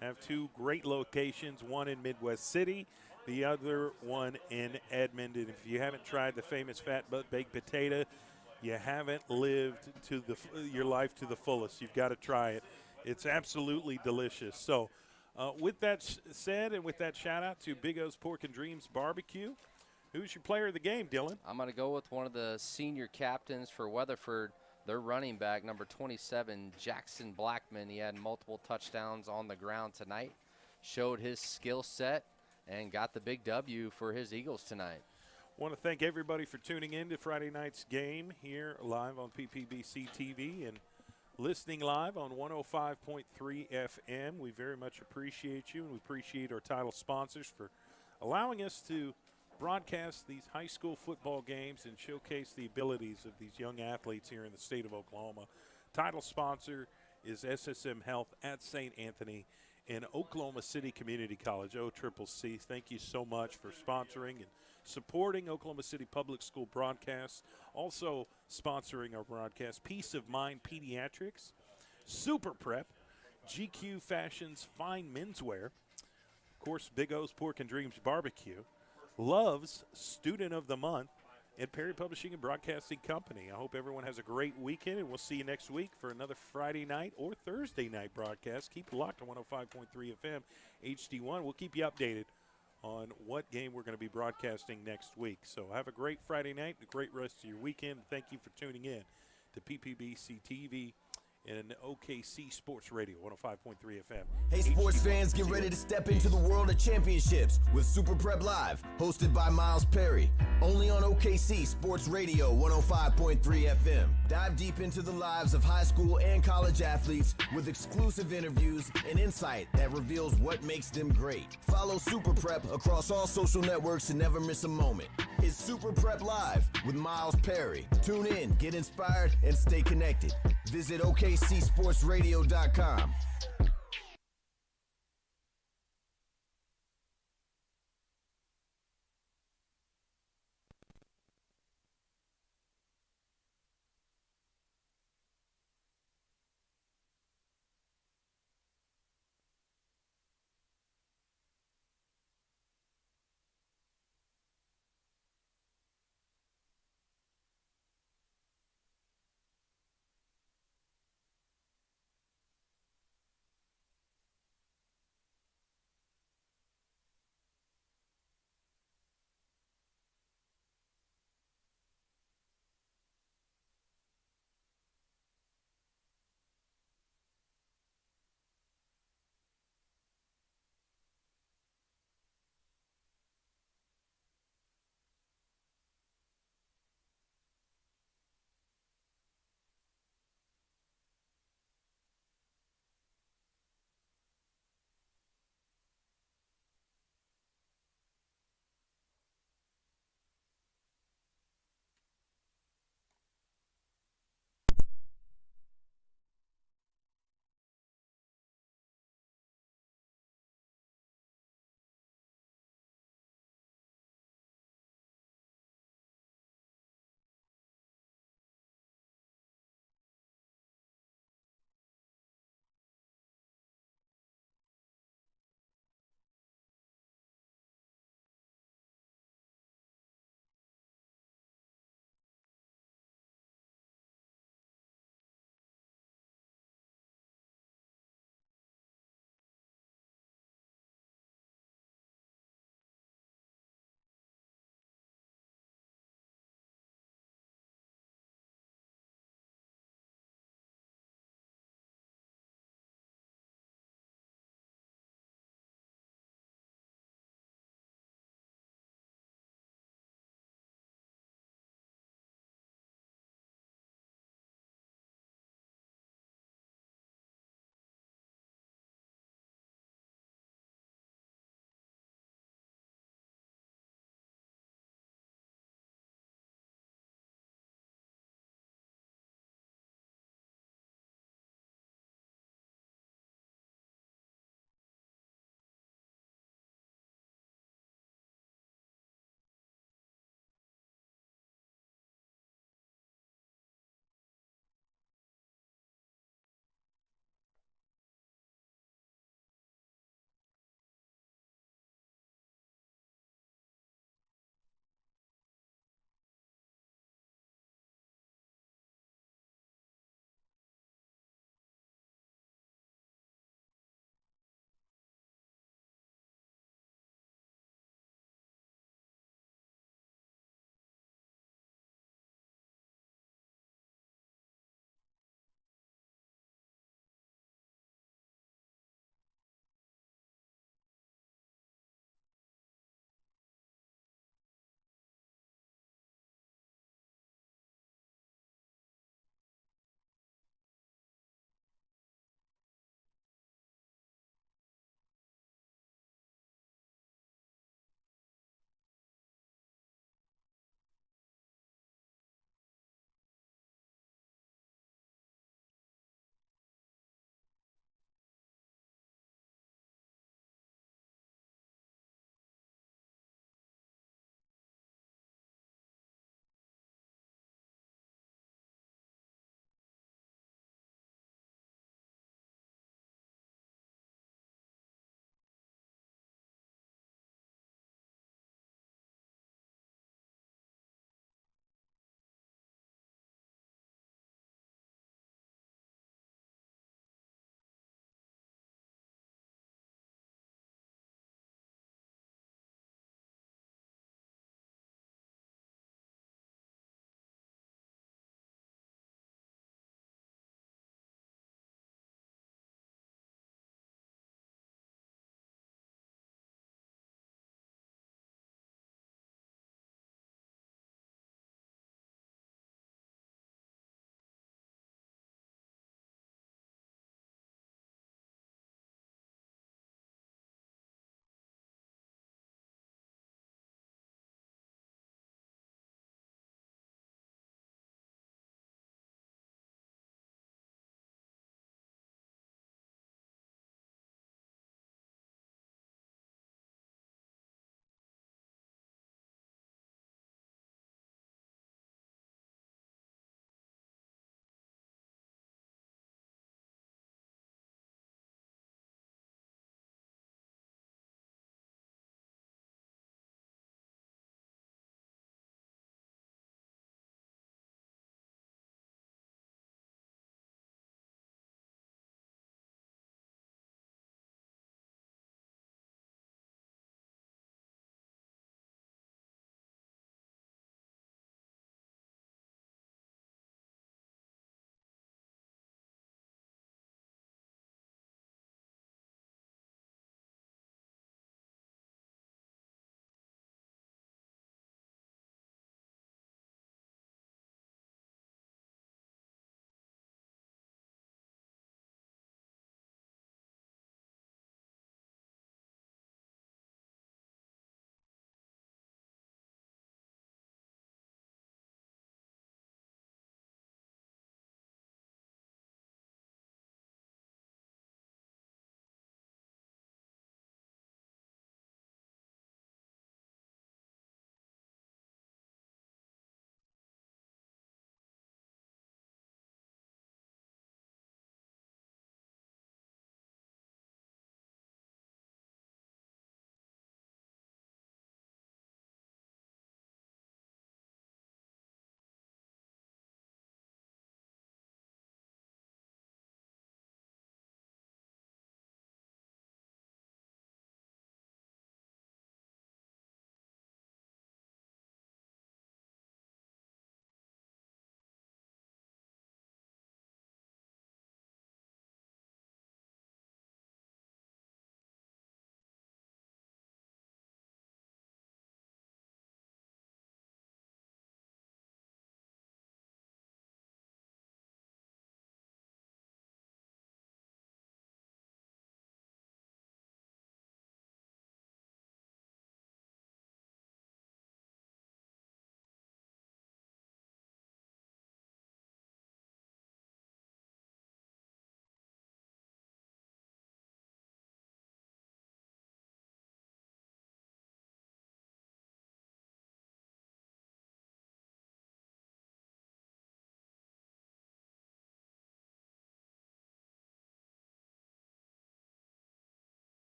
Have two great locations, one in Midwest City, the other one in Edmond. And if you haven't tried the famous Fat Butt Baked Potato, you haven't lived your life to the fullest. You've got to try it. It's absolutely delicious. So with that said, and with that shout out to Big O's Pork and Dreams Barbecue, who's your player of the game, Dylan? I'm going to go with one of the senior captains for Weatherford, their running back, number 27, Jackson Blackman. He had multiple touchdowns on the ground tonight, showed his skill set, and got the big W for his Eagles tonight. Want to thank everybody for tuning in to Friday night's game here live on PPBC TV and listening live on 105.3 FM. We very much appreciate you, and we appreciate our title sponsors for allowing us to broadcast these high school football games and showcase the abilities of these young athletes here in the state of Oklahoma. Title sponsor is SSM Health at St. Anthony and Oklahoma City Community College, OCCC. Thank you so much for sponsoring and supporting Oklahoma City Public School broadcasts. Also sponsoring our broadcast, Peace of Mind Pediatrics, Super Prep, GQ Fashions Fine Menswear, of course, Big O's Pork and Dreams Barbecue, Love's Student of the Month, and Perry Publishing and Broadcasting Company. I hope everyone has a great weekend, and we'll see you next week for another Friday night or Thursday night broadcast. Keep it locked on 105.3 FM HD1. We'll keep you updated on what game we're going to be broadcasting next week. So have a great Friday night, a great rest of your weekend. Thank you for tuning in to PPBC TV and OKC Sports Radio, 105.3 FM. Hey, sports fans, get ready to step into the world of championships with Super Prep Live, hosted by Miles Perry. Only on OKC Sports Radio, 105.3 FM. Dive deep into the lives of high school and college athletes with exclusive interviews and insight that reveals what makes them great. Follow Super Prep across all social networks to never miss a moment. It's Super Prep Live with Miles Perry. Tune in, get inspired, and stay connected. Visit OKCSportsRadio.com.